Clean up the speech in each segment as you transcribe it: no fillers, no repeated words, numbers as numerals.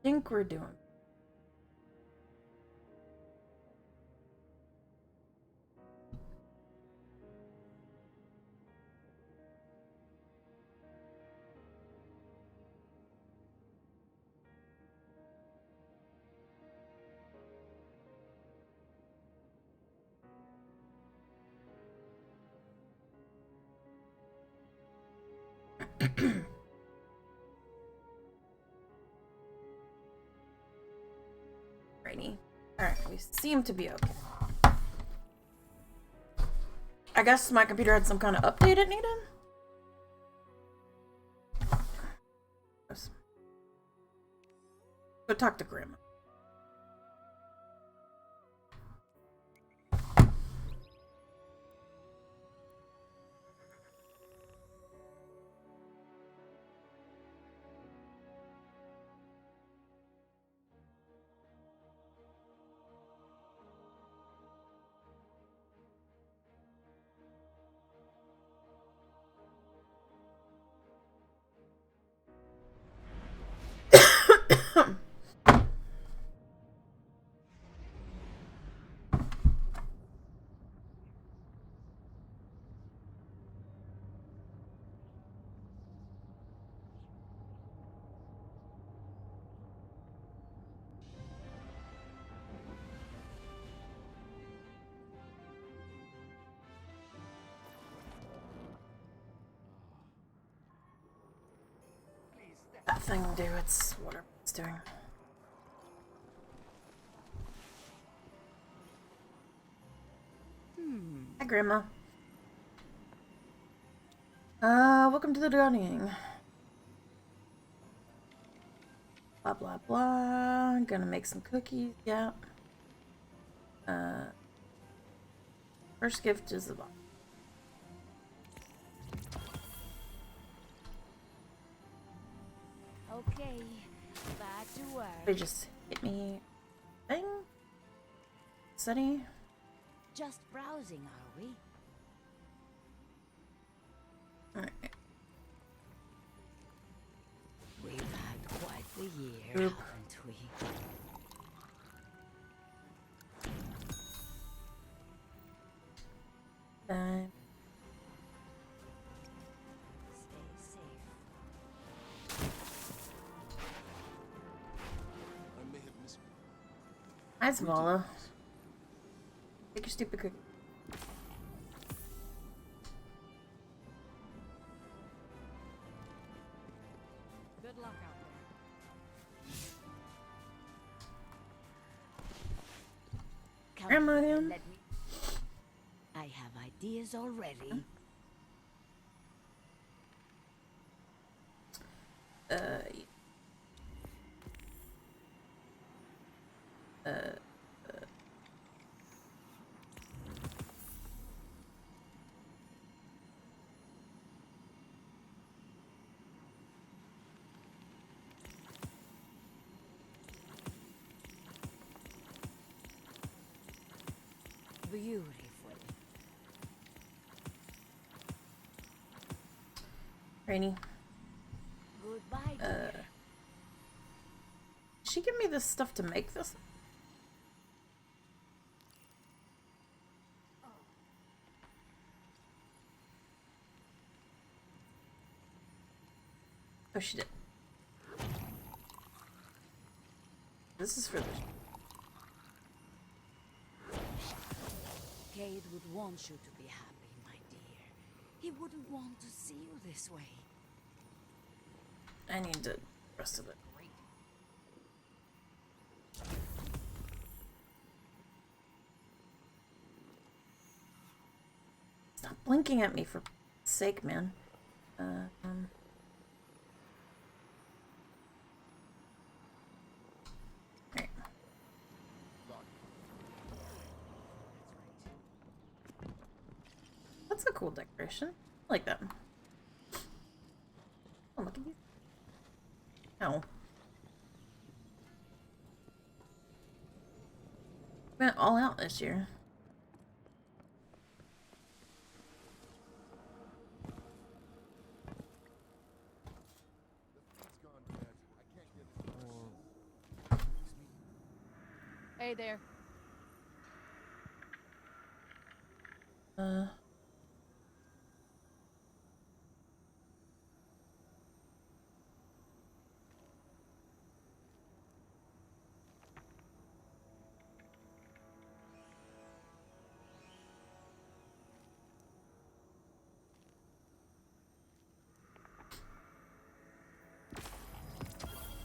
think we're doing. Righty. Alright, we seem to be okay. I guess my computer had some kind of update it needed? Go talk to Grandma. That thing do, it's whatever it's doing. Hi, Grandma. Welcome to the dining. Blah, blah, blah. I'm gonna make some cookies, yeah. First gift is the box. Okay, back to work. They just hit me. Thing? Sunny? Just browsing, are we? Alright. We've had quite the year, Oop. haven't we? Then Stay safe. I may have missed. hi, Zavala. Take your stupid cookie. Good luck out there. Come Grandma, here, then. let me. I have ideas already. Beautiful. Rainy. Goodbye, dear. Did she give me this stuff to make this? Oh, she did. This is for the... Cade would want you to be happy, my dear. He wouldn't want to see you this way. I need the rest of it. Stop blinking at me for sake, man. Right. That's a cool decoration. I like that. Oh, look at these. Oh. Went all out this year. It's gone, Dad. I can't get it. Hey there. Uh.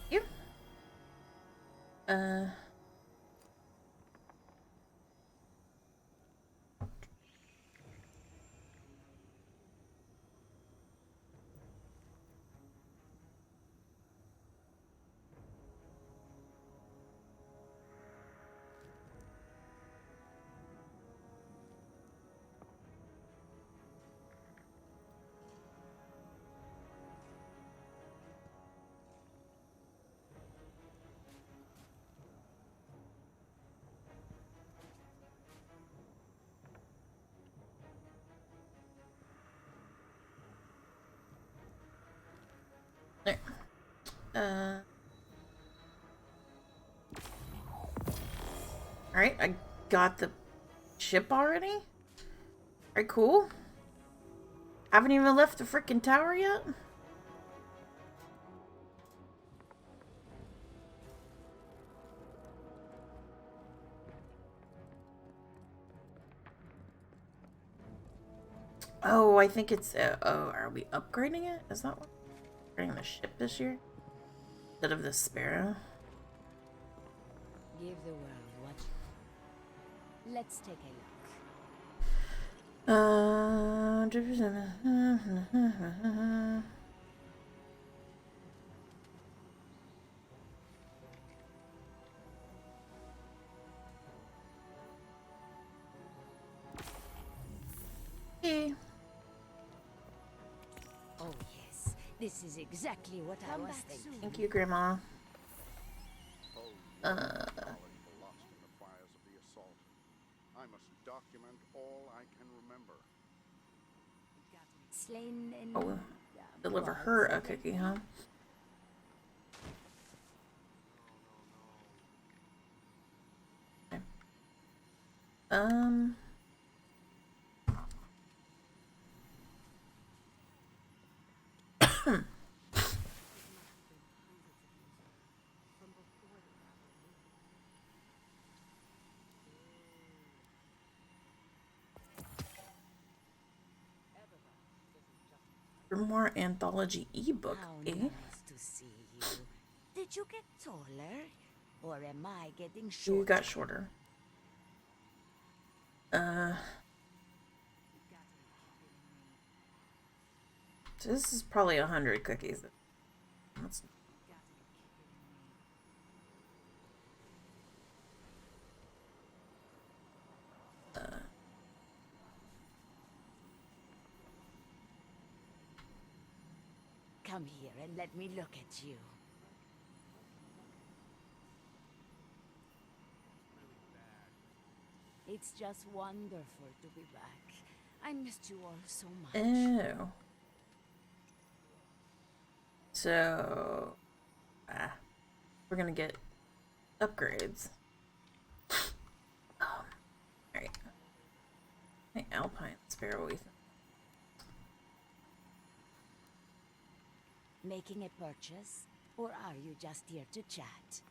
You. Uh. There. Alright, I got the ship already? Alright, cool. Haven't even left the freaking tower yet? Oh, I think it's, oh, are we upgrading it? Is that what? Upgrading the ship this year? Instead of the Sparrow? Give the world what. Let's take a look. Hey. Oh yes, this is exactly what I was thinking. Thank you, Grandma. Colony lost in the fires of the assault. I must document all I can remember. Slain in Oh, deliver her a cookie, huh? Okay. More anthology ebook, How eh? nice to see you. Did you get taller? Or am I getting You shorter? got shorter. So this is probably 100 cookies. That's... Come here and let me look at you. It's just wonderful to be back. I missed you all so much. Oh. So, we're gonna get upgrades. Alright. Hey, Alpine Sparrow, we think. Making a purchase? Or are you just here to chat?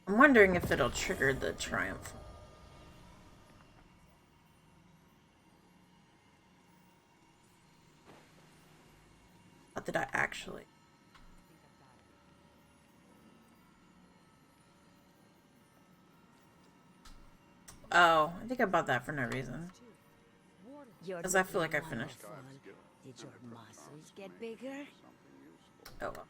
I'm wondering if it'll trigger the triumph. Not that I actually. Oh, I think I bought that for no reason. Because I feel like I finished. Did your muscles get bigger? Oh well.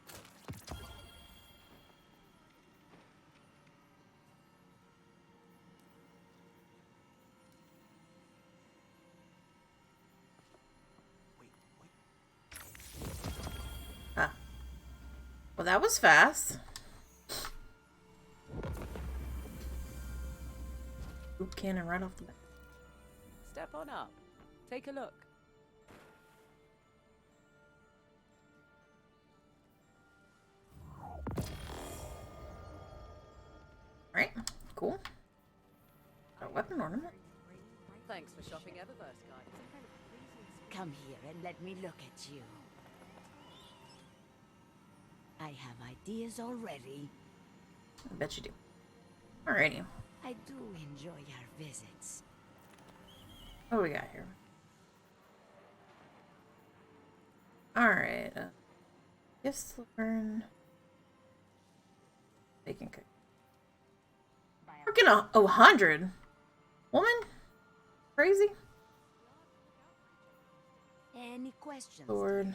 Ah. Well, that was fast. Oop cannon right off the bat. Step on up. Take a look. cool. A weapon ornament. Thanks for shopping Eververse, guys. Come here and let me look at you. I have ideas already. I bet you do. Alrighty. I do enjoy our visits. What do we got here? Alright. Gifts learn. Bacon cook. Freaking 100! Woman? Crazy? Any questions? Lord.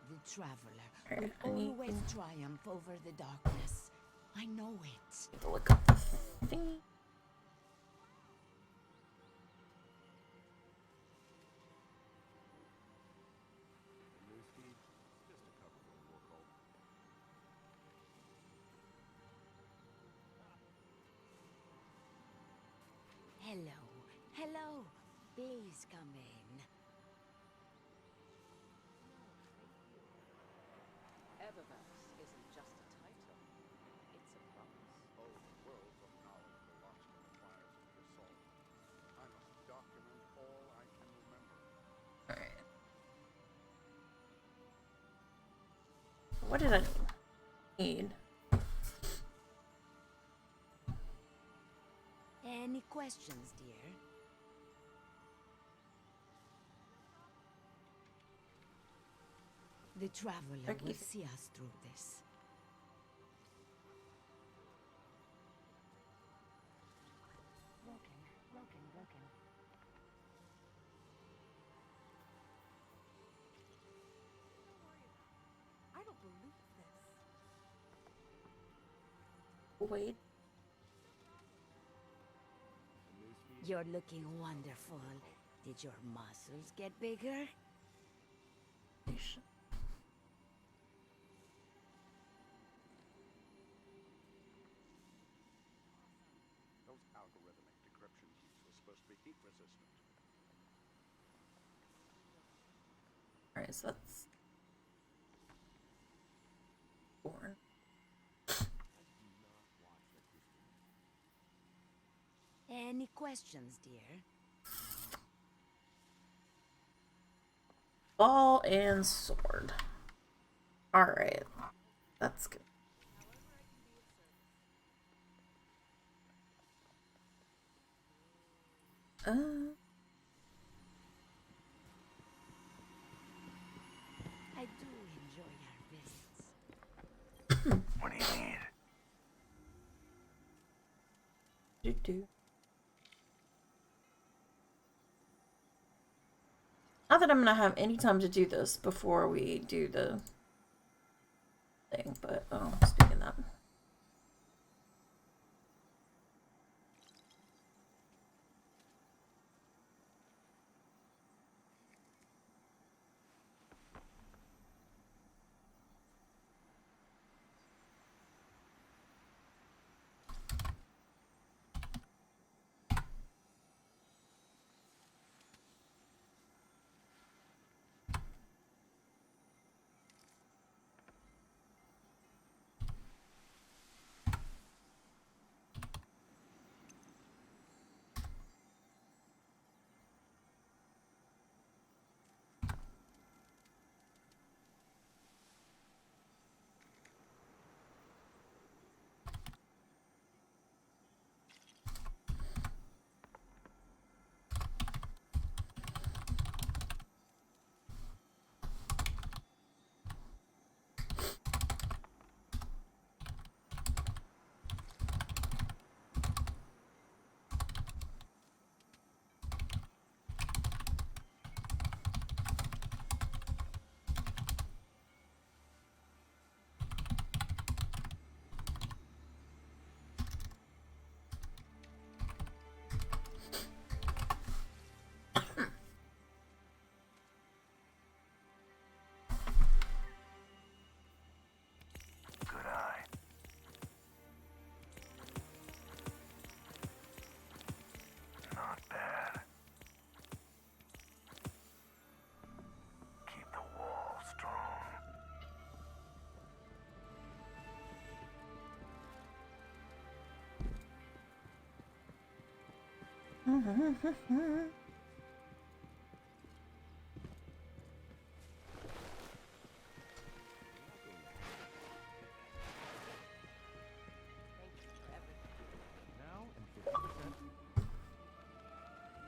The traveler Alright, I will need always triumph over the darkness. I know it. to look up the thingy. Newsfeed, just a cover for a war cult. Hello. Hello. Please come in. Eververse isn't just a title. It's a promise. Oh, worlds of knowledge were lost in the fires of the assault. I must document all I can remember. Alright. What did I need? Any questions, dear? The traveler Okay. will see us through this. Broken. I don't believe this. Wait. You're looking wonderful. Did your muscles get bigger? Those algorithmic decryption keys were supposed to be heat resistant. Alright, so that's born. Any questions, dear? Ball and sword. Alright. That's good. Uh, I do enjoy our visits. What do you need? do. Not that I'm gonna have any time to do this before we do the thing, but speaking of that.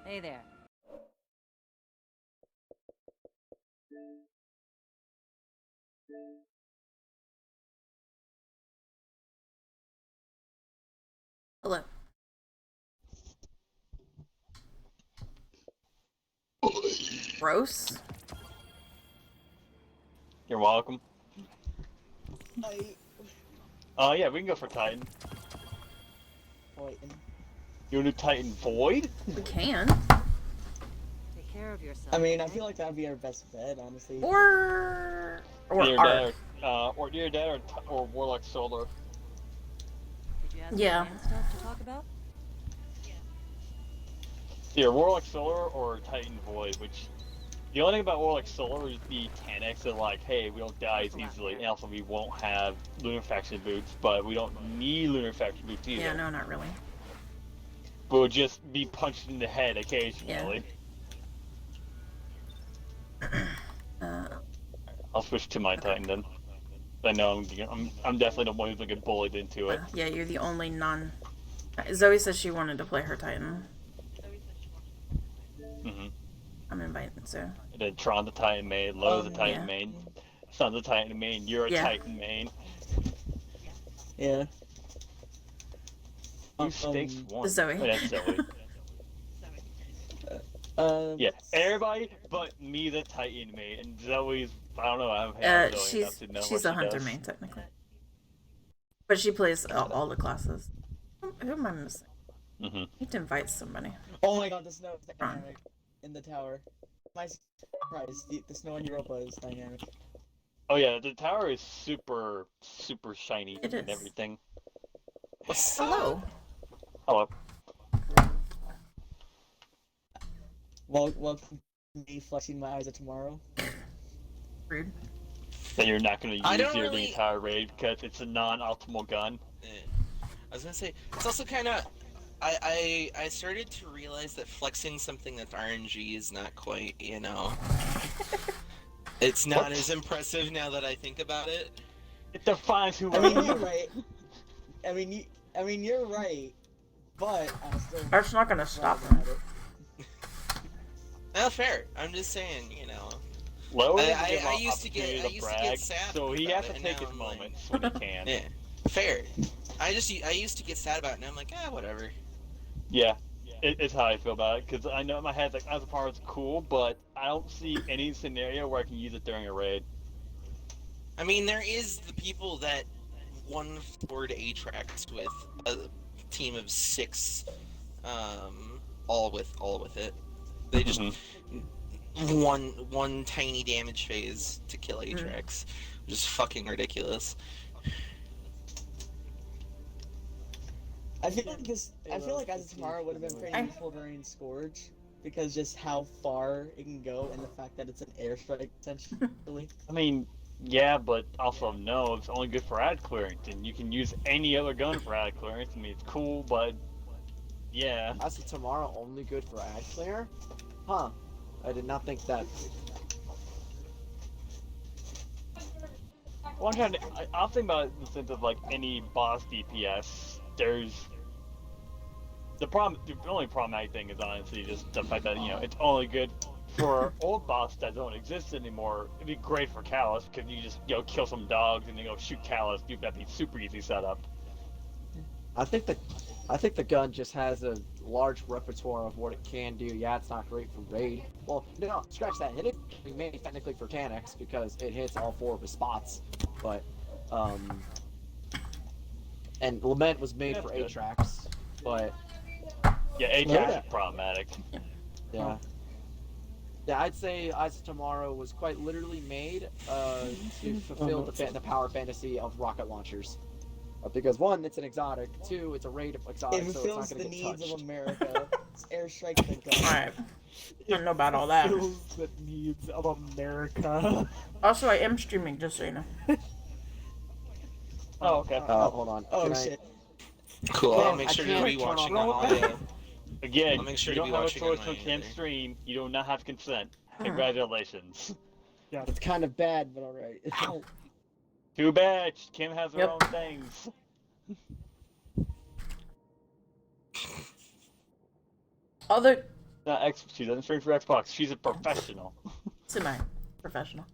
Hey there. Hello. Gross. You're welcome. I Yeah, we can go for Titan. Titan. You want to do Titan Void? We can. Take care of yourself. I mean, I okay? feel like that'd be our best bet, honestly. Or Dear Arc. Dad, or Dear Dad, or Warlock Solar. Did you ask Yeah. me stuff to talk about? Either Warlock Solar or Titan Void, which the only thing about Warlock Solar is the mechanics of like, hey, we don't die as easily, and also we won't have Lunar Faction boots, but we don't need Lunar Faction boots either. Yeah, no, not really. But we'll just be punched in the head occasionally. I'll switch to my Titan then. I know I'm definitely the one who's gonna get bullied into it. Yeah, you're the only non. Zoe says she wanted to play her Titan. Mm-hmm. I'm inviting, so. And then Tron the Titan main, Lowe's the Titan yeah. main, Sun's the Titan main, you're a Yeah. Titan main. Yeah. Who stakes one? Zoe. Oh, that's Zoe. Yeah, everybody but me the Titan main, and Zoe's, I don't know, I haven't had Zoe enough to know she's what a she hunter does. main technically, but she plays all the classes. Who am I missing? Mm-hmm. I need to invite somebody. Oh my god, the snow is Ron. dynamic in the tower. My surprise, the snow in Europa is dynamic. Oh yeah, the tower is super shiny It and is. everything. Hello. Hello. Welcome to me flexing my eyes at tomorrow. Rude. That you're not going to I use don't the really- entire raid because it's a non-optimal gun. I was gonna say, it's also kind of, I started to realize that flexing something that's RNG is not quite, you know, it's not What? as impressive now that I think about it. It defines who I we mean, are. you're right. I mean, you're right. But I'm still. That's not gonna stop proud him. at it. Well, fair. I'm just saying, you know. Lowe doesn't I give off used to get- opportunity I used to get brag, sad so he about has to it, and take now his I'm like- moments when he can. Yeah, fair. I used to get sad about it, and I'm like, whatever. Yeah, it's how I feel about it, because I know in my head, like, as a part, it's cool, but I don't see any scenario where I can use it during a raid. I mean, there is the people that one forward Atrax with a team of 6, all with it. They just one tiny damage phase to kill Atrax, which is fucking ridiculous. I feel like as of tomorrow would have been pretty useful during Scourge, because just how far it can go and the fact that it's an airstrike essentially. I mean, yeah, but also no, it's only good for ad clearance, and you can use any other gun for ad clearance. I mean, it's cool, but yeah. As of tomorrow, only good for ad clear? Huh. I did not think that. Well, I'll think about it in the sense of like any boss DPS. There's the only problematic thing is honestly just the fact that it's only good for old boss that don't exist anymore. It'd be great for Callus because you just kill some dogs and then go shoot Callus. That'd be super easy setup. I think the gun just has a large repertoire of what it can do. Yeah, it's not great for raid. Well, no, scratch that. It is made technically for Taniks because it hits all 4 of his spots. But, and Lament was made for good. Atrax, but Yeah, Ajax is problematic. yeah. Yeah, I'd say Eyes of Tomorrow was quite literally made to fulfill the power fantasy of rocket launchers. Because 1, it's an exotic. 2, it's a raid of exotic, It so fulfills it's not the going to get needs touched. of America. It's airstrike the gun. Alright. I don't know about all that. Fulfills the needs of America. Also, I am streaming, just so you know. Oh, okay. Hold on. Oh Can I- shit. Cool. I'll Can't- make I sure to can't be turn watching off the audio. Again, I'll make sure you to be don't have a watching on choice my from Camp other. Stream. You do not have consent. Hmm. Congratulations. It's kind of bad, but alright. Too bad. Kim has her Yep. own things. Other She doesn't stream for Xbox. She's a professional. semi-professional.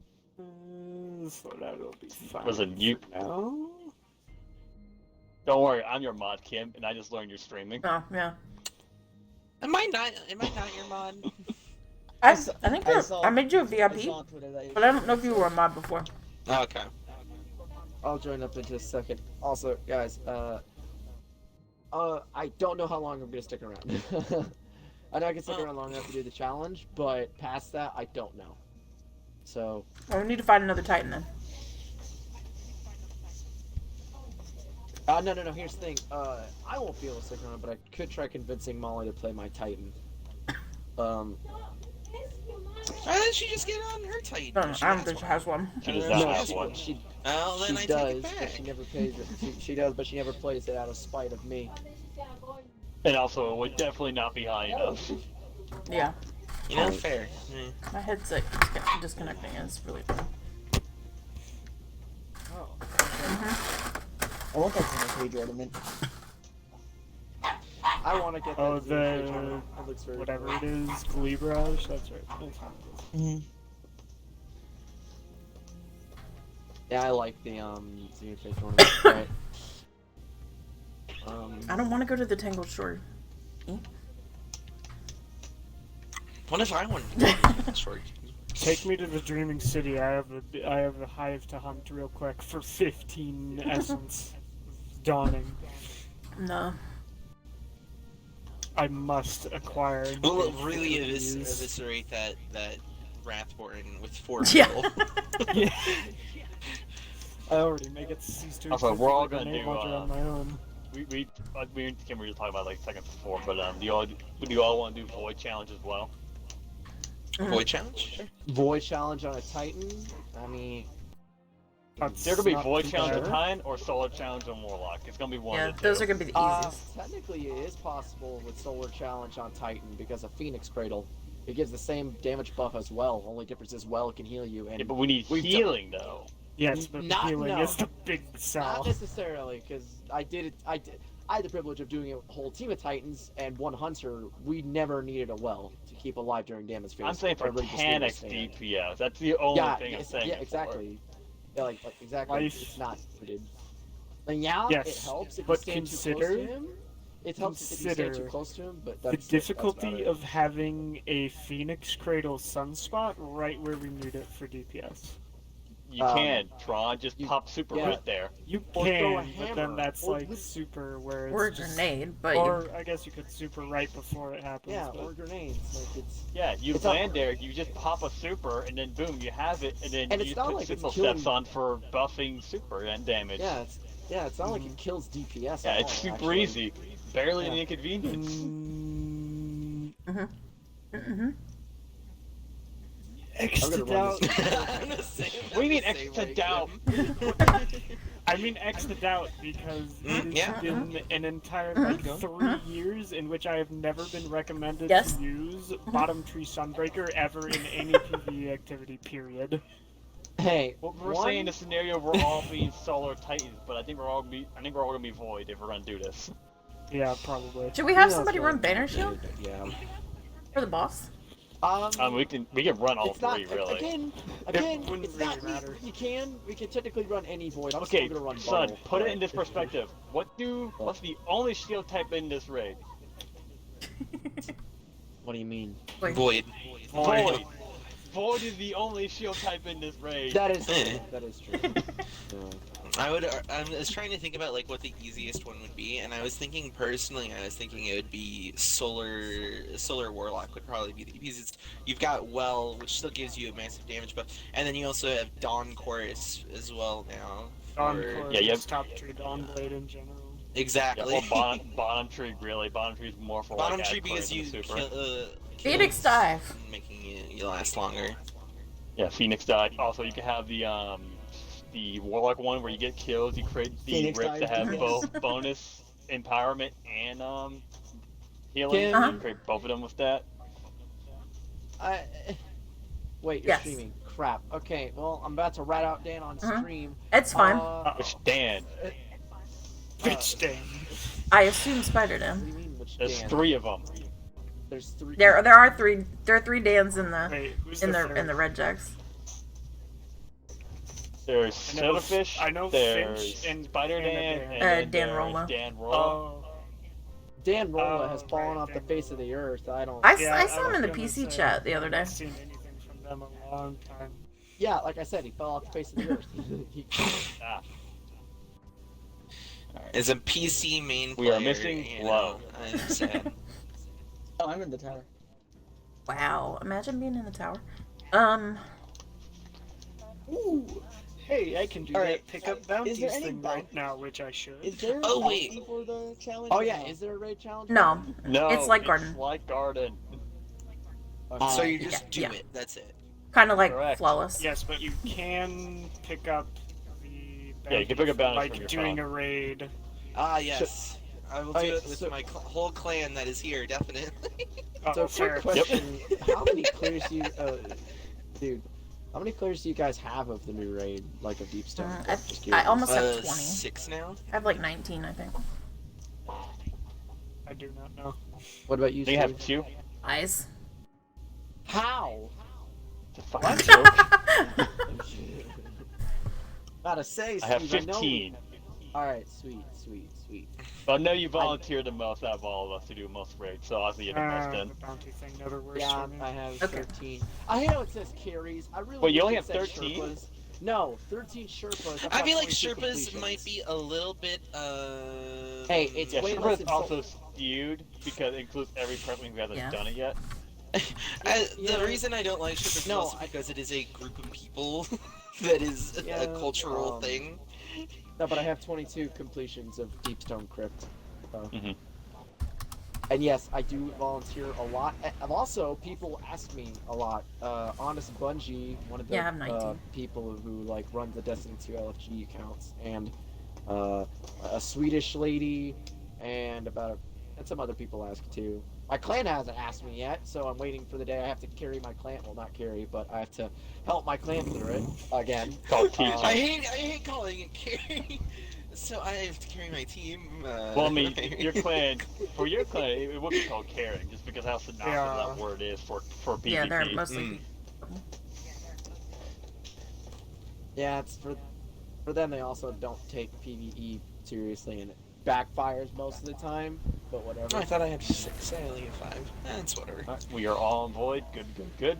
So that'll be fine. Listen, you. No. Don't worry, I'm your mod, Kim, and I just learned you're streaming. Oh, yeah. Am I not your mod? I think saw- I made you a I VIP, saw on Twitter that but I don't know if you were a mod before. Okay. I'll join up in just a second. Also, guys, I don't know how long I'm gonna stick around. I know I can stick around long enough to do the challenge, but past that, I don't know. So, Well, we need to find another Titan then. no. Here's the thing. I won't be able to stick around, but I could try convincing Molly to play my Titan. Why didn't she just get on her Titan? No, I don't think she has one. She does No, not have she, one. she, Well, then she I does, take it but back. she never pays it. She does, but she never plays it out of spite of me. And also, it would definitely not be high enough. Yeah, You know, fair. my headset keeps disconnecting. It's really bad. Oh. I want that single page ornament. I want to get that. Oh, Xenophage the ornament. It looks very whatever cool. it is, Gleebrage. That's right. That's what it is. Yeah, I like the Xenophage ornament. But, I don't want to go to the Tangled Shore. What if I wanted to do short? Take me to the Dreaming City. I have a hive to hunt real quick for 15 essence. Dawning. No. I must acquire. Will it the really use. eviscerate that Wrathborn with 4 Yeah. people? Yeah. I already make it cease to Also, exist we're all like a gonna name do, hunter on my own. We and Kim were just talking about like seconds before, but do you all want to do Void Challenge as well? Void challenge? Void challenge on a Titan. I mean, That's There could be not Void too Challenge on bad. Titan or Solar Challenge on Warlock. It's gonna be one Yeah, of the two. those are gonna be the easiest. technically it is possible with Solar Challenge on Titan because of Phoenix Cradle. It gives the same damage buff as well. Only difference is well can heal you, and Yeah, but we need we've healing though. Yes, but Not- healing no. is the big not sell. necessarily because I had the privilege of doing a whole team of Titans and one Hunter. We never needed a well to keep alive during damage phase. I'm saying for Everybody just stayed Tanix staying. DPS. That's the only Yeah, thing I'm yes, saying. yeah, it for. exactly. Yeah, like exactly. Life- It's not needed. And yeah, Yes, it helps if you but stand too close consider- to him. It helps if you stand too consider close to him, but The that's difficulty that's about it. of having a Phoenix Cradle Sunspot right where we need it for DPS. You can. Tron just pop super yeah. right there. You Or throw a can, but hammer, then that's or like with- super where it's Or a just- grenade, but Or I guess you could super right before it happens. Yeah, but or grenades. Like it's Yeah, you It's land not- there, you just pop a super, and then boom, you have it, and then And you it's just not put like it's signal killing- steps on for buffing super and damage. yeah, it's not like it kills DPS. Yeah, at it's all, super actually. easy. Barely an Yeah. inconvenience. Extra I'm gonna run doubt. this. What do you mean extra doubt? I mean extra doubt because it has yeah. been an entire like 3 years in which I have never been recommended Yes. to use Bottom Tree Sunbreaker ever in any PvE activity. Period. Hey, Well, we're one- saying the scenario we're all being Solar Titans, but I think we're all gonna be Void if we're gonna do this. Yeah, probably. should we have Yeah, somebody that's run what- Banner Shield Yeah. for the boss? We can run all It's not three really. again. wouldn't It's not really matter. We can technically run any void. I'm Okay, still gonna run son, bubble, put it but- in this perspective. What's the only shield type in this raid? What do you mean? Wait, Void. Void. Void is the only shield type in this raid. That is true. That is true. I was trying to think about like what the easiest one would be, and I was thinking it would be Solar Warlock would probably be the easiest. You've got Well, which still gives you a massive damage buff, and then you also have Dawn Chorus as well now. Dawn for- Core, Yeah, you have- top tree Dawn Blade in general. Yeah, Exactly. well, bottom tree really. Bottom tree is more for Bottom like tree ad because you clearance and super. Phoenix kills, Dive. making you last longer. Yeah, Phoenix died. Also, you can have the Warlock one where you get kills. You create the Phoenix rips that Dive, have yes. both bonus empowerment and healing. Uh-huh. You can create both of them with that. Wait, you're Yes. streaming. Crap. Okay, well, I'm about to rat out Dan on stream. It's fine. Which Dan? Which Dan? I assume Spider What do Dan. you mean, which There's Dan? 3 of them. There's 3. There are three. There are 3 Dans in the Wait, who's in the the third? Red Jacks. There's I know- Silverfish. I know there's Finch and Spider and a Dan, Dan. and then Dan there's Rolla. Dan Rolla. Oh, Dan Rolla Oh, has fallen right, off the Dan face of the earth. I don't. I yeah, saw him in the was gonna PC say, chat the other I day. haven't seen anything from them in a long time. Yeah, like I said, he fell off the face of the earth. He- Ah. As a PC main We player, are missing you Low. know, I'm sad. Oh, I'm in the tower. Wow, imagine being in the tower. Ooh, hey, I can do Alright, that pickup is bounties there any thing bounty- right now, which I should. Is there a Oh, bounty wait. for the challenge? oh or yeah, no? is there a raid challenge? No, No, It's like Garden. like Garden. Okay. So you just do yeah. it. That's it. kind of like Correct. Flawless. Yes, but you can pick up the Yeah, you can pick up bounties like from your doing phone. a raid. Ah, yes. I will do Alright, it with so- my whole clan that is here, definitely. Oh, So fair. quick question: How many clears do you, dude? How many clears do you guys have of the new raid, like of Deepstone? Just I curious. almost have 20. 6 now? I have like 19, I think. I do not know. What about you? Do you have Steve? 2? Eyes. How? It's a fucking joke. Gotta say, I have Steve, know- 15. All right, sweet. But I know you volunteered the most out of all of us to do most raids, so obviously you're the most The then. bounty thing never works Yeah, for me. I have Okay. 13. I know it says carries. I really. Wait, you wish only it have said 13? Sherpas. No, 13 Sherpas. I feel like 22 Sherpas might completions. be a little bit, Hey, it's Yeah, way Sherpa less is than also skewed because it includes every person who hasn't Yeah. done it yet. The Yeah. reason I don't like Sherpas is No, also because it is a group of people that is a Yeah, cultural thing. No, but I have 22 completions of Deepstone Crypt. So. Mhm. And yes, I do volunteer a lot. And also, people ask me a lot. Honest Bungie, one of the Yeah, I have 19. people who like run the Destiny 2 LFG accounts, and a Swedish lady, and and some other people ask too. My clan hasn't asked me yet, so I'm waiting for the day I have to carry my clan. Well, not carry, but I have to help my clan through it again. Called teaching. I hate calling it carry. So I have to carry my team. Well, I mean, your clan, it would be called caring, just because how synonymous Yeah. that word is for PvP. Yeah, they're mostly. Yeah, it's for them. They also don't take PvE seriously, and it backfires most of the time. But whatever. Oh, I thought I had 6. I only have 5. That's whatever. We are all on void. Good.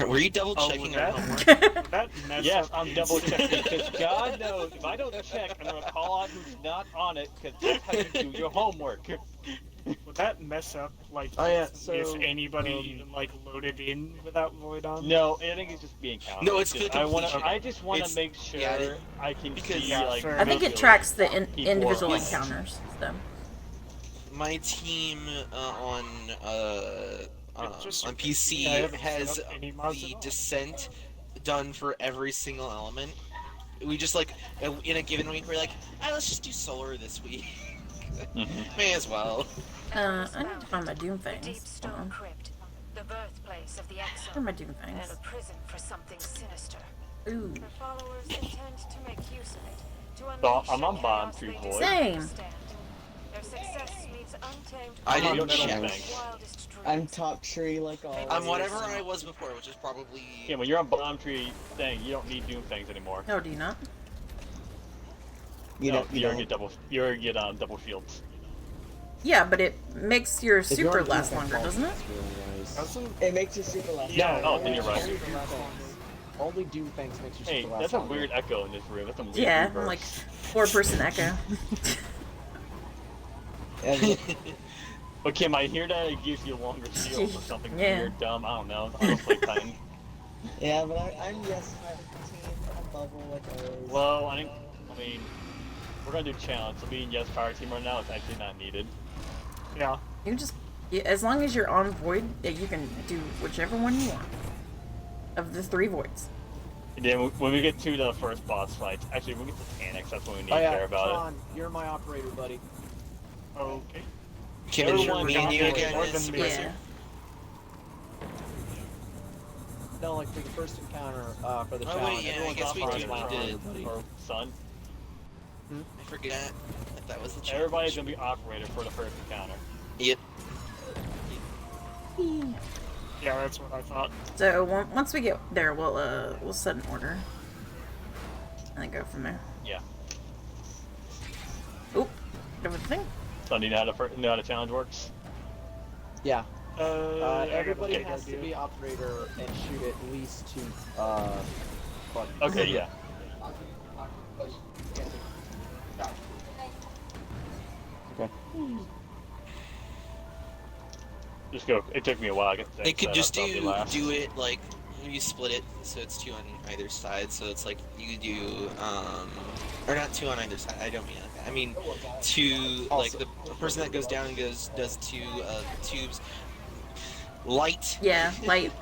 Were you double Oh, checking was our that- homework? Would that mess Yes, up? I'm double checking because God knows if I don't check, I'm gonna call out who's not on it because that's how you do your homework. Would that mess up, like, Oh, yeah, if so, anybody even, like, loaded in without Void on? No, I think it's just being counted. No, it's because the completion. I just want It's- to make sure yeah, I can because- see Yeah, like. fair I think it visually tracks the people individual are- encounters. So. My team on just- PC yeah, I haven't has set up any mods the at all. descent done for every single element. We just like in a given week we're like, let's just do solar this week. May as well. I need to find my Doom The Deep things. Stone Crypt, the birthplace of the Where are Exile, my Doom and things? a prison for something sinister. Ooh. Her followers intend to make use of it, to So, unleash I'm the on bottom chaos through they Void. desire to Same. stand. Their success means untamed I power didn't and check. the wildest dreams. I'm top tree like always. I'm whatever I was before, which is probably. Yeah, when you're on Bomb Tree thing, you don't need Doom things anymore. No, do you not? You No, don't. You you're don't. get double shields. Yeah, but it makes your If you're super on last defense, longer, doesn't it? it's really nice. Doesn't? It makes you super loud. Yeah. Oh, then you're right. Super last longer. Only Doom things makes your Hey, super last that's a longer. weird echo in this room. That's some weird Yeah, reverb. like 4-person echo. And But Kim, I hear that it gives you longer shields or something Yeah. weird, dumb. I don't know. Honestly, Titan. yeah, but I'm yes part of the team. I'm bubble like always. Well, I mean, we're gonna do challenge. So being yes fire team right now is actually not needed. Yeah. You just, as long as you're on Void, you can do whichever one you want. Of the 3 Voids. And then when we get to the first boss fights, actually when we get to Tanix, that's when we need Oh to yeah, care about Sean, you're my operator, buddy. Okay. Can Everyone me and you dominated again more is than me. Yeah. No, like for the first encounter, for the Oh, challenge. wait, yeah, I everyone's guess we operating do around need to- everybody. Or son. I forget that that was the challenge. Everybody's gonna be operator for the first encounter. Yep. Yeah, that's what I thought. So once we get there, we'll set an order and then go from there. Yeah. Oop, everything. So do you know how the challenge works? Yeah. I got a Everybody good has to idea. be operator and shoot at least 2 buttons. Okay, yeah. Okay. Just go. It took me a while to get the They could just do do it like you split it so it's 2 on either side. So it's like you do or not 2 on either side. I don't mean like that. I mean 2 like the person that goes down and does 2 tubes. Light. Yeah, light.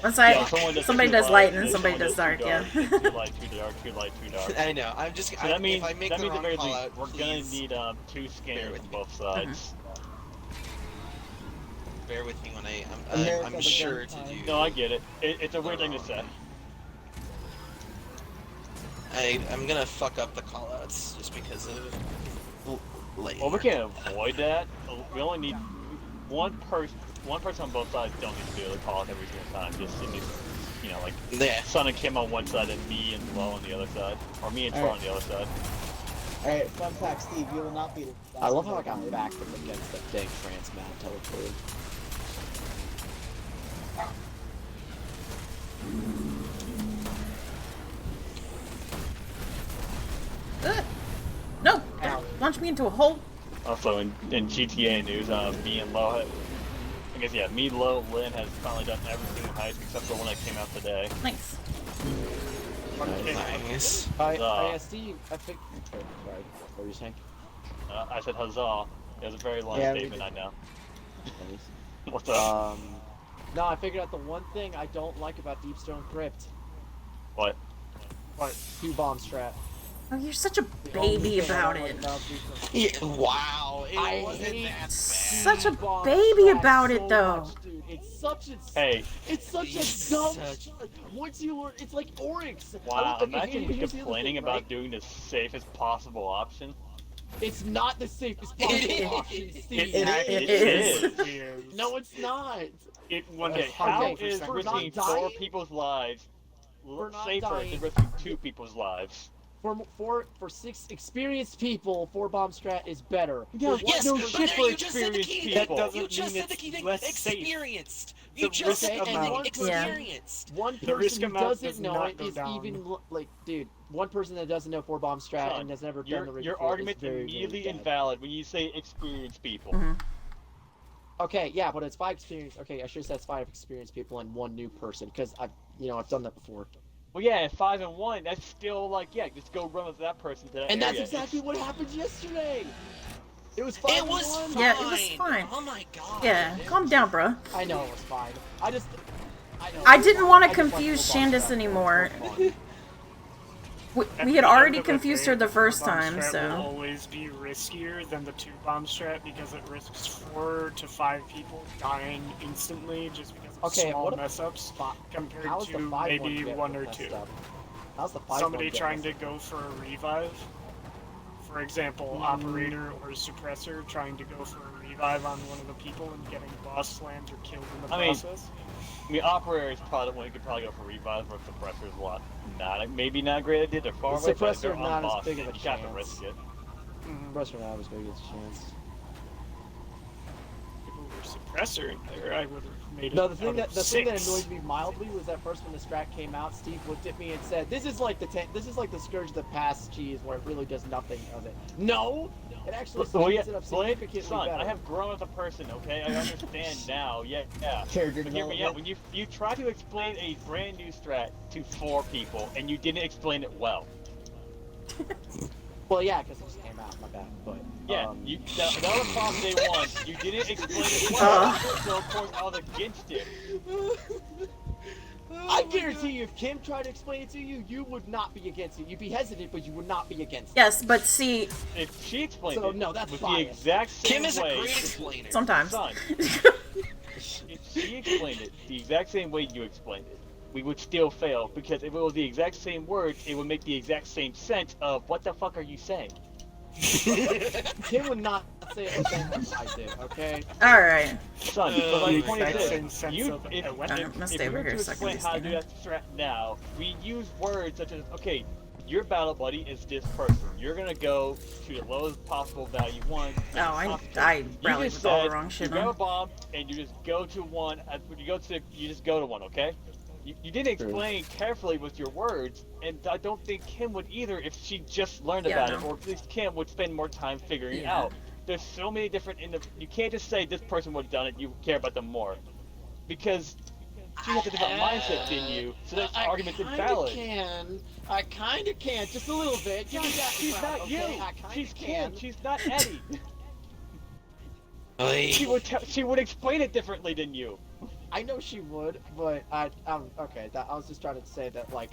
Once somebody too does light and then somebody someone does dark. Yeah. Too light, too dark, too light, too dark. I know. I'm just. So that means if I make that the means at wrong very call least out, we're gonna please need 2 scanners on both sides. bear with me when America, I'm the sure gun to time. do. No, I get it. It's a weird thing to say. I'm gonna fuck up the callouts just because of late. Well, we can't avoid that. We only need one person on both sides. Don't need to be able to call it every single time. Just it needs, like Yeah. Sun and Kim on one side and me and Lo on the other side, or me and Tron on the other side. Alright, fun fact, Steve, you will not be. I love how I got back from against the dang trans man teleport. No! Launch me into a hole. Also, in GTA news, me and Lo have, me, Lo, Lynn has finally done every single heist except for one that came out today. Nice. Nice. Steve, I think. Sorry, what were you saying? I said huzzah. It was a very long Yeah, we statement, I did. know. What's up? No, I figured out the one thing I don't like about Deepstone Crypt. What? 2 bomb strat. Oh, you're such a baby about it. Yeah, wow. It I wasn't hate that bad. Such a Bomb baby strat about so it, though. much, dude. It's such a. Hey. It's such It's a dumb. such- Once you learn, it's like Oryx. Wow, I imagine here's the other complaining thing, about right? doing the safest possible option. It's not the safest It possible is. option, Steve. It is. No, it's not. Okay, how Okay, is for risking not 4 dying- people's lives For not safer dying. than risking 2 people's lives? For 6 experienced people, 4 bomb strat is better. No, Yes, no but shit there for you just said the experienced key. people. That doesn't You just mean said the it's key thing. less safe. Experienced. The You just risk said amount. experienced. One The person risk who amount doesn't does know not it go is down. even like, dude. One person that doesn't know 4 bomb strat Son, and has never done Your, the rig your before is argument's very, very immediately bad. invalid when you say experienced people. Mhm. Okay, yeah, but it's 5 experienced. Okay, I should have said it's 5 experienced people and 1 new person because I've done that before. Well, yeah, 5 and 1, that's still like, just go run with that person to that And that's area. exactly what happened yesterday. It was 5 It and was 1. fine. Yeah, it was fine. Oh my god. Yeah, calm down, bruh. I know it was fine. I know I it was didn't fine. want I to just like confuse full bomb Shandis strat. anymore. It was fun. We At had the already end of the confused day, her the first bomb time, strat will so. always be riskier than the 2 bomb strat because it risks 4 to 5 people dying instantly just because of Okay, small what if- mess ups compared How's the to 5 maybe get 1 or messed 2. up? How's the 5 Somebody one get trying messed to go for a revive, for example, Mm. operator or suppressor trying to go for a revive on one of the people and getting boss slammed or killed in the I mean, process. I mean, operators probably one you could probably go for revive, but suppressor's a lot maybe not a great idea. They're far The away, but if suppressor they're not on as boss, big of a you got to chance. risk it. Mhm. Rest of that was big as a chance. If it were suppressor in there, I would have made it. No, the thing that out of 6. annoyed me mildly was that first when the strat came out, Steve looked at me and said, "This is like the Scourge of the Past cheese where it really does nothing of it." No, it actually Well, speeds it up Blake, significantly son, better. I have grown as a person, okay? I understand now, yeah. Character But hear me out, development. when you try to explain a brand new strat to 4 people, and you didn't explain it well. Well, yeah, because it just came out. My bad, but Yeah, that was the problem day 1. You didn't explain it well, so of course I was against it. I guarantee you, if Kim tried to explain it to you, you would not be against it. You'd be hesitant, but you would not be against it. Yes, but see, If she explained So, it no, that's with biased. the exact same Kim is a way, great explainer. sometimes. Son, if she explained it the exact same way you explained it, we would still fail, because if it was the exact same words, it would make the exact same sense of what the fuck are you saying? Kim would not say it the same way I did, okay? All right. Son, but The my point exact is same this, sense you, of if, a weapon. I'm gonna if stay we over were here to so I can explain be how to do standing. that strat now, we use words such as, okay, your battle buddy is this person. You're gonna go to the lowest possible value one. Oh, I You rallied just with all the said wrong shit you grab a on. bomb and you just go to one. You just go to one, okay? You didn't explain carefully with your words, and I don't think Kim would either if she just learned Yeah, about it, no. or at least Kim would spend more time figuring it Yeah. out. There's so many different. You can't just say this person would have done it. You care about them more, because she has a different mindset than you. So that argument's invalid. I kinda can, just a little bit. Give me that She's crap, not okay? you. I kinda She's can. Kim. She's not Eddie. Like, She would explain it differently than you. I know she would, but okay. I was just trying to say that, like,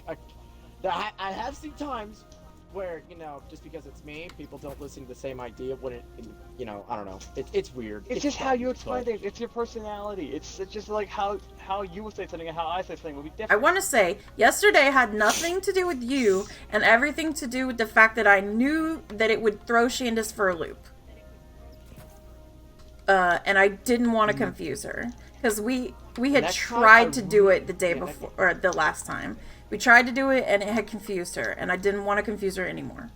I have seen times where, you know, just because it's me, people don't listen to the same idea when it, you know, I don't know. It's weird. It's just how you explain but- things. It's your personality. It's just like how you would say something and how I say something would be different. I want to say, yesterday had nothing to do with you and everything to do with the fact that I knew that it would throw Shandis for a loop. And I didn't want to confuse her. Because we had Next time, tried to do really- it the day yeah, before, or the last time. We tried to do it and it had confused her, and I didn't want to confuse her anymore.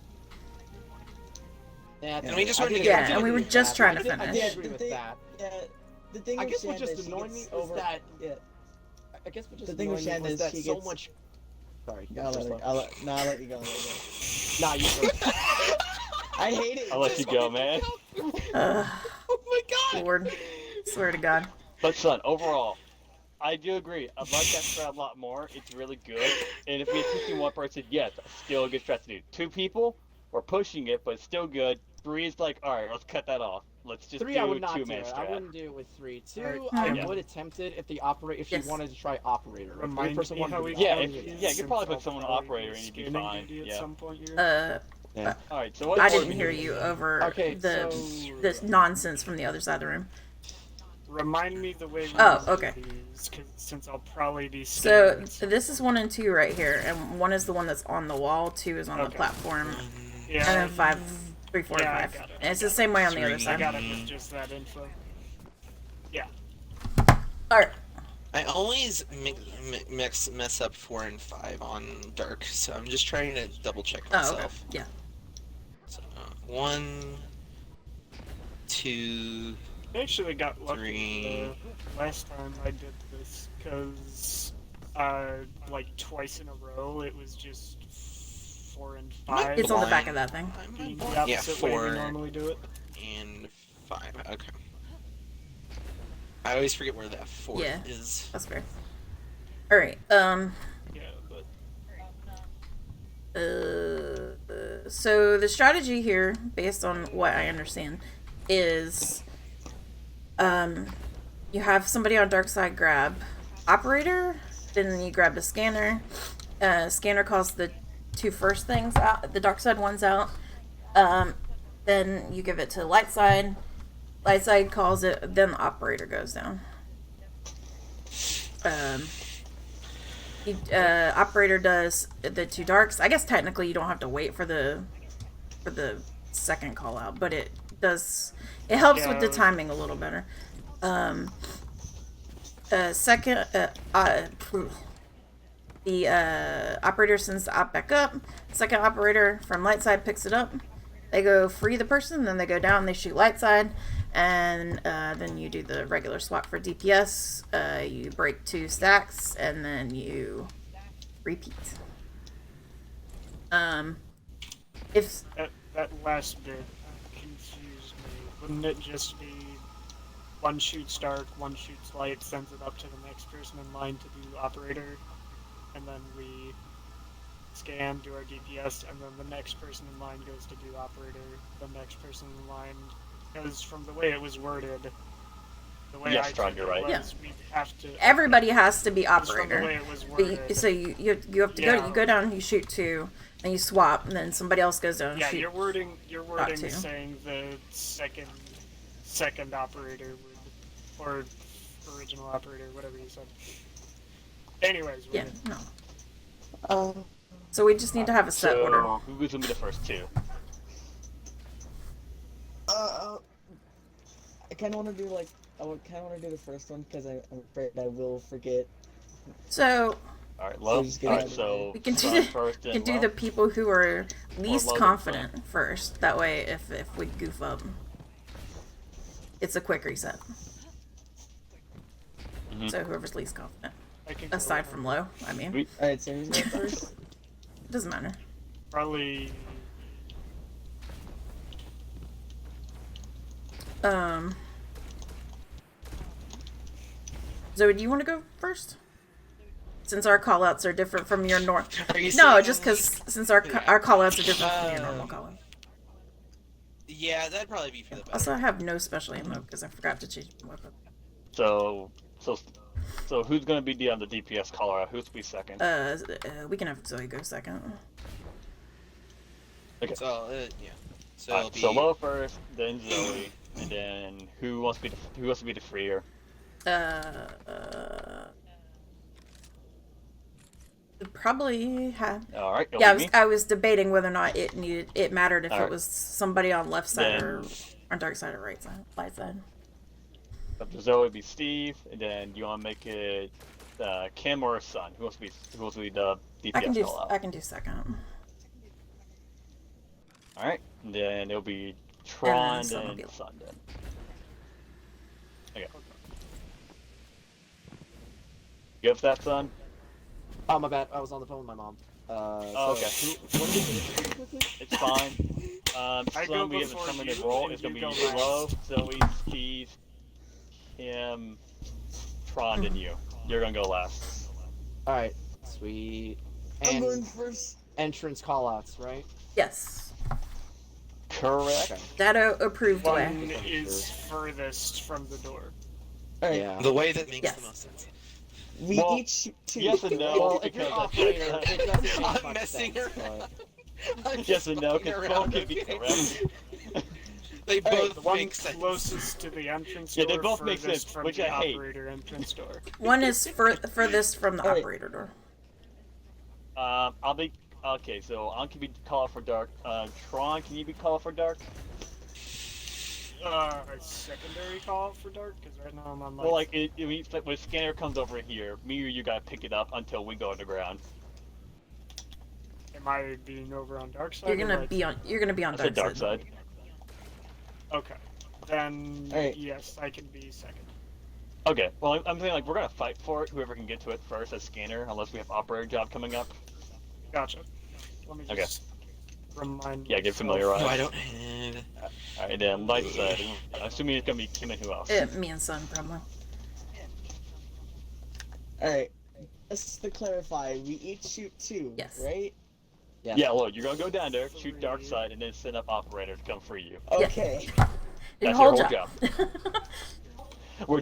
Yeah, And we just I wanted to did get- agree Yeah, and we with were just that. trying to I finish. did agree with that. Yeah, the thing I with guess what Shanda just is she annoyed me gets was over. that. Yeah, I guess what just The thing with annoyed me Shanda was is that she so gets- much. Sorry, I'll let her. I'll let you go. Nah, you. I hate it. I'll let you go, man. Ugh, oh my god! Lord. Swear to God. But son, overall, I do agree. I like that strat a lot more. It's really good. And if we had teaching one person, yes, still a good strat to do. Two people, we're pushing it, but it's still good. Three is like, all right, let's cut that off. Let's just Three, do I would not do two-man it. I strat. wouldn't do it with three. Two, Alright, I yeah. would attempt it if she Yes. wanted to try operator. If Remind three-person me wanted how to we do Yeah, operator, if- got yeah, you could probably put since someone I'll operator and you'd be scanning fine, duty yeah. At some point here. All right, so what I order didn't we hear doing? you over Okay, the so- this nonsense from the other side of the room. Remind me the way we Oh, used okay. these, 'cause- since I'll probably be So scared. this is 1 and 2 right here, and 1 is the one that's on the wall, 2 is on the Okay. platform, Yeah, and then 5, 3, 4, Yeah, I and 5. got it. And it's the same way on the other I side. got it with just that info. Yeah. Alright, I always mess up 4 and 5 on Dark, so I'm just trying to double check oh, okay. myself. Yeah. So, 1, 2. I actually got lucky Three. last time I did this, because, like, twice in a row, it was just 4 and 5. It's on the back of that thing. Being the Yeah, opposite way 4 we normally do it. and 5. Okay. I always forget where that 4th Yeah. is. That's fair. Alright, Yeah, but so the strategy here, based on what I understand, is you have somebody on dark side grab operator, then you grab the scanner. Scanner calls the 2 first things out, the dark side ones out. Then you give it to light side. Light side calls it, then the operator goes down. Operator does the 2 darks. I guess technically you don't have to wait for the second call out, but it does. It helps with the Yeah. timing a little better. The operator sends the op back up. Second operator from light side picks it up. They go free the person, then they go down. They shoot light side, and then you do the regular swap for DPS. You break 2 stacks, and then you repeat. If that last bit confused me. Wouldn't it just be one shoots dark, one shoots light, sends it up to the next person in line to do operator, and then we scan, do our DPS, and then the next person in line goes to do operator, the next person in line, because from the way it was worded, the way Yes, I Tron, took you're it right. was we'd have to. Everybody has to be just from the operator. way it was But worded. so you have to Yeah. you go down, you shoot 2, then you swap, and then somebody else goes down and Yeah, shoot. your wording two. saying the second operator would, or original operator, whatever you said. Anyways, Yeah, we're- no. So we just need to have a set So order. who's gonna be the first 2? I kind of want to do like I would kind of want to do the first one because I'm afraid I will forget. So All right, Lo. just get All out right, of the so we can do Son the, first, we then can do Lo. the people who are least Logan confident first. That way, if we goof up, it's a quick reset. Mhm. So whoever's least confident, I can go aside with from low, I mean, Sweet. All right, so who's going first? it doesn't matter. probably Zoe, do you want to go first? Since our callouts are different from your norm. Are you No, saying- just because since our callouts are different from your normal callout. Yeah, that'd probably be for the better. Also, I have no special ammo because I forgot to change my weapon. So who's gonna be the DPS caller? Who's to be second? We can have Zoe go second. So, yeah. So All it'll right, be... so Lo first, then Zoe, and then who wants to be the freer? Probably have. All right. it'll Yeah, be me. I was debating whether or not it mattered if Alright. it was somebody on left side Then- or on dark side or right side, light side. After Zoe be Steve, and then you want to make it Kim or Sun? Who wants to be the DPS I can do second. All right, and then it'll be Tron Sun will and be- Sun then. Okay. You have that, Sun? Oh, my bad. I was on the phone with my mom. Oh, okay. What did you It's fine. I go Sun, we have a before determinative you, role. and It's gonna be you go Lo, Zoe, Steve, Kim, Tron, and you. You're gonna go last. Alright, sweet. I'm going And first. entrance callouts, right? Yes. Correct. Okay. That approved way. one is furthest from the door. All right, Yeah. The way that makes Yes. the most sense. we Well, each shoot 2. Yes and no. Well, if you're because operator, it doesn't make I'm much messing sense, around. but- I'm Yes just and no, fucking because around, both can be okay? correct. They Alright, both The one make sense. closest to the entrance Yeah, door, they both make furthest sense, from which the I hate. operator entrance door. One is furthest from the Alright. operator door. I'll be okay. So I can be called for dark. Tron, can you be called for dark? Secondary call for dark, because right now I'm on Well, like when scanner comes over here, me or you gotta pick it up until we go underground. Am I being over on dark side? You're or gonna light be on. You're gonna be on I said dark dark side. side. Okay. Then Alright. yes, I can be second. Okay. Well, I'm saying like we're gonna fight for it. Whoever can get to it first as scanner, unless we have operator job coming up. Gotcha. Let me Okay. just remind. Yeah, get myself. familiarized. No, I don't have... All right, then light side. Assuming it's gonna be Kim and who else? Me and Sun probably. All right, just to clarify, we each shoot 2. Yes. Right? Yeah, look, you're gonna go down there, shoot dark side, and then send up operator to come free you. Okay. Your That's whole your job. We're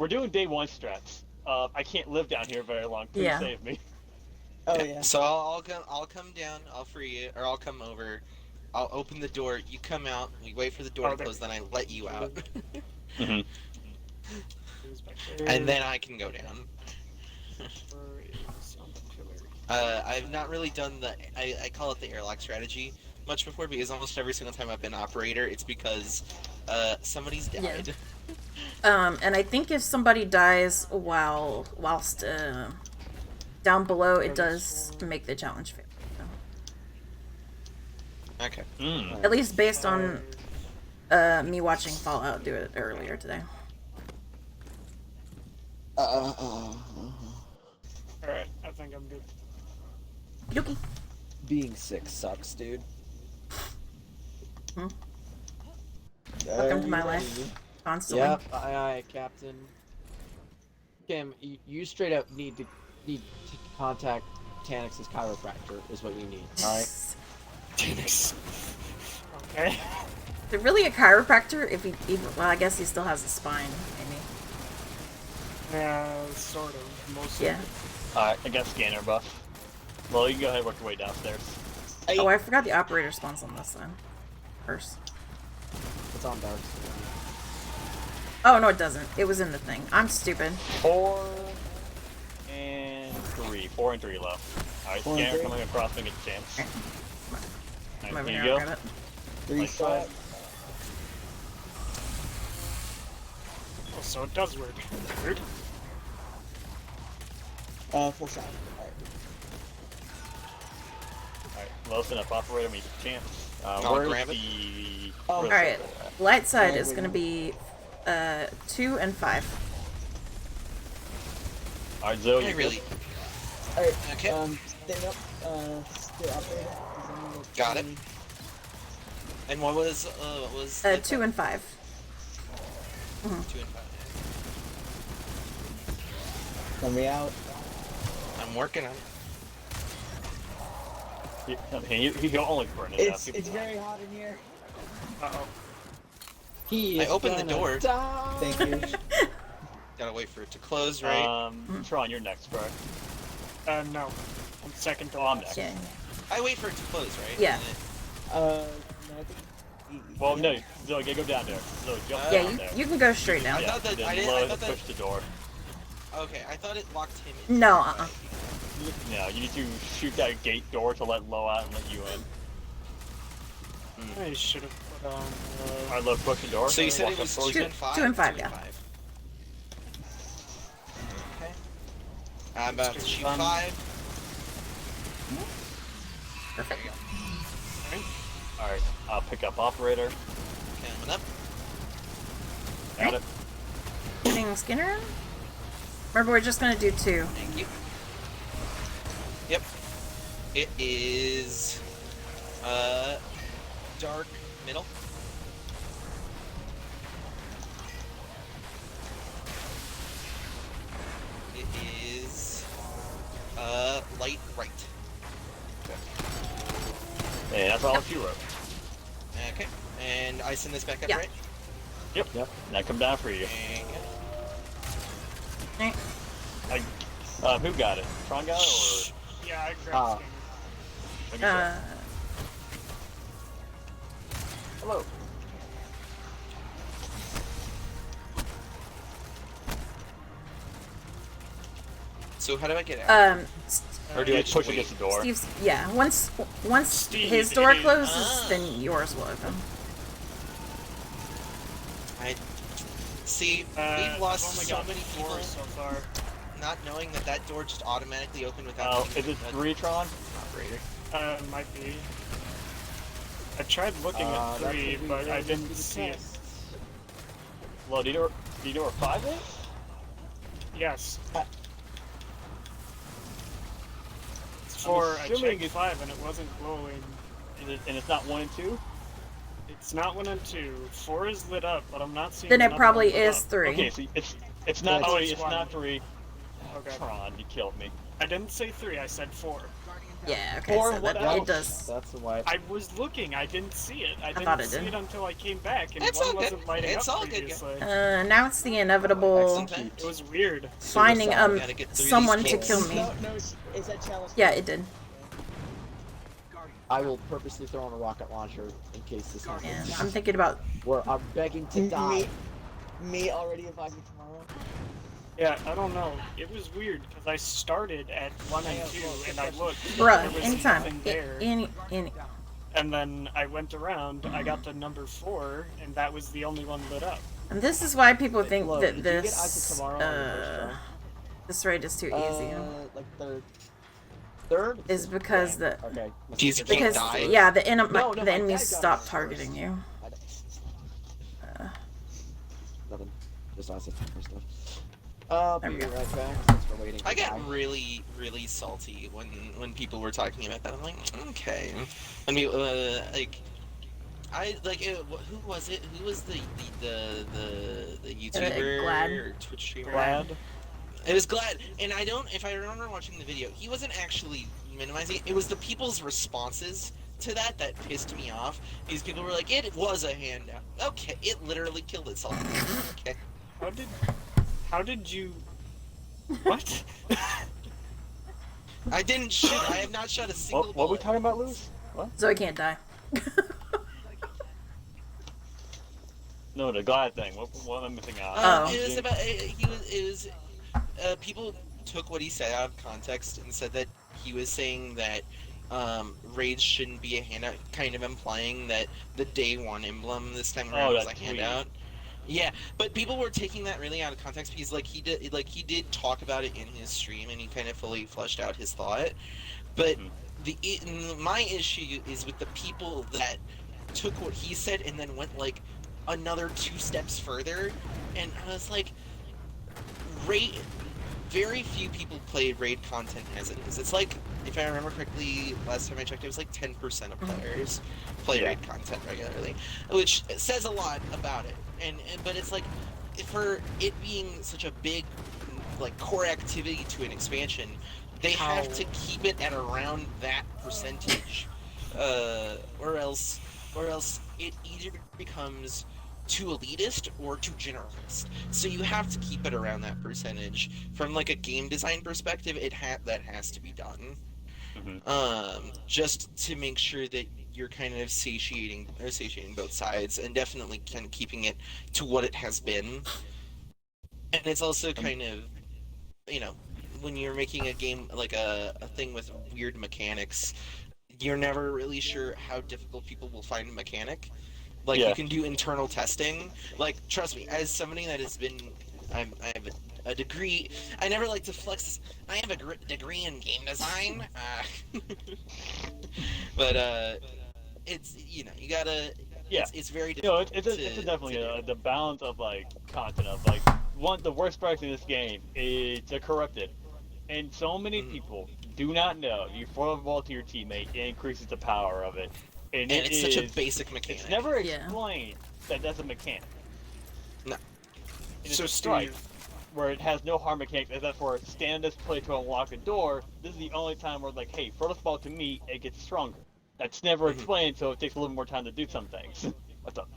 doing day one strats. I can't live down here very long. Please Yeah. save me. Oh yeah. So I'll come down, I'll free you, or I'll come over, I'll open the door, you come out, we wait for the door to there- close, then I let you out. Mm-hmm. Who's back there? And then I can go down. Where is on the pillar? I've not really done I call it the airlock strategy much before, because almost every single time I've been operator, it's because somebody's died. And I think if somebody dies whilst down below, it does make the challenge fail. Okay. Mm. At least based on me watching Fallout do it earlier today. Alright, I think I'm good. Yuki. Being sick sucks, dude. Welcome to my life. Constantly. Yep, aye, Captain. Kim, you straight up need to contact Tanix's chiropractor. Is what you need. All right. Okay. Is it really a chiropractor? If he even, well, I guess he still has a spine, maybe. Sort of. Most Yeah. of it. Alright, I got scanner buff. Well, you can go ahead and work your way downstairs. Oh, I forgot the operator spawns on this side. First. It's on dark. Oh, no, it doesn't. It was in the thing. I'm stupid. 4 and 3. 4 and 3 left. Alright, 4 and scanner 3? coming across and get a chance. I'm Alright, over here here. you I'll go. grab it. 3 Nice try. shot. Oh, so it does work. Weird. 4 shot. Alright. Alright, Wilson up operator when you get a chance. I'll Where's grab it. the... Oh. where's Alright. the- Light side Yeah, is we going to know. be 2 and 5. Alright, Zoe, I you really. Alright. Okay. Stand up. Still operator. Got it. And what was 2 and 5. 2 and 5? Send me out. I'm working on it. He can only burn it up. It's very hot in here. Uh-oh. He I is opened the gonna door. die. Thank you. Gotta wait for it to close, right? Tron, you're next, correct? No. I'm second to Oh, I'm last. next. Yeah. I wait for it to close, right? Yeah. No, I think. Well, yeah. no, Zoe, go down there. Zoe, jump Yeah, down there. you can go straight down. I thought that- then I didn't- I lower thought to that- push the door. Okay, I thought it locked him in. No, uh-uh. No, you need to shoot that gate door to let Lo out and let you in. I should have put on. Alright, Lo, push the door. So you said Walk it up was towards 2 it. and 5? 2 and 5, yeah. Okay. I'm about to shoot 5. Perfect. Alright, I'll pick up operator. Coming up. Got it. Getting Skinner. Remember, we're just going to do 2. Thank you. Yep. It is dark middle. It is light right. And that's all she wrote. Okay. And I send this back up, Yeah. right? Yep. Now come down for you. And Who got it? Tron got it Yeah, I Ah. grabbed or? Let me check. Hello. so how do I get out? Or do you I push just against the door? Steve's, yeah, once Steve, his door it is- closes, then yours will open. I see. I've We've lost only so got many 4 people so far. not knowing that that door just automatically opened without. Oh, needing is it a 3, Tron? Operator. Might be. I tried looking at 3, but I didn't see it. Lo, do you know where 5 is? Yes. It's 4, I assuming checked it's- 5 and it wasn't glowing. And it's not 1 and 2? It's not 1 and 2. 4 is lit up, but I'm not seeing Then it another probably one lit is up. 3. Okay, so it's not Oh, 3, it's it's 1. not 3. Okay. Tron, you killed me. I didn't say 3, I said 4. Yeah, okay, Or so what that, else? it does. That's the way. I was looking, I didn't see it. I thought didn't it see did. it until I came back, and It's one all good. wasn't lighting It's up all good, yeah. previously. Now it's the inevitable Excellent. It was weird. finding Gotta get through someone these to gates. kill me. No, is that challenge? Yeah, it did. I will purposely throw in a rocket launcher in case this happens. And I'm thinking about Where I'm begging to die. Me already advising tomorrow. Yeah, I don't know. It was weird, because I started at 1 and 2, and I looked, there bruh, was anytime. nothing there. Any And then I went around, I got to number 4, and that was the only one lit up. and this is why people think Flo, that did you get Isaac this tomorrow on your first try? this raid is too easy. Like third. Third? Is because the Okay. Jeez, you can't because die. yeah, the No, my the dad enemies got stop it targeting first. you. Nothing. Just Isaac first stuff. There Be we go. right back. Thanks for waiting. I got Bye. really, really salty when people were talking about that. I'm like, okay. I mean, who was it? Who was the YouTuber Glad. or Twitch streamer? Glad. It was Glad, and if I remember watching the video, he wasn't actually minimizing it. It was the people's responses to that pissed me off. These people were like, it was a handout. Okay, it literally killed itself. Okay. How did you What? I didn't shoot. I have not shot a single What are we bullet. talking about, Lewis? What? Zoe can't die. No, the glad thing. What am I missing out? Oh. It was about. People took what he said out of context and said that he was saying that raids shouldn't be a handout, kind of implying that the day one emblem this time around was a that tweet. handout. Yeah, but people were taking that really out of context because he did talk about it in his stream and he kind of fully fleshed out his thought. But my issue is with the people that took what he said and then went like another 2 steps further, and I was like, very few people play raid content as it is. It's like, if I remember correctly, last time I checked, it was like 10% of players play raid content regularly, which says a lot about it. But it's like, for it being such a big, like, core activity to an expansion, they have to keep it at around that percentage, or else it either becomes too elitist or too generalist. So you have to keep it around that percentage. From like a game design perspective, that has to be done. Just to make sure that you're kind of satiating both sides, and definitely kind of keeping it to what it has been. And it's also kind of, you know, when you're making a game like a thing with weird mechanics, you're never really sure how difficult people will find a mechanic. Like, you can do internal testing. Like, trust me, as somebody that has been, I have a degree. I never like to flex this. I have a degree in game design. But it's, you know, you gotta. Yeah. It's very difficult. difficult. It's definitely the balance of like content of like the worst parts in this game is to corrupt it, and so many people do not know. You throw a ball to your teammate, it increases the power of it. And it's such a basic mechanic. It's never explained that that's a mechanic. No. And so Strike, where it has no hard mechanics except for stand this play to unlock a door, this is the only time where like, hey, throw this ball to me, it gets stronger. That's never explained, so it takes a little more time to do some things. What's up?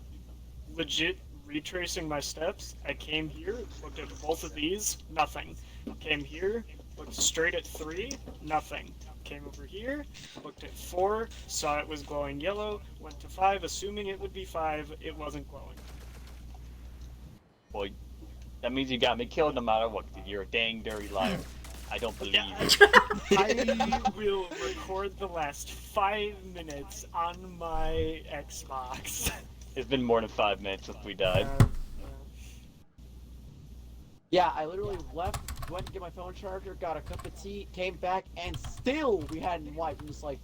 Legit retracing my steps, I came here, looked at both of these, nothing. Came here, looked straight at 3, nothing. Came over here, looked at 4, saw it was glowing yellow, went to 5, assuming it would be 5, it wasn't glowing. Well, that means you got me killed no matter what, 'cause you're a dang dirty liar. I don't believe you. I will record the last 5 minutes on my Xbox. It's been more than 5 minutes since we died. Yeah, I literally left, went to get my phone charger, got a cup of tea, came back, and still we hadn't wiped. I'm just like,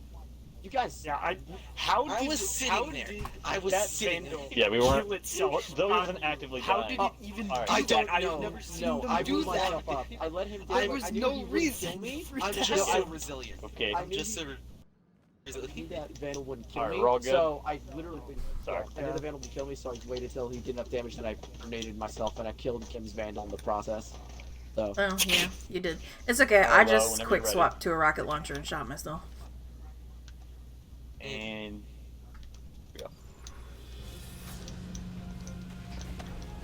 you guys. Yeah, I was sitting there. Yeah, we weren't. Itself Zoe wasn't actively How dying. did it even? Right. I don't know. I've never seen them I do blew that. myself up. I let him do There it. was I knew no he wouldn't reason kill me. I'm just so resilient. Okay. I knew Just so I knew resilient. that Vandal wouldn't kill Alright, me, we're all good? so I literally Sorry. I knew the Vandal would kill me, so I waited till he did enough damage, and I grenaded myself, and I killed Kim's Vandal in the process. So. Oh, yeah, you did. It's okay, I well, just whenever quick you're ready. swapped to a rocket launcher and shot myself. And here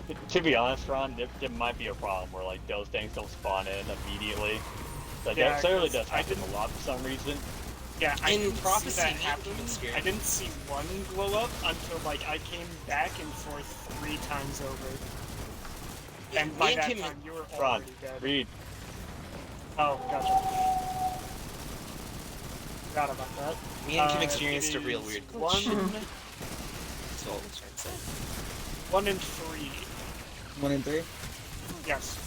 we go. To be honest, Ron, there might be a problem where like those things don't spawn in immediately. Like Yeah, that certainly 'cause does happen a lot for some reason. Yeah, I In didn't Prophecy, see that me happen. and Spirit. I didn't see one glow up until like I came back and forth 3 times over. And by Me and that Kim- time, you were Ron, already dead. read. Oh, gotcha. Forgot about that. Me and Kim Uh, experienced it a real is weird glitch. 1, That's all I was trying to say. 1 and 3. 1 and 3. Yes.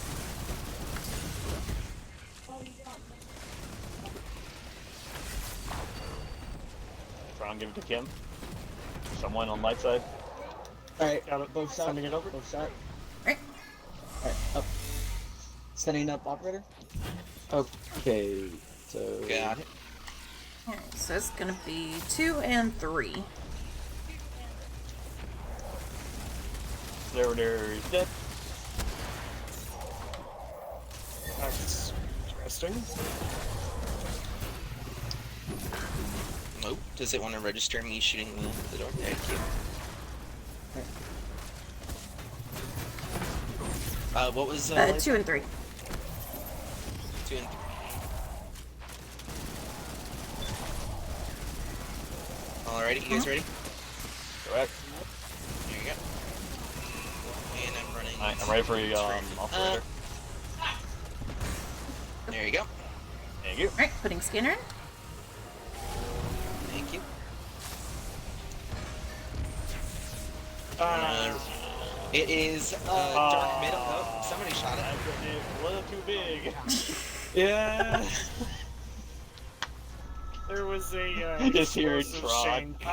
Ron, give it to Kim. Someone on light side. Alright, Got it. both shot. Sending it over. Both shot. Right. Alright, up. Setting up operator. Okay, so. Got it. Alright, so it's gonna be 2 and 3. Servitor's dead. That's interesting. Nope. Does it want to register me shooting the door? Thank you. What was 2 and 3. 2 and 3. Alrighty, you guys ready? Correct. Here you go. And I'm running. Alright, I'm ready for you, operator. There you go. Thank you. Alright, putting scanner in. Thank you. It is dark middle. Oh, somebody shot it. It's a little too big. Yeah. There was a Just hearing explosive Trog. shank.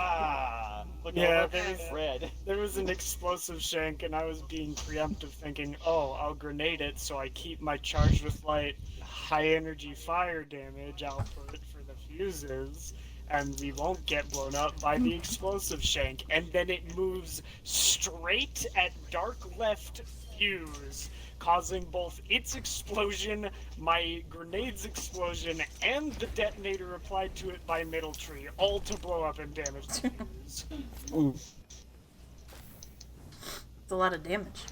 Look Yeah, over red. There was an explosive shank, and I was being preemptive, thinking, "Oh, I'll grenade it, so I keep my charged with light, high energy fire damage output for the fuses, and we won't get blown up by the explosive shank." And then it moves straight at dark left fuse, causing both its explosion, my grenade's explosion, and the detonator applied to it by Middle Tree, all to blow up and damage the fuse. Oof. It's a lot of damage.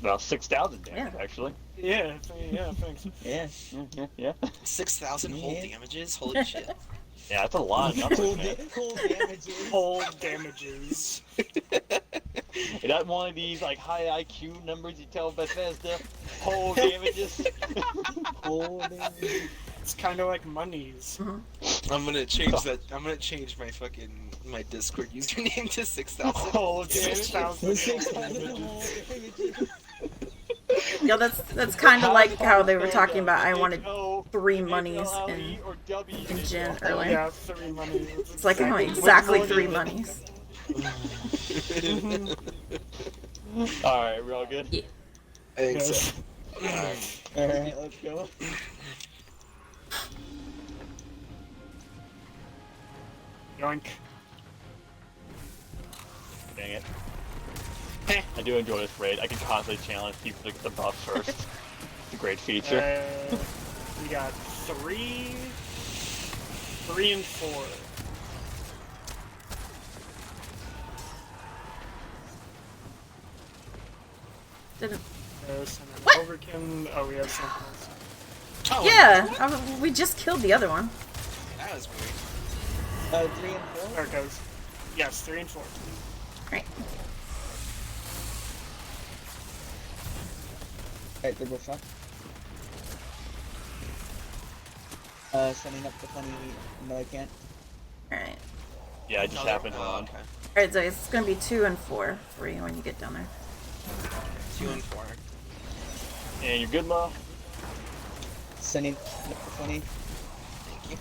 About 6,000 damage, Yeah. actually. Yeah, thanks. Yeah. Yeah. 6,000 whole Yeah. damages? Holy shit. Yeah, that's a lot of numbers, Cool, man. cool damages. Whole damages. Is that one of these like high IQ numbers you tell Bethesda? Whole damages? Cool damages. It's kind of like monies. I'm gonna change that. I'm gonna change my my Discord username to 6,000. Whole damage? 6,000 6,000 whole whole damages. damages. Yeah, that's kind of like how they were talking about. I wanted 3 monies in Gen earlier. Yeah, 3 monies. It's like I want exactly 3 monies. Alright, we're all good? Yeah. I think so. Alright, let's go. Yoink. Dang it. I do enjoy this raid. I can constantly challenge people to get the buff first. It's a great feature. We got 3 and 4. Didn't. What? Overkill. Oh, we have something else. Oh, Yeah, we just killed the other one. that was weird. 3 and 4? There it goes. Yes, 3 and 4. Right. Alright, they're both shot. Sending up the funny. No, I can't. Alright. Yeah, it just happened Oh, on. okay. Alright, so it's gonna be 2 and 4 for you when you get down there. 2 and 4. And you're good, Mo? Sending up the funny. Thank you.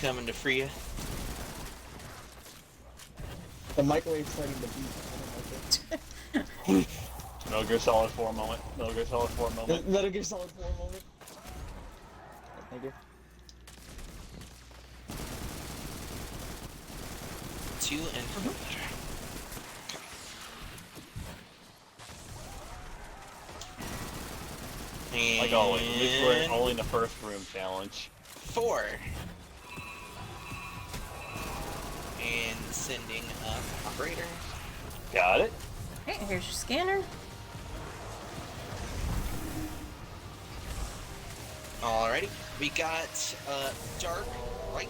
Coming to free you. The microwave's starting to beep. I don't like it. Metal Gear Solid 4 moment. Metal Gear Solid 4 moment. Metal Gear Solid 4 moment. Thank you. 2 and 4. And Like always, at least we're only in the first room challenge. 4. And sending up operator. Got it? Alright, here's your scanner. Alrighty. We got dark right.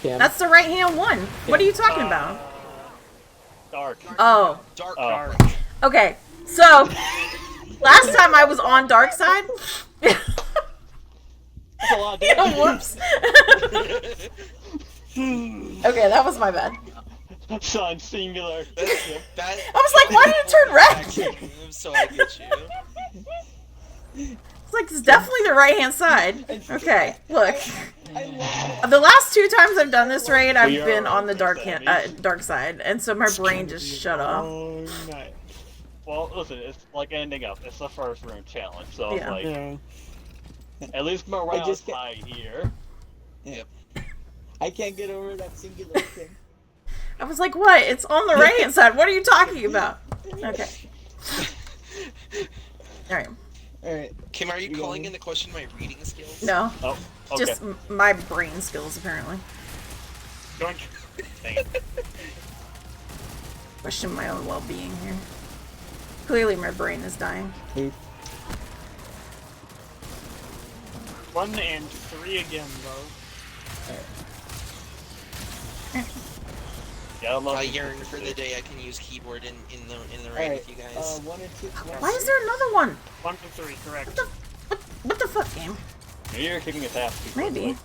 Cam, That's the right hand one. What are you talking about? Dark. Oh, Dark Oh. right. okay. So, last time I was on dark side. That's a lot of Yeah, damage. whoops. Okay, that was my bad. Sun singular. That, I was like, why did it turn red? move, so I get you. It's like, it's definitely the right hand side. Okay, look. I love The last 2 times I've done this raid, I've We are been on the on dark this dark side, and so my brain just shut off. Oh, nice. Well, listen, it's like ending up. It's the first room challenge, so Yeah. it's like, Yeah. at least morale's just get- high here. Yep. I can't get over that singular thing. I was like, what? It's on the right hand side. What are you talking about? Okay. Alright. Alright. Kim, are you You calling going? into question my reading skills? No. Oh, okay. Just my brain skills, apparently. Doink. Dang it. Question my own well-being here. Clearly, my brain is dying. 1 and 3 again, though. Yeah, I love I it. yearn for the day I can use keyboard in the raid Alright, with you guys. 1 and 2. Why is there another one? 1 and 3, correct. What the fuck, game? Maybe you're kicking his ass. Maybe.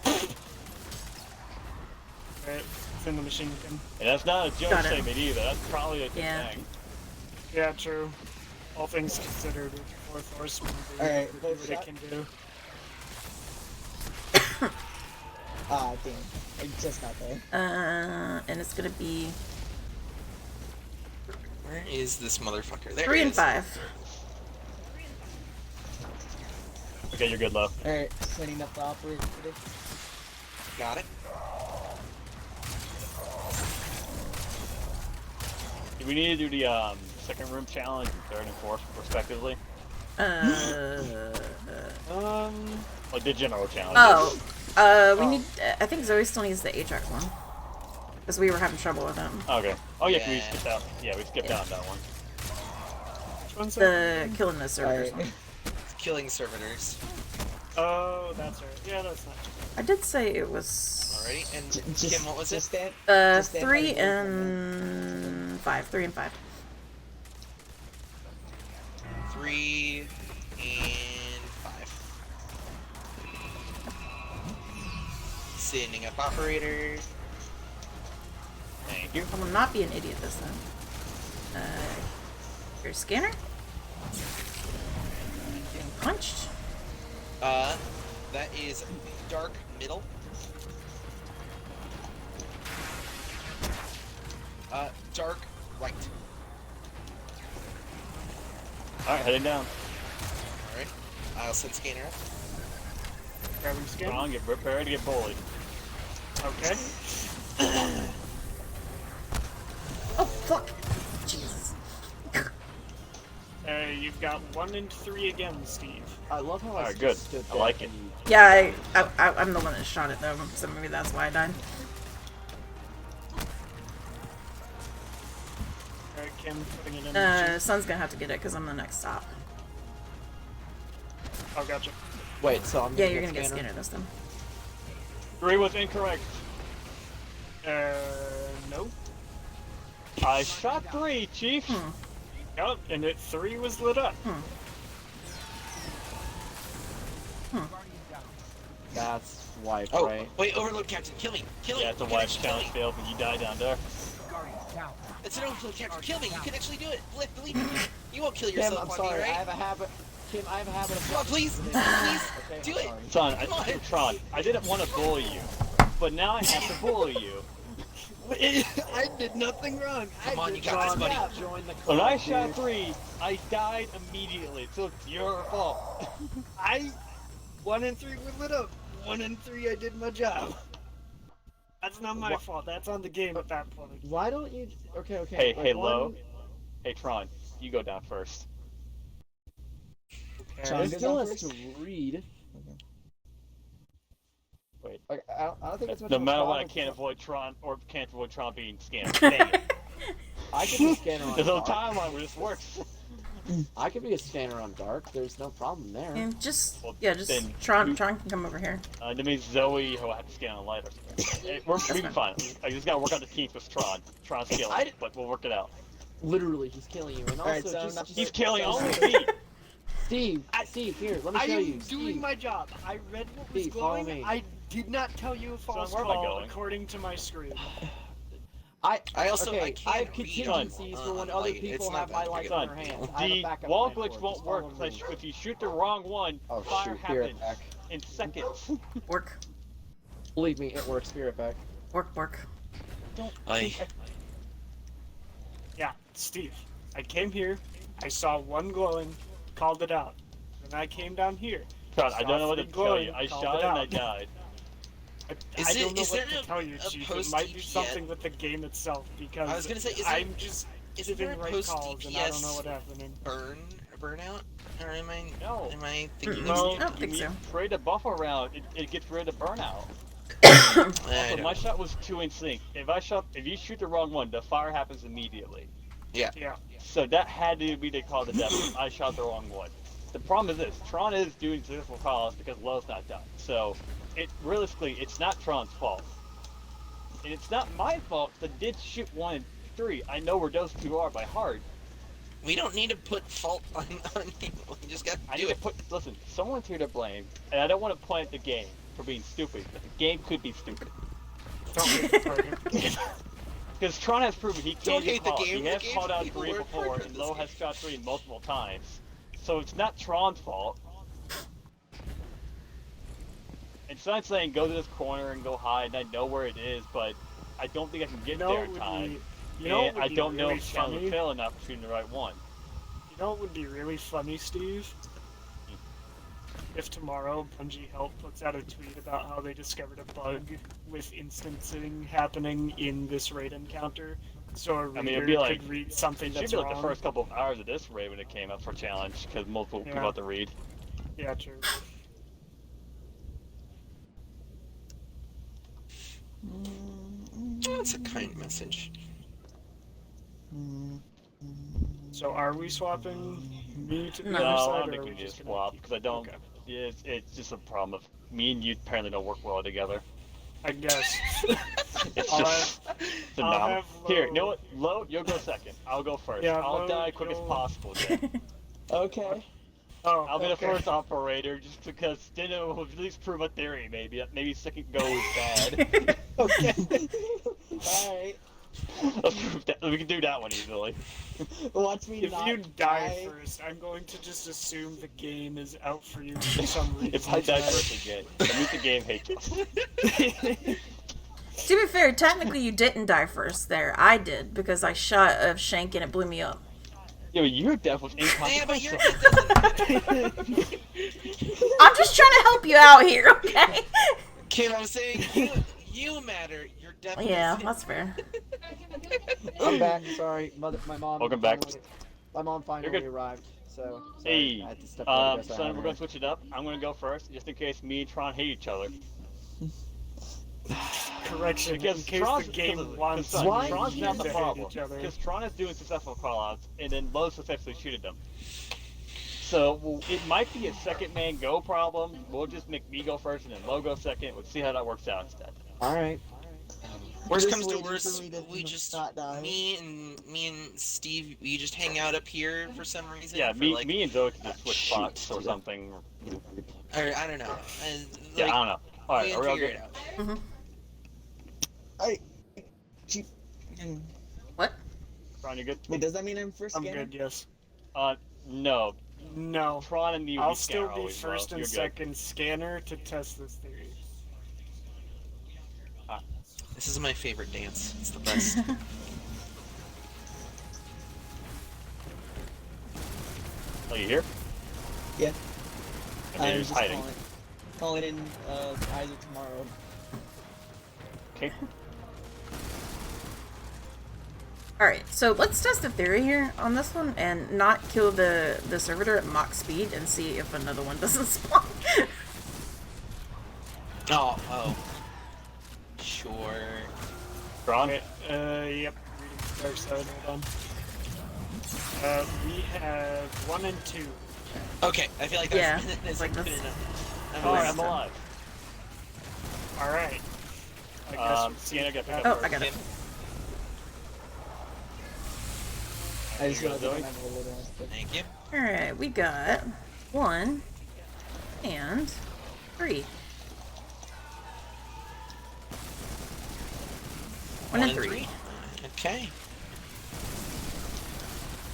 Alright, it's in the machine gun. And that's not a joke Got it. statement either. That's probably a good Yeah. thing. Yeah, true. All things considered, with the Fourth Horseman, Alright, do both what it shot. can do. Ah, damn. I just got there. And it's gonna be Where is this motherfucker? There 3 he and is. 5. Okay, you're good, love. Alright, setting up the operator. Got it. Do we need to do the second room challenge and third and fourth respectively? Like the general challenge. We need. I think Zoe still needs the HX one because we were having trouble with him. Okay. Oh yeah, we Yeah. skipped out. Yeah, we skipped out that one. Which one's that? The killing the servers Alright. one. Killing servitors. Oh, that's right. Yeah, that's not too I did say it was Alrighty, and Just, Kim, what was it? just stand, just stand 3 by the and 5. 3 and 5. 3 and 5. Sending up operator. Thank you. I will not be an idiot this time. Your scanner. Getting punched. That is dark middle. Dark right. Alright, heading down. Alright. I'll send scanner up. Grabbing skin. Come on, get prepared to get bullied. Okay. Oh fuck! Jesus. You've got 1 and 3 again, Steve. I love how I Alright, just good. stood I there like it. and- Yeah, I'm the one that shot it though, so maybe that's why I died. Alright, Kim, putting it in the machine. Son's gonna have to get it because I'm the next stop. Oh, gotcha. Wait, so I'm Yeah, gonna you're gonna get Scanner? Scanner this time. 3 was incorrect. No. I shot 3, Chief. Yep, and 3 was lit up. That's wipe, Oh, right? wait, overload captain, kill me. Kill me. Yeah, it's a You can wipe actually kill challenge me. failed when you die down there. It's an overload captain, kill me. You can actually do it. Believe me. You won't kill Kim, yourself I'm on sorry. me, I right? have a habit. Kim, I have a habit of. Come on, please. Please. Okay, Do I'm it. sorry. Son, Come on. Tron, I didn't want to bully you, but now I have to bully you. I did nothing wrong. Come on, you got this, buddy. Join the When I club, shot dude. 3, I died immediately, so it's your fault. 1 and 3 were lit up. 1 and 3, I did my job. That's not my fault. That's on the game at that point. Why don't you? Okay, okay. Hey, like, hey, one- Lo. Hey, Tron, you go down first. Tron He goes still on has first? to read. Wait. Like, I don't think it's much No of a matter what, I problem. can't avoid Tron, or can't avoid Tron being scanned. Dang it. I can be a scanner on There's no dark. timeline where this works. I can be a scanner on dark. There's no problem there. And just Well, yeah, just then Tron you- can come over here. That means Zoe will have to scan on light or something. Hey, we'll be fine. I just gotta work out the kinks with Tron. Tron's killing, but we'll work it out. Literally, he's killing you. And also, Alright, so just, He's killing so- only me. Steve, here, let me I show am you. doing Steve. my job. I read what was Steve, follow going. me. I did not tell you a false where am I call going? according to my screen. I also okay, I can't have read contingencies on- for when on other light. people It's have not my that light big in of their a hands. deal. I have a The backup wall plan glitch for it. won't Just work follow because me. if you shoot the wrong one, Oh fire shoot, Spirit happens back. in seconds. Work, Believe me, it works. Spirit back. work. I Yeah, Steve. I came here. I saw 1 glowing. Called it out. Then I came down here. Tron, I Saw don't know what to 3 tell you. glowing, I called shot it it and I out. died. Is I it- don't know is what there to tell you, a Chief. It post might be TP something yet? with the game itself because I was gonna say, is I'm just isn't there giving a right post calls and I don't know DPS what happening. burnout? Or am I No. am I thinking No. of I don't think You so. trade a buff around, it gets rid of burnout. I Also, my don't- shot was 2 in sync. If you shoot the wrong one, the fire happens immediately. Yeah. So that had to be the call to death. If I shot the wrong one. The problem is this: Tron is doing successful calls because Low's not done. So, realistically, it's not Tron's fault, and it's not my fault. 'Cause I did shoot 1 and 3. I know where those 2 are by heart. We don't need to put fault on people. We just got I to need do to it. listen. Someone's here to blame, and I don't want to point at the game for being stupid. But the game could be stupid. Because Tron has proven he Don't can do hate the calls. game, He the has game's called out people 3 work before, harder and this Low game. has shot 3 multiple times. So it's not Tron's fault. It's not saying go to this corner and go hide, and I know where it is, but I don't think I can get there in time. And I don't know if Chandler would fail enough for shooting the right one. You know what would be really funny, Steve? If tomorrow Bungie Help puts out a tweet about how they discovered a bug with instancing happening in this raid encounter, so a reader it'd be like, could read something it should that's be like wrong. the first couple of hours of this raid when it came up for challenge, because multiple people have to read. Yeah, true. That's a kind message. So are we swapping me to the No, other I side, don't or think are we we need to just gonna swap, keep- because I don't. Okay. It's just a problem of me and you apparently don't work well together. I guess. It's I'll just have- it's I'll phenomenal. have Here, you know Lo- what? Low, you'll go second. I'll go first. Yeah, I'll Lo, die quick as you'll- possible. Then. Okay. Oh, I'll be okay. the first operator, just because then it will at least prove a theory. Maybe second go is bad. Okay. Alright. Let's prove that. We can do that one easily. Watch me If not you die first, I'm going to just assume the game is out for you for some reason. If I die tonight. first again, that means the game hates us. To be fair, technically you didn't die first there. I did, because I shot a shank and it blew me up. Yeah, but your death was Yeah, but inconsequential. I'm just trying to help you out here, okay? Kim, I'm saying you matter. You're definitely. Yeah, that's fair. I'm back. Sorry, my mom. Welcome back. My mom finally You're good. arrived. So. Sorry, Hey, I had to step out, I guess I son, had we're her. gonna switch it up. I'm gonna go first, just in case me and Tron hate each other. Correction, Because in case Tron's, the game because wants son, you Tron's not the to hate problem. each other. Because Tron is doing successful callouts, and then Low successfully shooted them. So it might be a second man go problem. We'll just make me go first and then Low go second. We'll see how that works out instead. All right. Worst Just comes to waiting for worst, me to we just not die. me and Steve, we just hang out up here for some reason. Yeah, for me, like, me and Zoe can just switch shoot. spots or something. or, I don't know. Yeah, Like, I don't know. All right, we are can we all figure good? it out. What? Tron, you good? Wait, does that mean I'm first I'm scanner? good, yes. No. No. Tron and me would I'll be still scanner be always, first Low. and You're good. second scanner to test this theory. This is my favorite dance. It's the best. Oh, you here? Yeah. And then I you're was just just hiding. calling in either tomorrow. Okay. Alright, so let's test a theory here on this one and not kill the servitor at Mach speed and see if another one doesn't spawn. Oh. Sure. Tron? Okay, yep. Reading dark side, hold on. We have 1 and 2. Okay, I feel like Yeah, that's like good this- enough. I'm Alright, alive. I'm alive. Alright. I guess we'll see Scanner got picked Oh, up I got it. I just Here you realized go, I Zoe. don't have a little aspect. Thank you. Alright, we got 1 and 3. 1 and 3. Okay.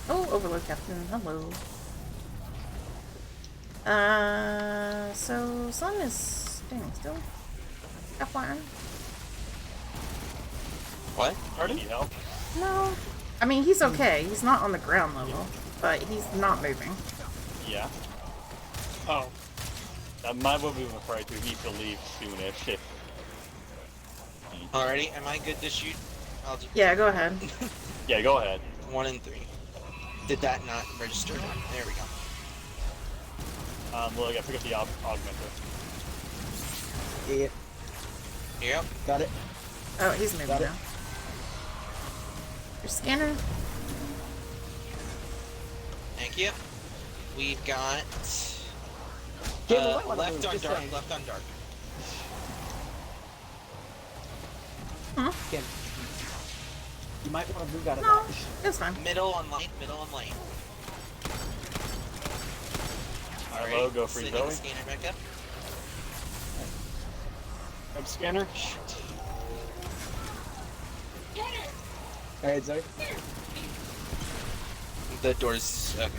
Oh, Overlord Captain, hello. So Sun is staying still. FYI. What? Need help? No. I mean, he's okay. He's not on the ground level, but he's not moving. Yeah. Oh. My what we were afraid to. He needs to leave soonish. Alrighty, am I good to shoot? I'll do Yeah, go ahead. Yeah, go ahead. 1 and 3. Did that not register? There we go. Well, I gotta pick up the augmenter. Yeah. Here you go. Got it. Oh, he's moving Got it. now. Your scanner. Thank you. We've got Game of Light, left on just dark. saying. Left on dark. Kim, you might want to move out of No, that. it's fine. Middle on light. Middle on light. All Hello, go free sending the Zoe. scanner back up. Web scanner. Alright, Zoe. The doors. Okay.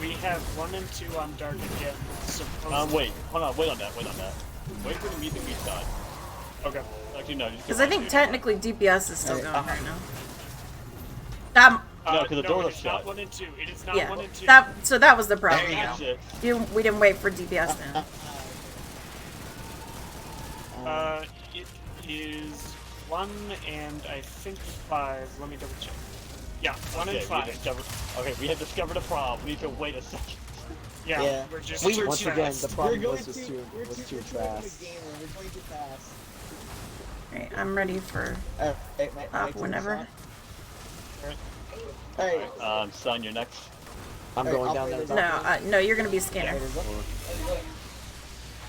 We have 1 and 2 on dark again. Wait, hold on, wait on that. Wait for the music to be done. Okay. Actually, no, just Because I think technically DPS is still Alright. going right now. No, 'cause the door it was is not shut. 1 and 2. It is not Yeah, 1 and 2. so that was the problem. There you That's it. We didn't wait for DPS then. It is 1 and I think 5. Let me double check. Yeah, 1 and 5. We have discovered a problem. We need to wait a second. Yeah, Yeah. we're just We too were Once fast. again, the We're problem going was too, too we're was too too quick of a fast. gamer. We're going too fast. Alright, I'm ready for Alright, whenever. Alright. Son, you're next. I'm Alright, going down there. operators, No, no, you're gonna be scanner. Operators up.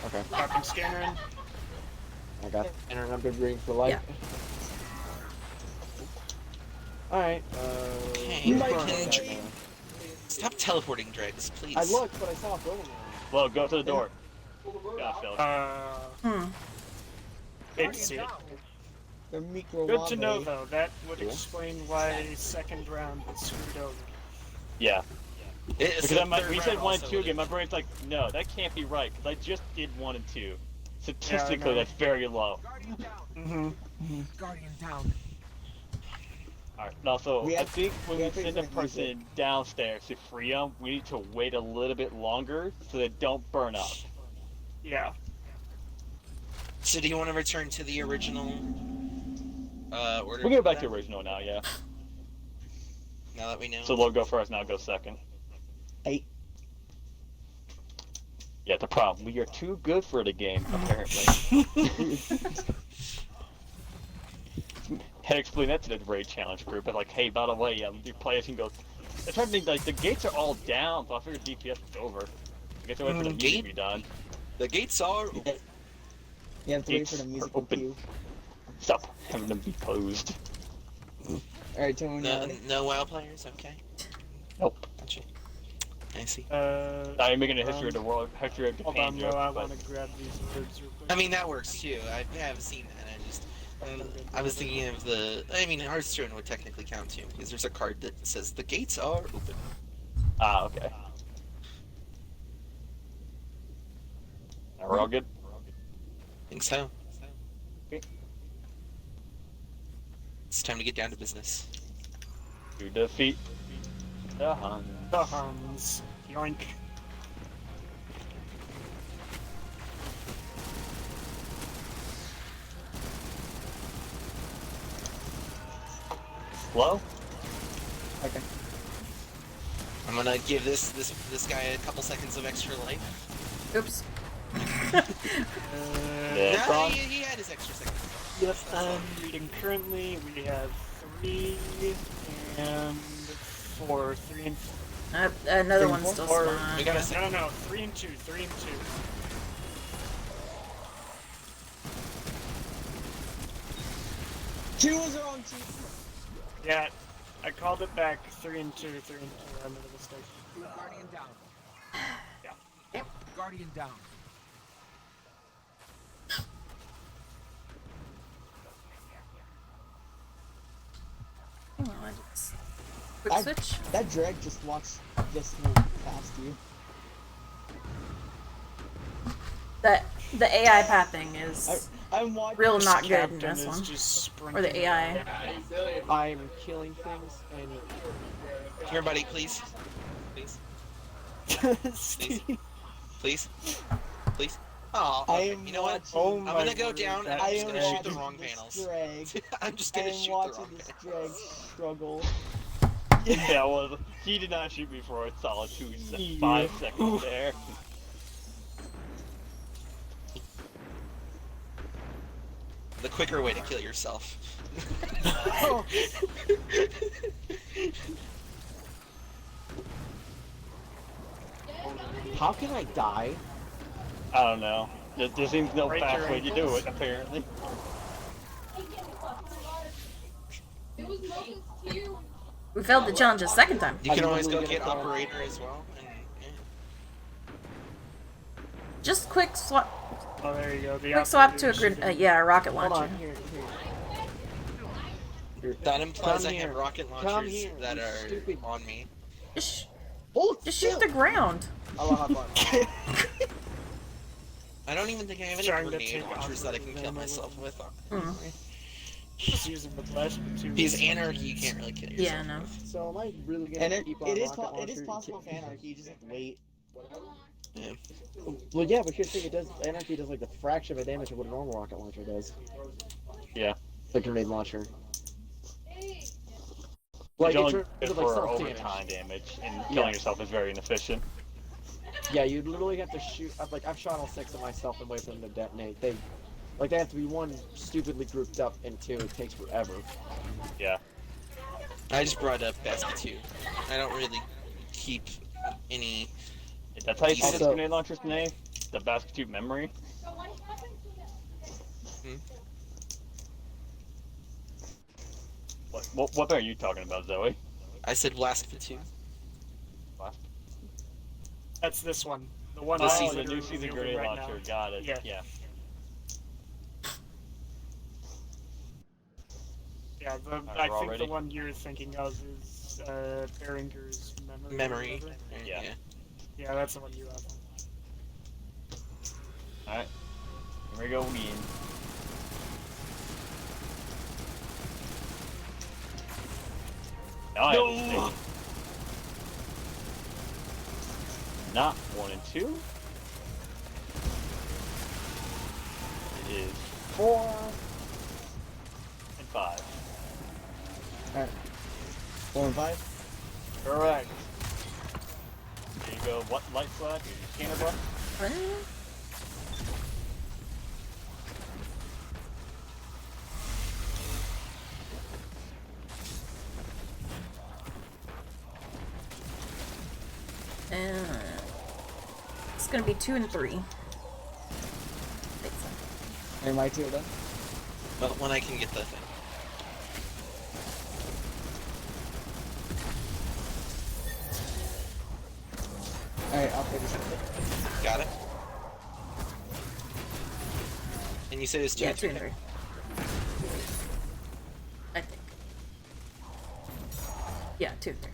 Okay. Talking scanner in. I got enter number green for light. Alright, Okay. You might Can be- Dra- Stop teleporting, Dregs, please. I looked, but I saw a building around. Well, go to the door. Yeah, Phil. Hate to see it. The micro Good to know, wombe. though. That would explain why second round was screwed over. Yeah. It's Because the I'm like, third we round said 1 and also 2 would've- again. My brain's like, no, that can't be right. Because I just did 1 and 2. Statistically, know. that's very low. Guardian down. Alright, and also, We I have- think when we we have to send a explain music. person downstairs to free them, we need to wait a little bit longer so they don't burn up. Yeah. So do you want to return to the original order? We can go back to then? the original now, yeah. Now that we know. So Lo go first, now go second. 8. Yeah, the problem. We are too good for the game, apparently. Had to explain that to the raid challenge group, but like, hey, by the way, your players can go. It's hard to think, like, the gates are all down, so I figured DPS was over. I guess I wait for the music to be done. The gates are. You have to wait for Gates the music are open. cue. Stop having them be closed. Alright, tell me when you're No, ready. no WoW players. Okay. Nope. Gotcha. I see. I'm making a history of the world, history of Hold Japan on, yo, joke, I but want to grab these words real quick. I mean that works too. I have seen that. I was thinking of the. I mean, Hearthstone would technically count too because there's a card that says the gates are open. Ah, okay. Now we're all good? I think so. Okay. It's time to get down to business. To defeat the Hun. The Huns. Yoink. Hello? Okay. I'm gonna give this guy a couple seconds of extra life. Oops. Yeah, it's No, on. he had his extra seconds. Yep, I'm reading currently. We have 3 and 4. 3 and 4. Another Three, one's four, still or- spawned. we gotta No, 3 and 2. 3 and 2. Two was wrong, two. Yeah, I called it back. 3 and 2. 3 and 2. I made a mistake. Guardian down. Yeah. Yep. Guardian down. Hang on, just- Quick I- switch. That drag just walks just moved past you. The AI pathing is I'm watching. real not good in Captain this is one. just sprinting Or the AI. I'm killing things and Here, buddy, please. Please. Steve. Please. Please. Oh, I am you know what? watching. Oh I'm my gonna go word, down and that I'm I just am gonna shoot the watching wrong this panels. drag. I'm just I gonna am shoot the watching wrong this panels. drag struggle. Yeah, well, he did not shoot me for a solid 5 seconds there. the quicker way to kill yourself. How can I die? I don't know. There seems no Break fast your way to do ankles. it, apparently. We failed the challenge a second time. You can I always go literally get get a call. operator as well. And, yeah. Just quick swap. Oh, there you go. The Quick swap to a operator shooting. yeah, a rocket Hold launcher. on, here. That implies Come I have here. rocket Come launchers here, that you are stupid- on me. Just shoot the ground. Allah Akbar. I don't even think I have any Trying to grenade take launchers that I can operator kill ammo. myself with. Just using the flash two. Because anarchy, you can't really kill yourself Yeah, no. with. So am I really gonna And keep on it is rocket launcher it is and possible kill- for anarchy. You just have to wait. Yeah. Well, yeah, but here's the thing: anarchy does like the fraction of the damage of what a normal rocket launcher does. Yeah. The grenade launcher. It's Like, in only terms good of, like, for self-damage. overtime damage, and killing yourself is very inefficient. Yeah, you literally have to shoot. I've shot all 6 of myself and wait for them to detonate. They have to be one stupidly grouped up, and 2 it takes forever. Yeah. I just brought up basket 2. I don't really keep any. That's how you Also- also, grenade launchers, Nate? The basket tube memory? Hmm? What are you talking about, Zoe? I said basket 2. That's this one. The one The I'm season- The literally new season wielding grenade right launcher, now. got it. Yeah. Yeah. Yeah, I we're think all ready? the one you're thinking of is Behringer's memory. or Memory. whatever. Yeah. Yeah, that's the one you have. Alright. Here we go again. Now I have a mistake. Not 1 and 2. It is 4 and 5. Alright. 4 and 5. Correct. There you go. What light flag? Cannon block? And it's gonna be 2 and 3. Think so. Am I 2 done? But when I can get the thing. Alright, I'll take this. Got it. And you said it's 2 Yeah, and 2 3. and 3. I think. Yeah, 2 and 3.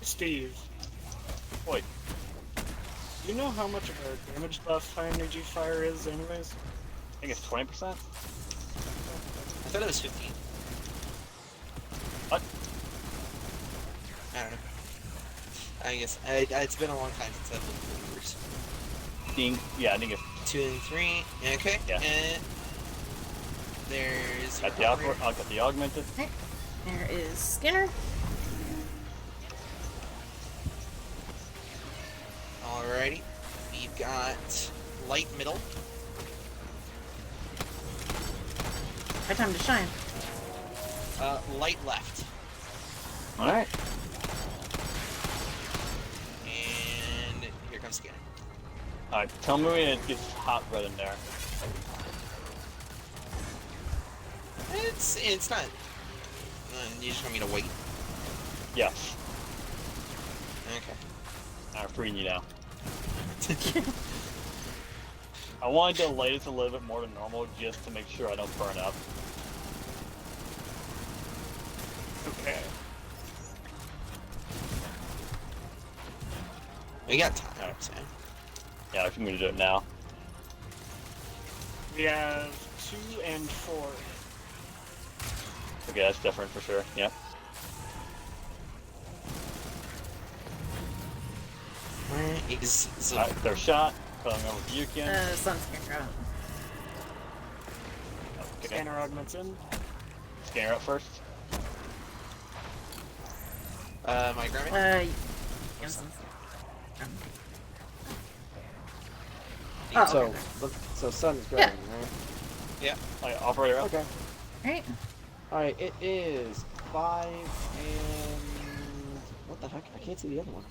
Steve, Wait. do you know how much of a damage buff high energy fire is, anyways? I think it's 20%? I thought it was 15. What? I don't know. I guess it's been a long time since I've looked at the numbers. Yeah, I think it's 2 and 3. Okay. Yeah. And there's. got the I'll get the augmented. Okay. There is Skinner. Alrighty. We've got light middle. Right time to shine. Light left. Alright. And here comes scanner. Alright, tell me when it gets hot red in there. It's not. You just want me to wait. Yes. Okay. I'm freeing you now. I wanted to delay this a little bit more than normal just to make sure I don't burn up. Okay. We got time, so. Yeah, I'm gonna do it now. We have 2 and 4. Okay, that's different for sure. Yeah. Where is the... Alright, they're shot. Coming over to you, Ken. Sunscreen out. Okay. Scanner augments in. Scanner up first. my grandma? Yes. Oh, So, okay. so Sun's going, Yeah. right? Alright, operator up. Okay. Alright. Alright, it is 5 and... What the heck? I can't see the other one.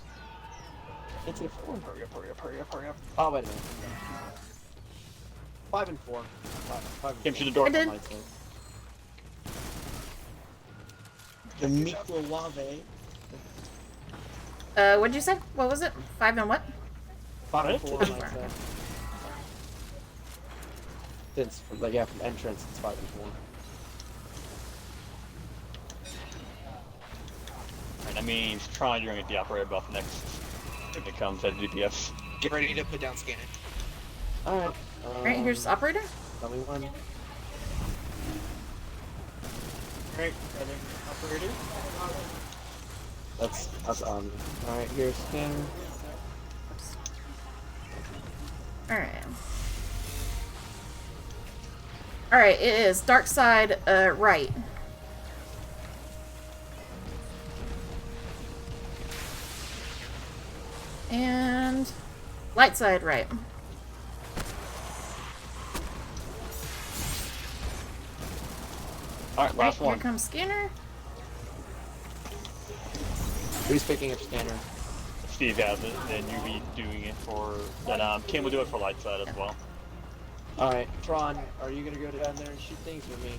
I can't see the 4. Hurry up, hurry up, hurry up, hurry up. Oh, wait a minute. 5 and 4. 5 and Came 4. through the door. I did. Lights out. The microwave. What'd you say? What was it? 5 and what? 5 and What? 4 Okay. lights out. Since, like, yeah, from entrance, it's 5 and 4. And that means trying to get the operator buff next if it comes at DPS. Get ready to put down scanner. Alright. Alright, here's operator. Tell me one. Alright, grabbing operator. That's on. Alright, here's scanner. Alright. Alright, it is dark side, right. And light side, right. Alright, last Here one. comes scanner. Who's picking up scanner? Steve has it, then you be doing it for. Then Kim will do it for light side as well. Alright, Tron, are you gonna go down there and shoot things with me?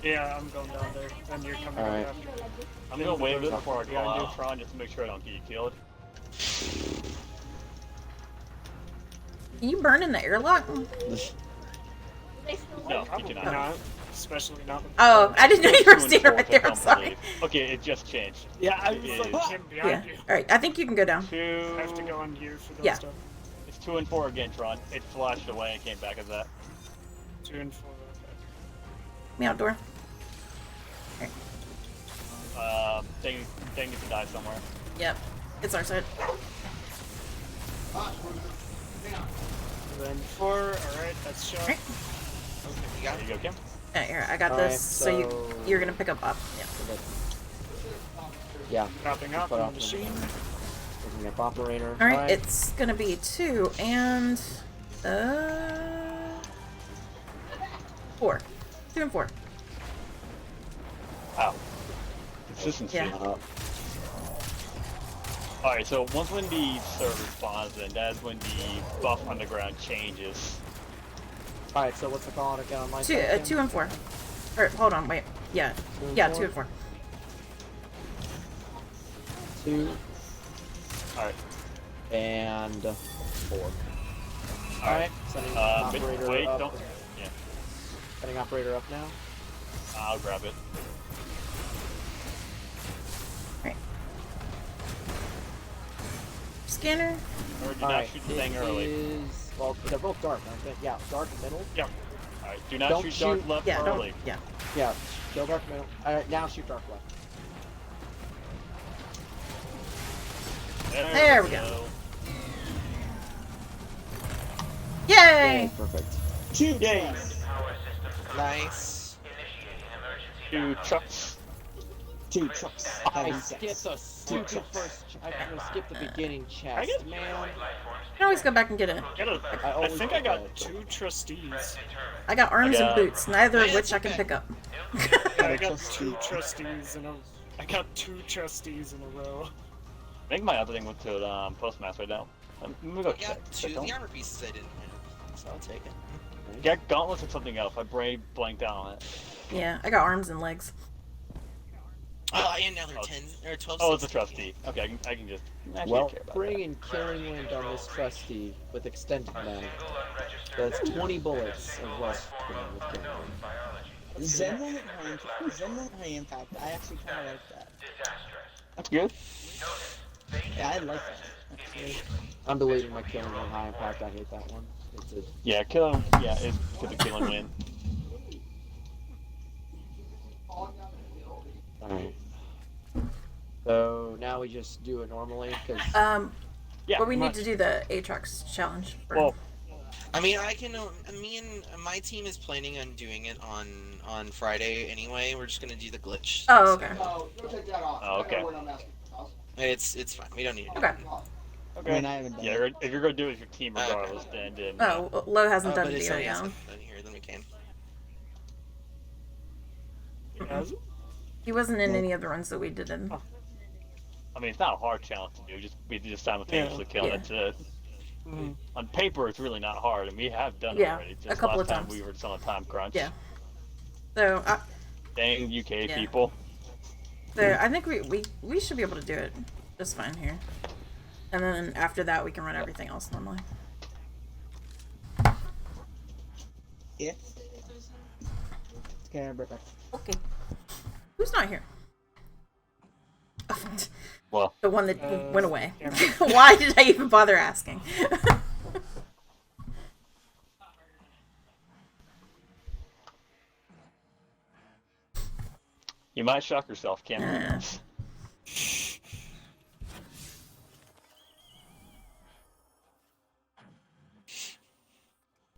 Yeah, I'm going down there. Then you're coming Alright. up after. I'm gonna wait a bit before I Yeah, call I do. out Tron just to make sure I don't get you killed. Can you burn in the airlock? No, you Probably cannot. not. Especially not with Oh, I didn't know you were 2 and standing 4 right for there. I'm sorry. complete. Okay, it just changed. Yeah, I It was is like him Yeah. behind you. Alright, I think you can go down. two. I have to go on gear for those Yeah. stuff. It's 2 and 4 again, Tron. It flashed away and came back as that. 2 and 4. Me outdoor. Thing needs to die somewhere. Yep. It's our side. And then 4. Alright, that's shot. Alright. Okay, you got There it. you go, Kim. Here, I got Alright, this. So you're gonna pick up. Yeah. Yeah, Dropping off Put on off the the machine. picking up operator. Alright, it's gonna be 2 and 4. 2 and 4. Ow. Consistency. Yeah. Alright, so once when the server spawns, then that's when the buff underground changes. Alright, so what's the call on again on my 2 side again? 2 and 4. Or hold on, wait. Yeah. and Yeah, 4? 2 and 4. 2 Alright. and 4. Alright, sending operator wait, up. don't. Yeah, Sending operator up now. I'll grab it. Right. Scanner. Or do not Alright, shoot the thing early. Well, they're both dark, aren't they? Yeah, dark middle. Yeah. Alright, do not Don't shoot dark shoot- left Yeah, early. don't. Yeah. Yeah, kill dark middle. Alright, now shoot dark left. There we go. Yay! Perfect. 2 Yay! trucks. Nice. 2 trucks. 2 trucks. I Having skipped sex. the stupid first. I skipped the beginning chest, get- man. You can always go back and get it. I always think I got forget. 2 trustees. I got arms I got- and boots, neither of Yeah, which I it's can okay. pick up. I got 2 trustees in a. I got 2 trustees in a row. I think my other thing went to postmaster now. Let me go I got check. 2. don't- The armor pieces I didn't have, so I'll take it. Yeah, gauntlets or something else. My brain blanked out on it. Yeah, I got arms and legs. Oh, and another Oh. 10 or 12. Oh, it's a trustee. Okay, I can just. Actually, Well, care about bringing killing wind on this trustee with extended mag. That's 20 bullets of less with killing wind. Zen won't high impact. I actually kind of like that. That's good. Yeah, I like that. Actually. I'm deleting my killing wind high impact. I hate that one. It's a Yeah, kill him. Yeah, it's good to kill and win. Alright. So now we just do it normally because Yeah. But we my- need to do the Aatrox challenge. For... Well, I mean, I can. Me and my team is planning on doing it on Friday anyway. We're just gonna do the glitch. Oh, okay. oh, okay. It's fine. We don't need to do Okay. it. Okay. I mean, I haven't done Yeah, it. if you're gonna do it with your team regardless, then Oh, Lo hasn't done but the it's deal only yet. done here, then we can. Has it? He wasn't in any of the runs that we did in. I mean, it's not a hard challenge to do. We just simultaneously kill Yeah. it. To, Mhm. on paper, it's really not hard, and we have done it Yeah, already. Just a couple last of time times. we were just on a time crunch. Yeah. So, Dang UK Yeah. people. so I think we should be able to do it just fine here. And then after that, we can run everything else normally. Yeah. Okay, I'm right back. Okay. Who's not here? Well, The one that went away. yeah. Why did I even bother asking? you might shock yourself, Cameron.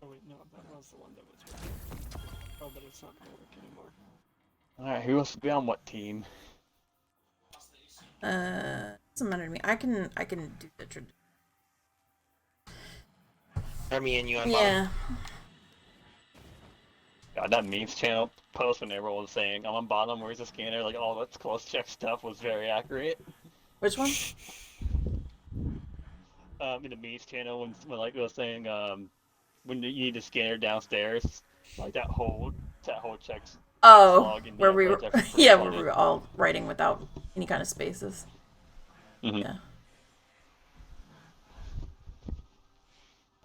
Oh wait, no, that was the one that was working. Oh, but it's not gonna work anymore. Alright, who wants to be on what team? Doesn't matter to me. I can do the tradition. Are me and you on Yeah. God, that memes channel post when everyone was saying, I'm on bottom, where's the scanner? Like, all that close check stuff was very accurate. Which one? In the memes channel, when like, it was saying, when you need a scanner downstairs, like that whole checks. Oh, log in where the we were, upload text yeah, for where we were all writing without any kind of spaces. Mhm. Yeah.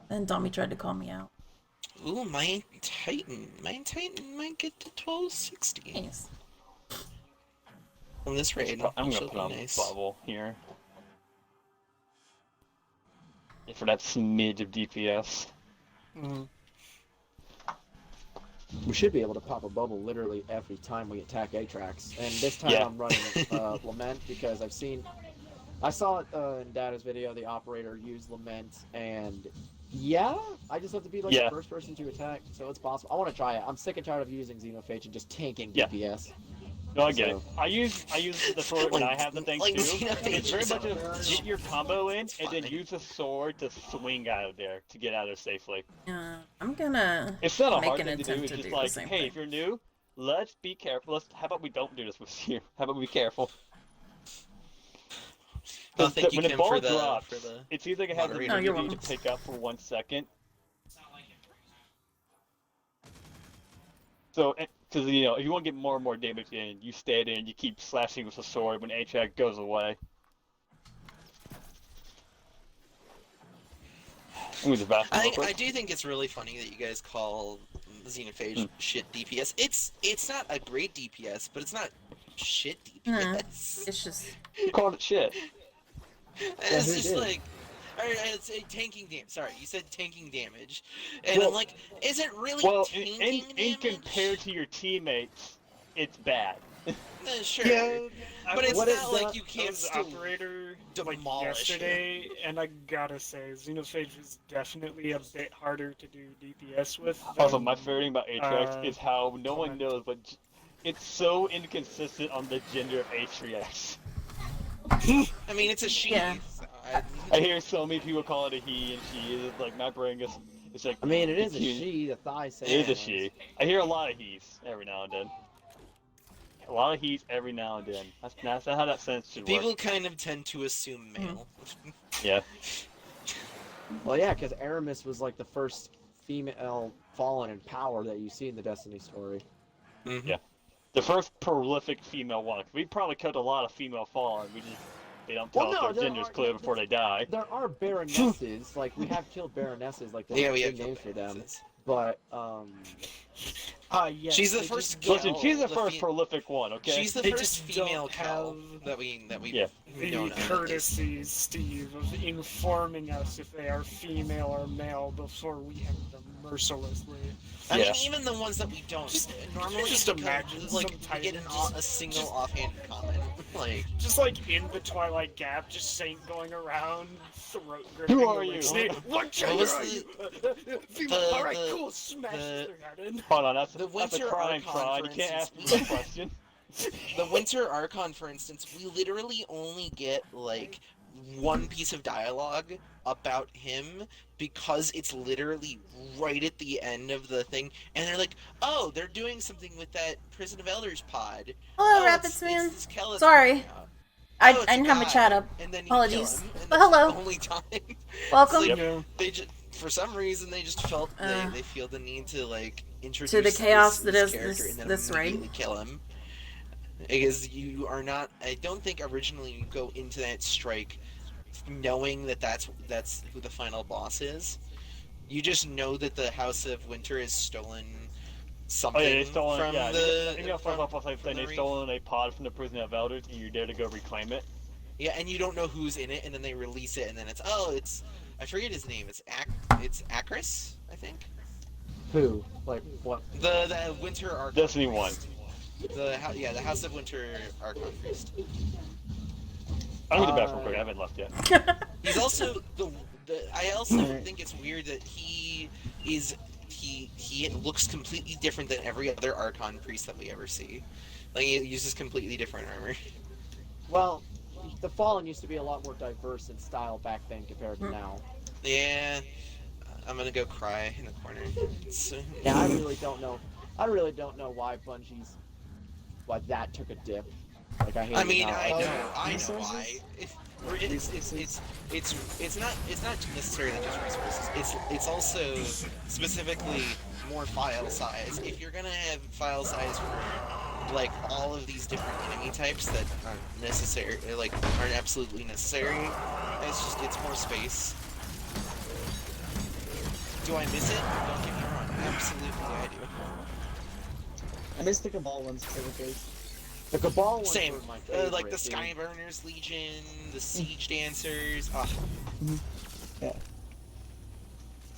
Then Tommy tried to call me out. Ooh, Mine Titan. Mine Titan might get to 1260 Nice. on this raid. I'm which gonna will put on be nice. bubble here. For that smidge of DPS. Mm-hmm. We should be able to pop a bubble literally every time we attack Atrax. And this time Yeah. I'm running Lament because I saw in Data's video the operator use Lament, and yeah, I just have to be like Yeah. the first person to attack, so it's possible. I want to try it. I'm sick and tired of using Xenophage and just tanking Yeah. DPS. No, I get So- it. I use the sword when I have the thing Like, too. Xenophage It's very is much a- of get your combo in It's and then fine. use the sword to swing out of there to get out of there safely. I'm gonna It's not a make hard an thing to do. attempt It's to just do like, the same hey, thing. if you're new, let's be careful. How about we don't do this with you? How about we be careful? Oh, thank you, when the Kim, ball for the drops, for the it's either gonna have the moderator. Oh, you're ability to welcome. pick up for 1 second. So, because if you want to get more and more damage in, you stay there and you keep slashing with the sword when Atrax goes away. Ooh, the bathroom real quick. I do think it's really funny that you guys call Xenophage shit DPS. It's not a great DPS, but it's not shit DPS. It's just You called it shit. It's who just did? like, it's tanking damage. Sorry, you said tanking damage, and Well- I'm like, is it really Well, tanking in damage? compared to your teammates, it's bad. Sure, Yeah, but it's what not is like that- you I can't was still. operator demolish like it. yesterday, and I gotta say, Xenophage is definitely a bit harder to do DPS with. Also, than- my favorite thing about Atrax is how no one comment. knows, but it's so inconsistent on the gender of Atrax. I mean, it's a she. Yeah. So I hear so many people call it a he and she. It's like my brain is. It's like. I mean, it is a he- she, the thigh It saying is a she. I hear a lot of he's every now and then. A lot of he's every now and then. That's how that sentence should people work. kind of tend to assume male. Yeah. Well, yeah, because Aramis was like the first female fallen in power that you see in the Destiny story. Mhm. Yeah. The first prolific female one. We probably killed a lot of female fallen. They don't tell Well, no, us their there genders are- clear before they die. There are baronesses, like we have killed baronesses, like there's Yeah, we big have names for them. baronesses. But Yes, She's the they first just girl. Listen, she's the the first fe- prolific one, okay? She's the They first just don't female cow have that we Yeah. the know. courtesy, Steve, of informing us if they are female or male before we end them mercilessly. I Yeah. mean, even the ones that we don't. Normally, just because, imagine like some we get Titan a single offhand comment, like. Just like in the Twilight Gap, just Saint going around throat gripping. Who are the you? Elixir. What gender was are the- you? Female. All right, the- cool. Smash their head in. Hold on, that's The a Winter crime, Archon, Pride. for You can't ask me instance. that question. The Winter Archon, for instance, we literally only get like one piece of dialogue about him because it's literally right at the end of the thing, and they're like, "Oh, they're doing something with that Prison of Elders pod." Hello, Oh, Rapids it's Man. this Kellis Sorry. coming out. I Oh, it's didn't have my guy. chat up. And then you Apologies. kill him, and But that's hello. the only time. Welcome. It's like, Yep. they just, for some reason, they just felt they feel the need to like introduce To the chaos that this is character this- and then this raid. immediately kill him. Because you are not. I don't think originally you go into that strike knowing that that's who the final boss is. You just know that the House of Winter has stolen something Oh yeah, they stolen. from Yeah, the. they got from- off like from they the stolen a pod from the Prison of Elders, and you're there to go reclaim it. Yeah, and you don't know who's in it, and then they release it, and then it's I forget his name. It's Akris, I think. Who? Like what? The Winter Archon. Destiny 1. The House of Winter Archon Priest. I'm gonna go back real quick. I haven't left yet. He's also I also think it's weird that he looks completely different than every other Archon priest that we ever see. Like he uses completely different armor. Well, the Fallen used to be a lot more diverse in style back then compared to now. Yeah, I'm gonna go cry in the corner. Yeah, I really don't know. I really don't know why that took a dip. Like I hate. I mean, it now. I know Resources? why. It's not necessarily just resources. It's also specifically more file size. If you're gonna have file size for like all of these different enemy types that aren't necessary, like aren't absolutely necessary, it's more space. Do I miss it? Don't get me wrong. Absolutely, I do. I missed the Cabal ones specifically. The Cabal ones Same. were my favorite, Like the dude. Skyburners Legion, the Siege Dancers. Yeah.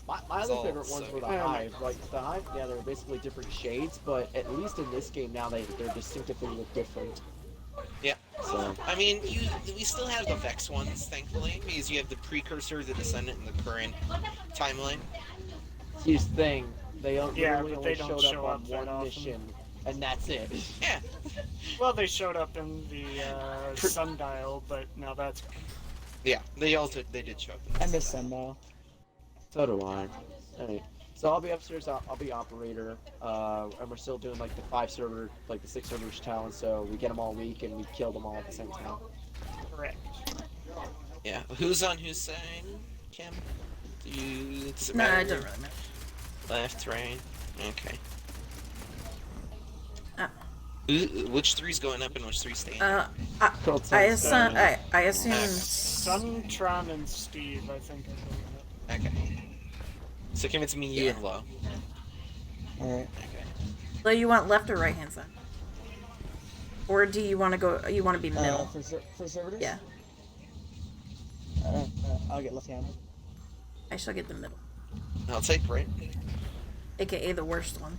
My It's other all favorite ones so were the good. Hive. Like the Hive, yeah, they were basically different shades, but at least in this game now they're distinctively look different. Yeah. So I mean, we still have the Vex ones, thankfully, because you have the Precursor, the Descendant, and the current timeline. here's the thing, they Yeah, literally but they only don't showed show up up on that one often. mission, and that's it. Yeah. Well, they showed up in the Sundial, but now that's Yeah, they did show up. I miss them now. So do I. Alright. So I'll be upstairs, I'll be operator, and we're still doing like the 5 server, like the 6 servers challenge, so we get them all week and we kill them all at the same time. correct. Yeah. Who's on whose side, Kim? Does it No, matter? it doesn't really matter. Left, right. Okay. Ah. Which three's going up and which three's staying? I assume. Suntron and Steve, I think, are going up. Okay. So Kim, it's me, you, and Lo. Alright. Okay. So you want left or right hand side? Or do you want to go? You want to be middle? For servitors? Yeah. I'll get left-handed. I shall get the middle, I'll take right. aka the worst one.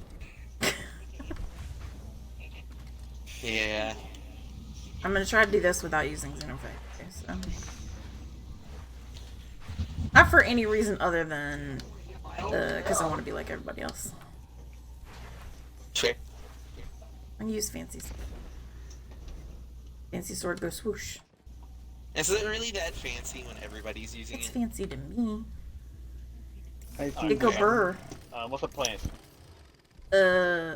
Yeah. I'm gonna try to do this without using Xenophage. Okay, so. Not for any reason other than because I want to be like everybody else. Sure. I'm gonna use Fancy Sword. Fancy Sword goes swoosh. Is it really that fancy when everybody's using It's it? fancy to me. I Go burr. What's the plan? Oh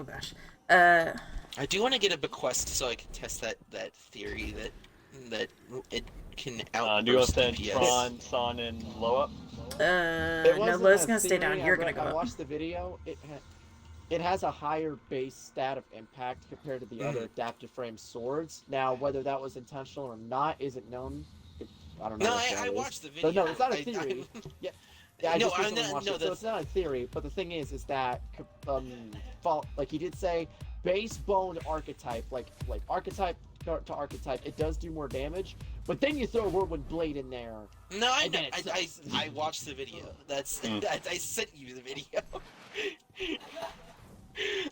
gosh. I do want to get a bequest so I can test that theory that it can outburst Do you want to send DPS. Tron, Son, and Lo up? It No, wasn't Lo's a gonna stay theory, down. You're gonna I go up. watched the video. It has a higher base stat of impact compared to the other adaptive frame swords. Now, whether that was intentional or not isn't known. I don't know. No, if that I is. watched the So, video. no, it's not a theory. Yeah, I No, just I'm recently not- watched no, it, so it's not a theory. But the thing is that like he did say, base bone archetype, like archetype to archetype, it does do more damage. But then you throw a Whirlwind Blade in there. No, I And know. then it I sucks. watched the video. That's I sent you the video.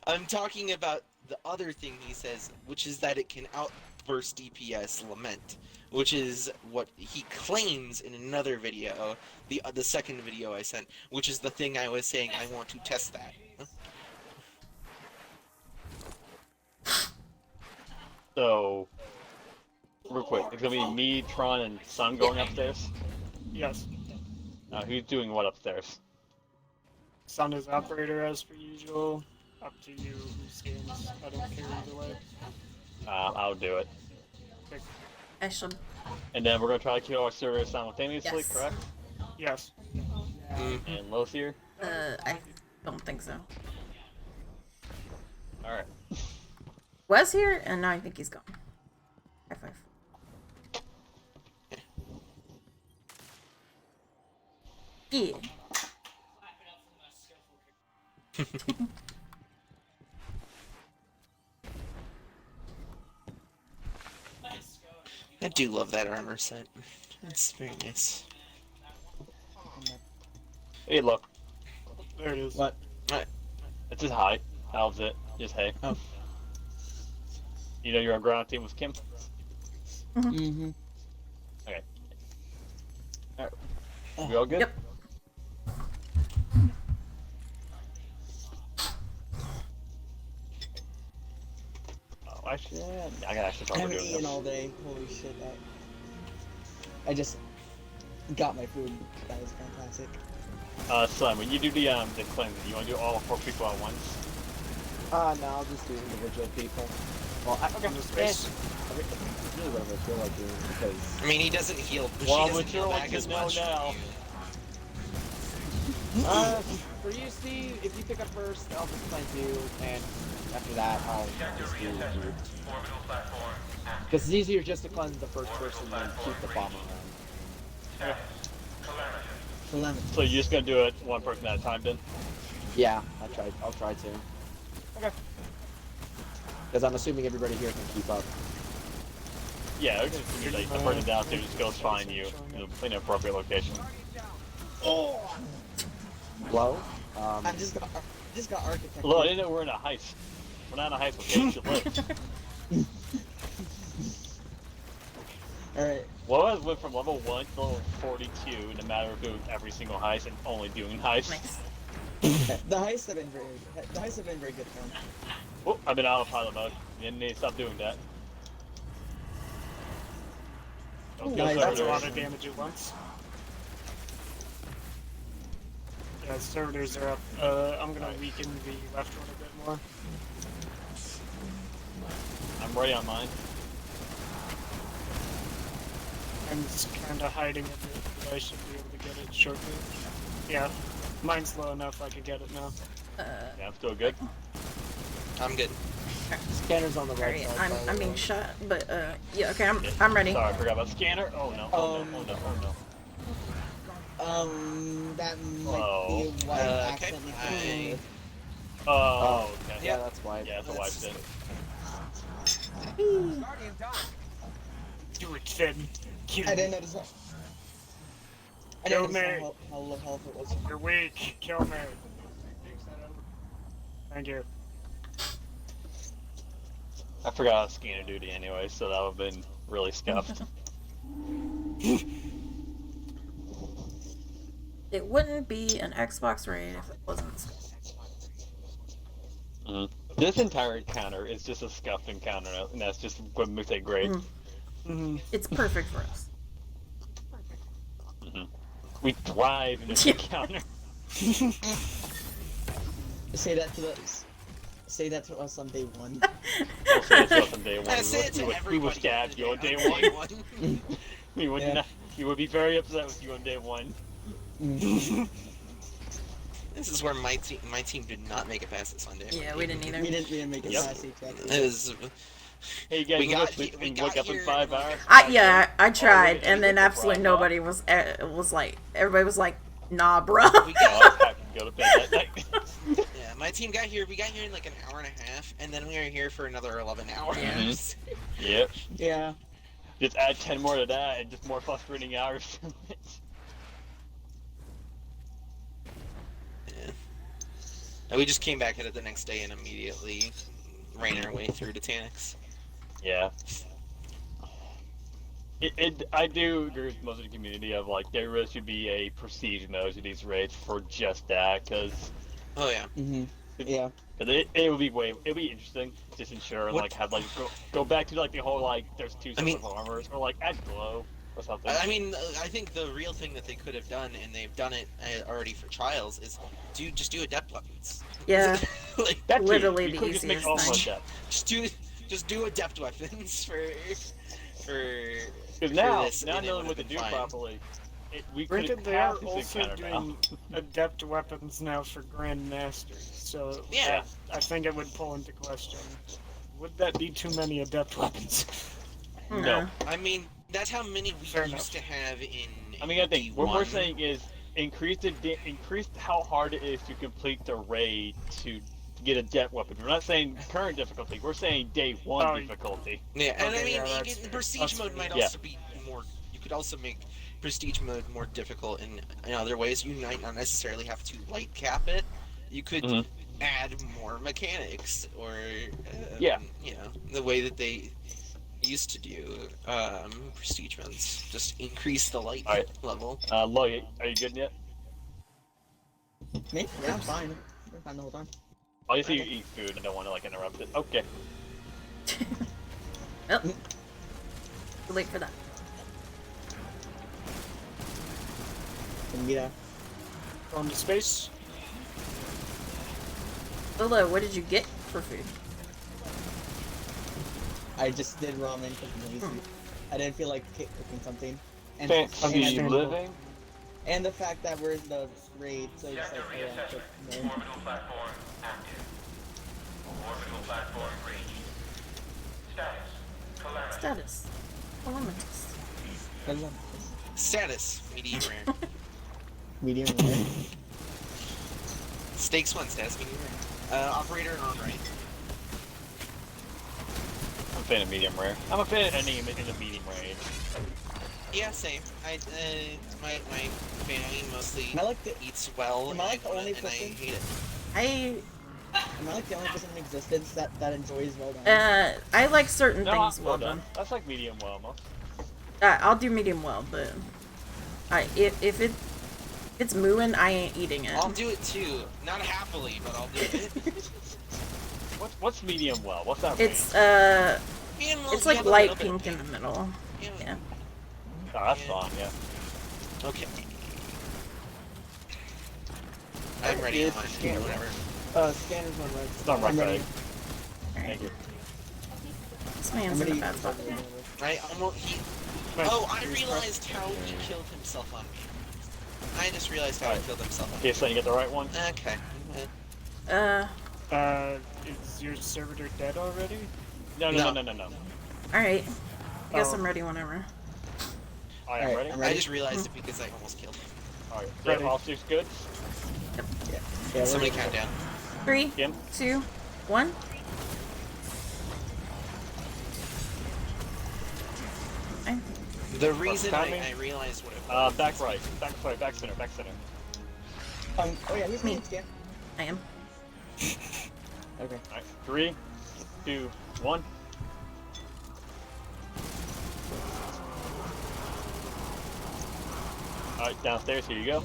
I'm talking about the other thing he says, which is that it can outburst DPS Lament, which is what he claims in another video, the second video I sent, which is the thing I was saying I want to test that. So, real quick. It's gonna be me, Tron, and Sun going upstairs. Yes. Who's doing what upstairs? Sun is operator as per usual. Up to you who scans. I don't care either way. I'll do it. I shall. And then we're gonna try to kill our servers simultaneously, Yes. correct? Yes. And Lothier? I don't think so. Alright. Was here, and now I think he's gone. High five. Yeah. I do love that armor set. It's very nice. Hey, look. There it is. What? It's just hi. How's it? Just hey. Oh. You know you're on ground team with Kim? Mm-hmm. Okay. Alright. We all good? Yep. Oh, actually, I gotta actually I probably haven't do eaten this. all day. Holy shit! I just got my food. That was fantastic. Son, when you do the cleanse, you wanna do all 4 people at once? No, I'll just do individual people. Well, Okay. Space. Really whatever I feel like doing because I mean, he doesn't heal. Well, She doesn't but you're heal one back to as know much. now. for you, Steve, if you pick up first, I'll just cleanse you, and after that, I'll just do you. Because it's easier just to cleanse the first person than keep the bomb around. Calamity. So you're just gonna do it one person at a time then? Yeah, I'll try to. Okay. Because I'm assuming everybody here can keep up. Yeah, it's just gonna be like the person downstairs just goes find you in an appropriate location. Oh! Hello? I just got architect. Look, I didn't know we're in a heist. We're not in a heist, okay? You should live. Alright. Well, I went from level 1 to level 42 in a matter of doing every single heist and only doing heists. Nice. The heists have been very good fun. Oh, I've been out of pilot mode. You need to stop doing that. Don't kill Nice. That's a servitors. lot of damage at once. Yeah, servitors are up. I'm gonna weaken the left one a bit more. I'm ready on mine. I'm just kinda hiding it, but I should be able to get it shortly. Yeah, mine's low enough I can get it now. Yeah, I'm still good. I'm good. Scanner's on the right Alright, side. by the I'm being way. shot, but yeah, okay, I'm ready. Sorry, I forgot about scanner. Oh no, oh no, oh no, oh no. That might Oh. be why I Okay. accidentally clicked it. Oh, okay. Yeah, that's why. Yeah, it's a wife thing. Do it, Finn. Kill I me. didn't notice that. I Kill didn't notice me. how low health it was. You're weak. Kill me. Thank you. I forgot scanner duty anyway, so that would have been really scuffed. It wouldn't be an Xbox raid if it wasn't. This entire encounter is just a scuffed encounter, and that's just what makes it great. It's perfect for us. We thrive in this encounter. Say that to us on day one. Don't say it to us on day one. I say it to We would everybody stab you on day one. We would Yeah. not. We would be very upset with you on day one. This is where my team did not make it past this Sunday. Yeah, we didn't either. We didn't make it Yep. past exactly. It was, Hey, you guys, We we got- sleep we and got wake up in here 5 in, hours. I tried, we and then did the absolutely frog nobody was like, everybody was like, nah, bro. we Oh, got, I have to go to bed that night. yeah, my team got here. We got here in like an hour and a half, and then we were here for another 11 hours. Yep. Yeah. Just add 10 more to that, and just more frustrating hours. Yeah. And we just came back at it the next day and immediately ran our way through to Tanix. Yeah. I do agree with most of the community of like there really should be a prestige mode to these raids for just that, because Oh yeah. Yeah. Cause it would be it'd be interesting, just ensure and What- like have like go back to like the whole like there's two I sets mean- of armors or like add glow or something. I mean, I think the real thing that they could have done, and they've done it already for trials, is do adept weapons. Yeah, Like, That too. literally You the could just make easiest all thing. one step. just do adept weapons for Because now this, now and it knowing would what to have do been fine. properly, we Granted, could they are have this also encounter now. doing adept weapons now for Grandmasters, so Yeah. I think it would pull into question, would that be too many adept weapons? No. I mean, that's how many we Fair used enough. to have in. I mean, I think what we're D1. saying is increase how hard it is to complete the raid to get a jet weapon. We're not saying current difficulty. We're saying day one Oh, difficulty. Yeah, and I Okay, mean, yeah, you that's get- fair. prestige That's mode fair. might Yeah. also be more. You could also make prestige mode more difficult in other ways. You might not necessarily have to light cap it. You could Mhm. add more mechanics, or Yeah. you know, the way that they used to do prestige modes. Just increase the light Alright. level. Lloyd, are you good yet? Me? Yeah, I'm fine. I'm fine the whole time. Oh, you see you eat food and don't want to like interrupt it. Okay. Oh. Too late for that. Yeah. Going to space? Lolo, what did you get for food? I just did ramen because I'm lazy. I didn't feel like cooking something. And, Fancy and, living. and the fact that we're in the raid, so it's like, oh, yeah, cook more. Orbital platform active. Orbital platform reached. Status. Calamity. Status. Calamitous. Status medium rare. Medium rare. Stakes 1 status medium rare. Operator on right. I'm a fan of medium rare. I'm a fan of any in the medium range. Yeah, same. My family mostly Am I like the eats well, am I like the only and I person? hate it. Am I like the only person in existence that enjoys well done? I like certain No, things well well done. done. That's like medium well most. I'll do medium well, but if it's mooing, I ain't eating it. I'll do it too. Not happily, but I'll do it. What's medium well? What's that? It's Medium well, it's you like have a light little bit of pink in the middle. Yeah. Yeah. Oh, that's fine. Yeah. Okay. I'm ready It's on mine. scanner. Whatever. Scanner's one right. It's not right I'm ready. side. Thank you. This I'm man's in a ready. bad spot. I almost Oh, I realized how he killed himself on me. I just realized how he killed himself on me. Okay, so you get the right one. Okay. Is your servitor dead already? No. Alright. I guess Oh. I'm ready whenever. I am Alright, ready. I'm I just realized it because I almost killed him. Alright, Ready. all six good. Yeah, Somebody ready. count down. 3, Kim. 2, 1. Okay. The reason timing? I realized what it was. Back right. Back center. Oh yeah, who's me? Scan. I am. Okay. Alright, 3, 2, 1. Alright, downstairs, here you go.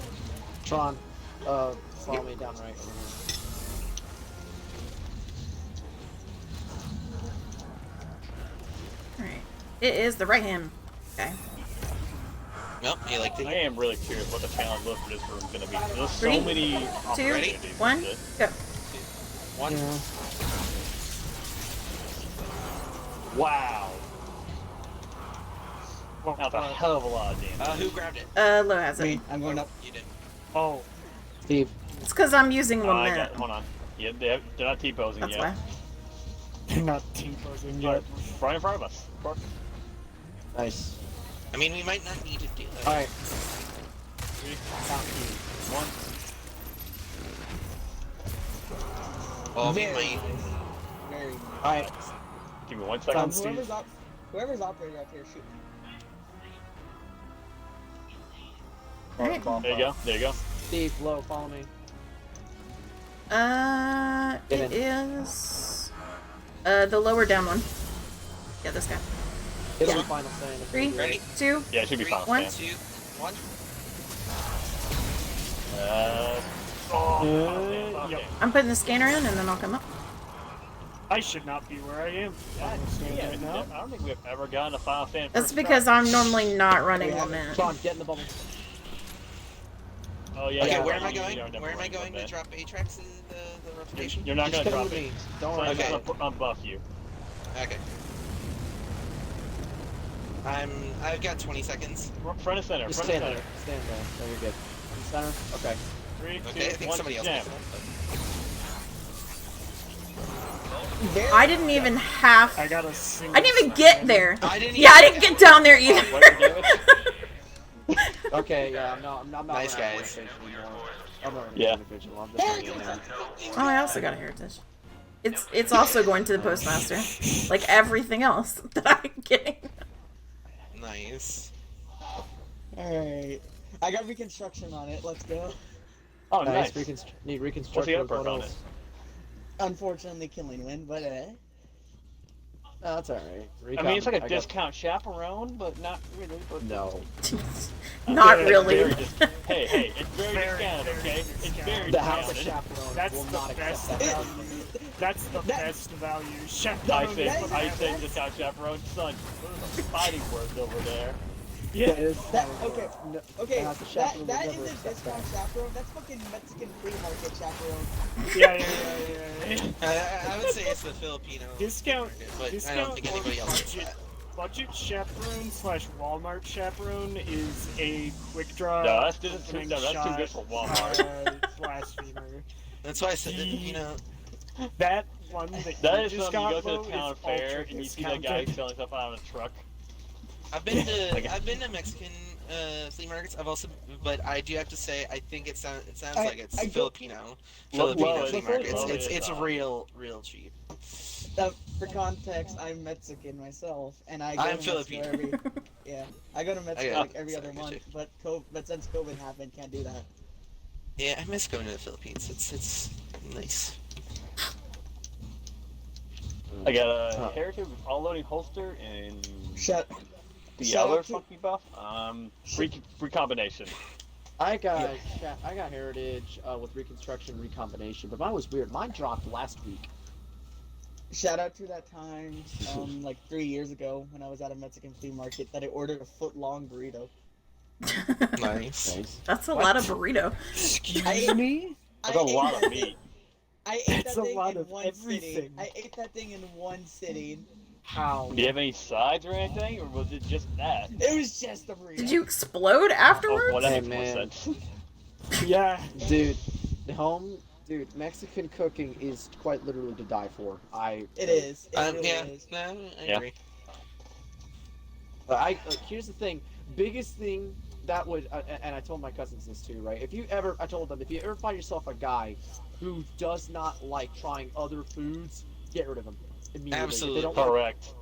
Tron, follow me down right. Alright. It is the right hand. Okay. Nope, he liked I it. am really curious what the challenge list for this room is going to be. There's so 3, many 2, opportunities. 1, with it. go. One. Wow. That's a hell of a lot of damage. Who grabbed it? Low has it. Me. I'm going up. You did. Oh, Steve. It's because I'm using one I minute. got, hold on. Yeah, they're not T-posing That's yet. why. they're not T-posing But yet. right in front of us. Nice. I mean, we might not need to do that. Alright. 3, 2, 1. Oh, we Very might. Very. Alright. Give me 1 second. Whoever's operator up here, shoot me. Alright. There you go. Steve, low, follow me. It Get is the lower down one. Yeah, this guy. It'll Yeah. be final stand. 3, Ready? 2, Yeah, it should be 3, final 1. stand. 2, 1. Yep. I'm putting the scanner in, and then I'll come up. I should not be where I am. God, on the stage yeah, right now. I don't think we've ever gotten a Final Stand. That's first because try. I'm normally not running Lament. Sean, get in the bubble. Oh yeah. Okay, yeah, where am I you going? are never Where am I running going to Lament. drop Atrax in the reputation? You're not Just gonna come drop with it. me. Don't So worry I'm Okay. about it. gonna unbuff you. Okay. I've got 20 seconds. Front and center. Just Front and stand center. there. Stand there. No, you're good. In center? Okay. 3, 2, Okay, I think 1, somebody else jam. picks it up. I didn't even have. I got a single. I didn't even sign get in. there. I didn't Yeah, I even- didn't get down there either. What you doing? Okay, yeah, I'm not Nice running guys. anymore. I'm not running Yeah. individual. I'm just running in there. Oh, I also got a heritage. It's also going to the postmaster, like everything else that I'm getting. Nice. Alright. I got reconstruction on it, let's go. Oh, Nice. nice. Need What's reconstruction. the with uppercut what on it? else? Unfortunately, killing win, but No, that's alright. I mean, it's like a discount chaperone, but not really. But No. Not it's really. very hey, it's very discounted, okay? It's very The house of discounted. chaperones That's will the not best accept that. value. That's the best value. I Chaperone. say discount chaperone. Son, those are fighting words over there. Yeah. That is. okay, No, okay, the house of chaperones that will never isn't accept discount chaperone, that's fucking Mexican flea market chaperone. Yeah. I would say it's the Filipino Discount. market, but I Discount don't think or anybody else does budget. that. Budget chaperone / Walmart chaperone is a quick draw. No, that's too opening good shot, for Walmart. Blasphemer. That's why I said, you know. That one that That you is just something you got go to low the town is fair ultra and you see that guy discounted. selling stuff out of a truck. I've been to Mexican flea markets. I've also, but I do have to say, I think it sounds like it's Filipino Low flea is- markets. low It's is, real cheap. For context, I'm Mexican myself, and I I'm to Mexico Filipino. yeah, I go to Mexico Yeah. like every other Sorry, month, Richard. but since COVID happened, can't do that. Yeah, I miss going to the Philippines. It's nice. I got a heritage with all loading holster and Shut. the shout other out to- funky buff. Free combination. I got heritage with reconstruction recombination, but mine was weird. Mine dropped last week. Shout out to that time, like 3 years ago when I was at a Mexican flea market that I ordered a foot-long burrito. Nice. That's a lot of burrito. Excuse me? That's a lot of meat. I ate That's that a thing lot in of one sitting. everything. I ate that thing in one sitting. How? Do you have any sides or anything, or was it just that? It was just a burrito. Did you explode Oh, afterwards? well, that Hey, makes more man. sense. Yeah. Dude, Mexican cooking is quite literally to die for. It is. It really Yeah, is. no, I Yeah. agree. Here's the thing. Biggest thing that would, and I told my cousins this too, right? I told them, if you ever find yourself a guy who does not like trying other foods, get rid of him immediately. Absolutely. If they don't like, Correct.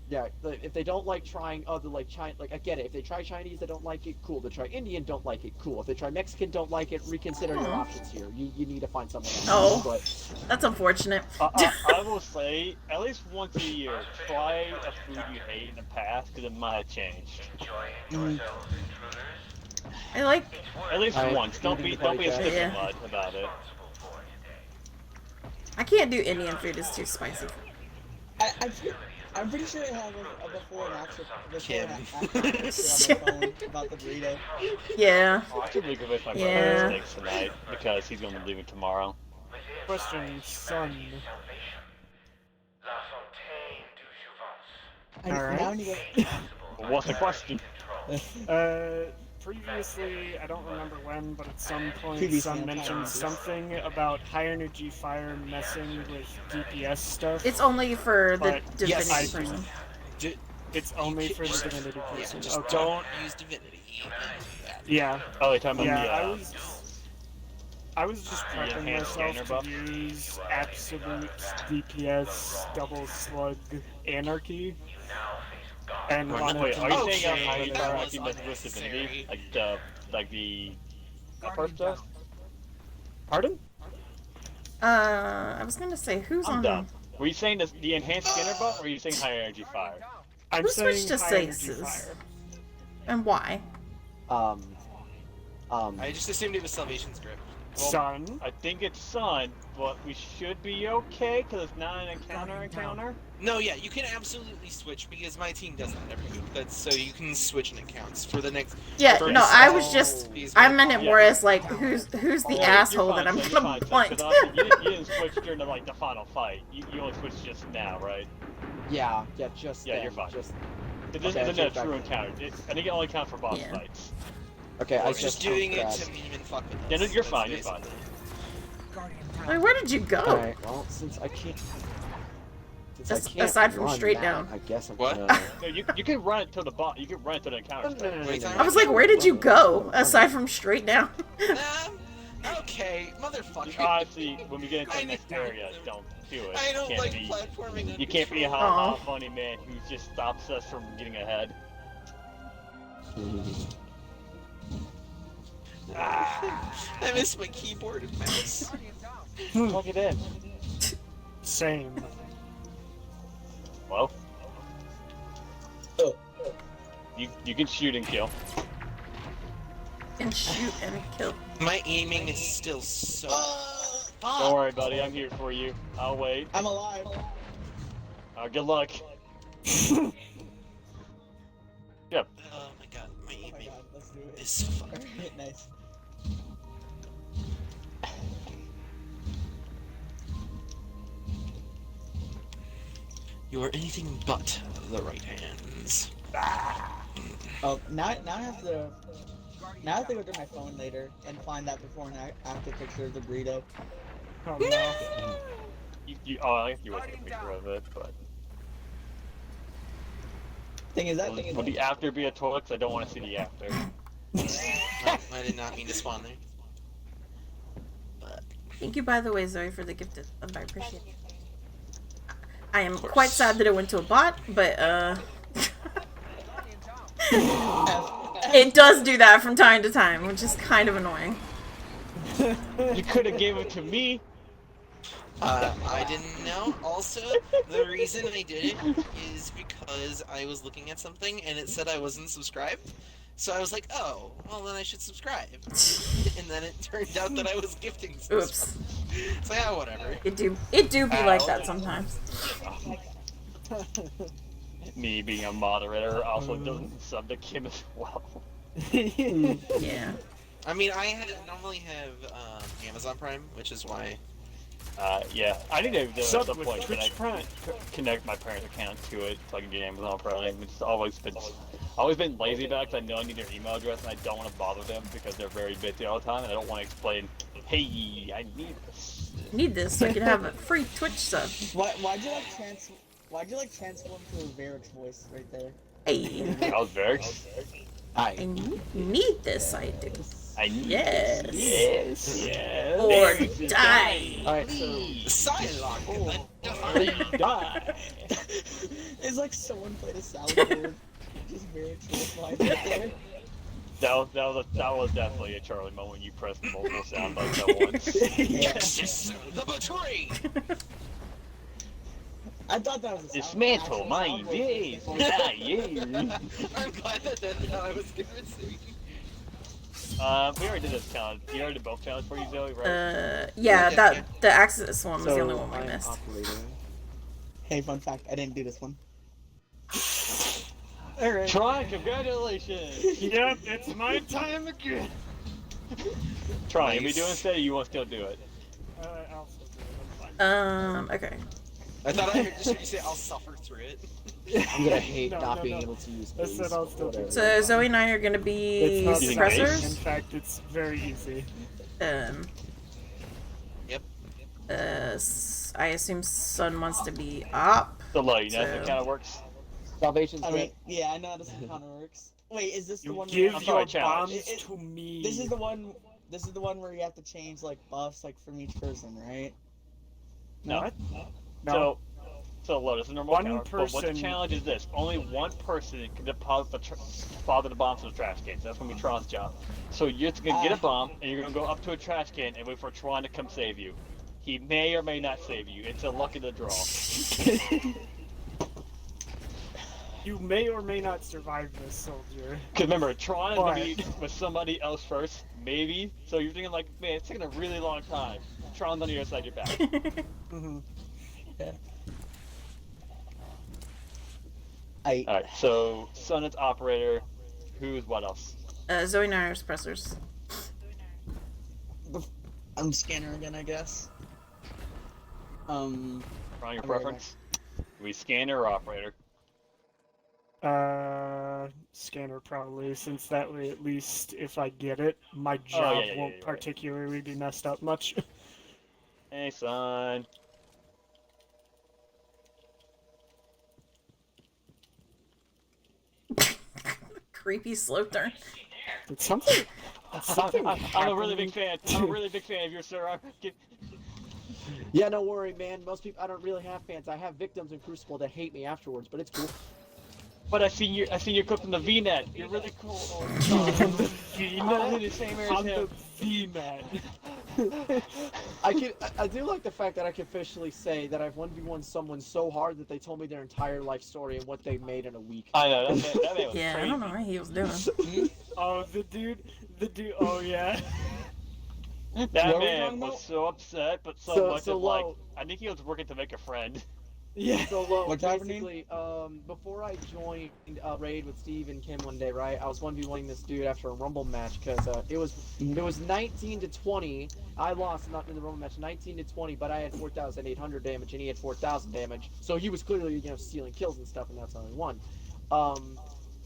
yeah, if they don't like trying other like I get it. If they try Chinese, they don't like it. Cool. They try Indian, don't like it. Cool. If they try Mexican, don't like it. Reconsider your options here. You need to find someone else. Oh. But That's unfortunate. I will say, at least once a year, try a food you ate in the past, because it might have changed. I like. At least I- once. Don't be a stick Yeah. in mud about it. I can't do Indian food. It's too spicy. I'm pretty sure I have a before and after Kim. picture on my phone about the burrito. Yeah. Oh, I should leave with my Yeah. brother's steaks tonight, because he's going to be leaving tomorrow. Question, son. Now I need to Well, what's the question? Previously, I don't remember when, but at some point, Previously Sun on mentioned Power something about high energy fire messing with DPS stuff. It's only for the But divinity yes, person. It's only for the divinity Yeah, person. just Okay. don't use divinity. Yeah. Oh, you're talking Yeah, about I was just prepping enhanced myself scanner to buff? use absolute DPS double slug anarchy. And wanted wait, to are you make saying sure how you that are I- actually messing with divinity? Like the upper stuff? Pardon? I was gonna say who's I'm on. done. Were you saying the enhanced scanner buff, or were you saying higher energy fire? I'm Who saying switched to high energy Stasis? fire. And why? I just assumed it was Salvation's grip. Sun. I think it's Sun, but we should be okay because it's not an encounter. No, yeah, you can absolutely switch because my team does that every week. That's so you can switch in accounts for the next. Yeah, for no, this- I was just, I meant it more Yeah. as like, who's the You're asshole fine, that I'm son, you're gonna fine, son, point? 'cause honestly, you didn't switch during the final fight. You only switched just now, right? Yeah, just Yeah, then, you're fine. Just It Okay, isn't a check true back. encounter. I think it only counts for boss Yeah. fights. okay. I It's just jumped doing it fast. to meme and fuck with us. Yeah, no, you're That's fine. You're fine. basically it. Wait, where did you go? All right. Well, since I can't. Since I can't Aside from run straight that, down. I guess I'm What? gonna. No, you can run it to the boss. You can run it to the encounter. Wait, I was like, where did you go? Aside from straight down. Okay, motherfucker. Honestly, when we get into I the next know. area, don't do it. I don't You can't like be- platforming. You can't be a Aw. ha funny man who just stops us from getting ahead. I miss my keyboard and mouse. Plug it in. Same. Well, Oh. you can shoot and kill. And shoot and kill. My aiming is still so. Don't worry, buddy. I'm here for you. I'll wait. I'm alive. Good luck. Yep. Oh my god, my Oh my aiming god, let's do it. is so fucking. Alright, nice. You are anything but the right hands. Oh, now I have to. Now I have to go to my phone later and find that before and after picture of the burrito. Oh no. I think you would take a picture of it, but Thing is, will the after be a toilet? 'Cause I don't want to see the after. Oh, I did not mean to spawn there. But Thank you, by the way, Zoe, for the gifted. I appreciate it. I am course. quite sad that it went to a bot, but it does do that from time to time, which is kind of annoying. You could have gave it to me. I didn't know. Also, the reason I did it is because I was looking at something and it said I wasn't subscribed. So I was like, oh, well then I should subscribe. And then it turned out that I was gifting some Oops. stuff. So yeah, whatever. It do be like that sometimes. Me being a moderator also doesn't sub to Kim as well. Yeah. I mean, normally have Amazon Prime, which is why. Yeah, I need to do it at Sub some with point, but I Twitch Prime. connect my parents' account to it so I can get Amazon Prime. It's always been lazy about it 'cause I know I need their email address and I don't want to bother them because they're very busy all the time and I don't want to explain, hey, I need this. Need this so I can have a free Twitch sub. Why'd you like transform to a Varix voice right there? Hey, I was Varix. I need this, I do. I need Yes. this. Yes. Or die. Alright, so Psylocke. Die. It's like someone played a soundboard. Just Varix voice line right there. That was definitely a Charlie moment when you pressed multiple sound bites at once. Yes, the betrayed. I thought that was a Dismantle actual my soundboard. days. Die, yeah. I'm glad that that's how I was gonna say. We already did this challenge. You already did both challenges for you, Zoe, right? Yeah, Yeah. that the Axis one was the So only one we I'm missed. operating. Hey, fun fact, I didn't do this one. Alright. Try, congratulations! Yep, it's my time again. Try, you be Nice. doing instead, or you want to still do it? I'll still do it. I'm fine. Okay. I thought I just heard you say I'll suffer through it. I'm gonna hate No, not no, being no. able to use I said these, I'll still do whatever. So Zoe and I are gonna be It's not Using hard. base? In suppressors. fact, it's very easy. Yep. I assume Sun wants to be op. So, like, that's So- how it kind of works. Salvation's I good. mean, yeah, I know how this encounter works. Wait, is this the You one? give I'm your sorry, challenge. bombs It- to me. This is the one. This is the one where you have to change like buffs like from each person, right? No. What? No. So Lotus, this is a normal One counter, but what the person- challenge is this: only one person can deposit the bombs in the trash can. So that's gonna be Tron's job. So you're just gonna get a bomb, and you're gonna go up to a trash can and wait for Tron to come save you. He may or may not save you. It's a luck of the draw. You may or may not survive this, soldier. Because remember, Tron is gonna But- be with somebody else first, maybe. So you're thinking like, man, it's taking a really long time. Tron's on the other side of your back. Mm-hmm. Yeah. Alright, so Sunnet's operator. Who's what else? Zoe Nair suppressors. I'm scanner again, I guess. Tron, your I'm preference? We scanner or operator? Scanner probably, since that way at least if I get it, my Oh, job yeah, won't you're right. particularly be messed up much. Hey, son. Creepy slow turn. Did something? I'm a really big fan. I'm a really big fan of yours, sir. Yeah, no worry, man. Most people, I don't really have fans. I have victims in Crucible that hate me afterwards, but it's cool. But I seen you cooked in the V-net. You're really cool. On the I'm in the same area as On the him. V-net. I do like the fact that I can officially say that I've 1v1 someone so hard that they told me their entire life story and what they made in a week. I know, that man was Yeah, crazy. I don't know what he was doing. Oh, the dude, oh yeah. That What were we man talking was about? so upset, but so So- much so of like, low. I think he was working to make a friend. Yeah. So low, What's happening? basically, before I joined Raid with Steve and Kim one day, right? I was 1v1ing this dude after a Rumble match because it was 19 to 20. I lost not in the Rumble match 19 to 20, but I had 4,800 damage and he had 4,000 damage. So he was clearly stealing kills and stuff, and that's how he won.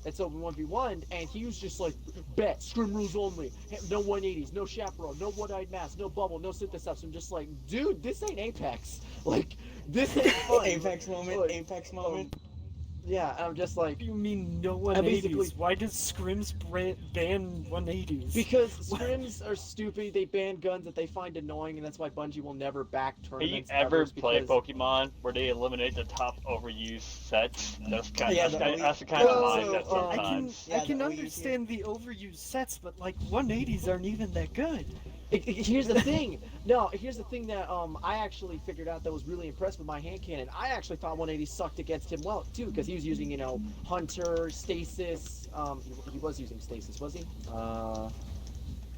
And so we 1v1'd, and he was just like, bet, scrim rules only, no 180s, no chaperone, no one-eyed mask, no bubble, no synthesize. I'm just like, dude, this ain't Apex. Like, this ain't fun. Apex moment, Like, Apex moment. Yeah, and I'm just like, What do you mean no I basically- 180s? Why does Scrims ban 180s? because scrims are stupid, they ban guns that they find annoying, and that's why Bungie will never back Have you tournaments. ever is played because- Pokemon where they eliminate the top overused sets? That's kind Yeah, of, the that's the kind of Well, mind that so, I can sometimes. Yeah, I can the OU understand the overused sets, but like 180s aren't even that good. Here's the thing. No, here's the thing that I actually figured out that was really impressed with my hand cannon. I actually thought 180 sucked against him well too, because he was using Hunter, Stasis. He was using Stasis, was he? I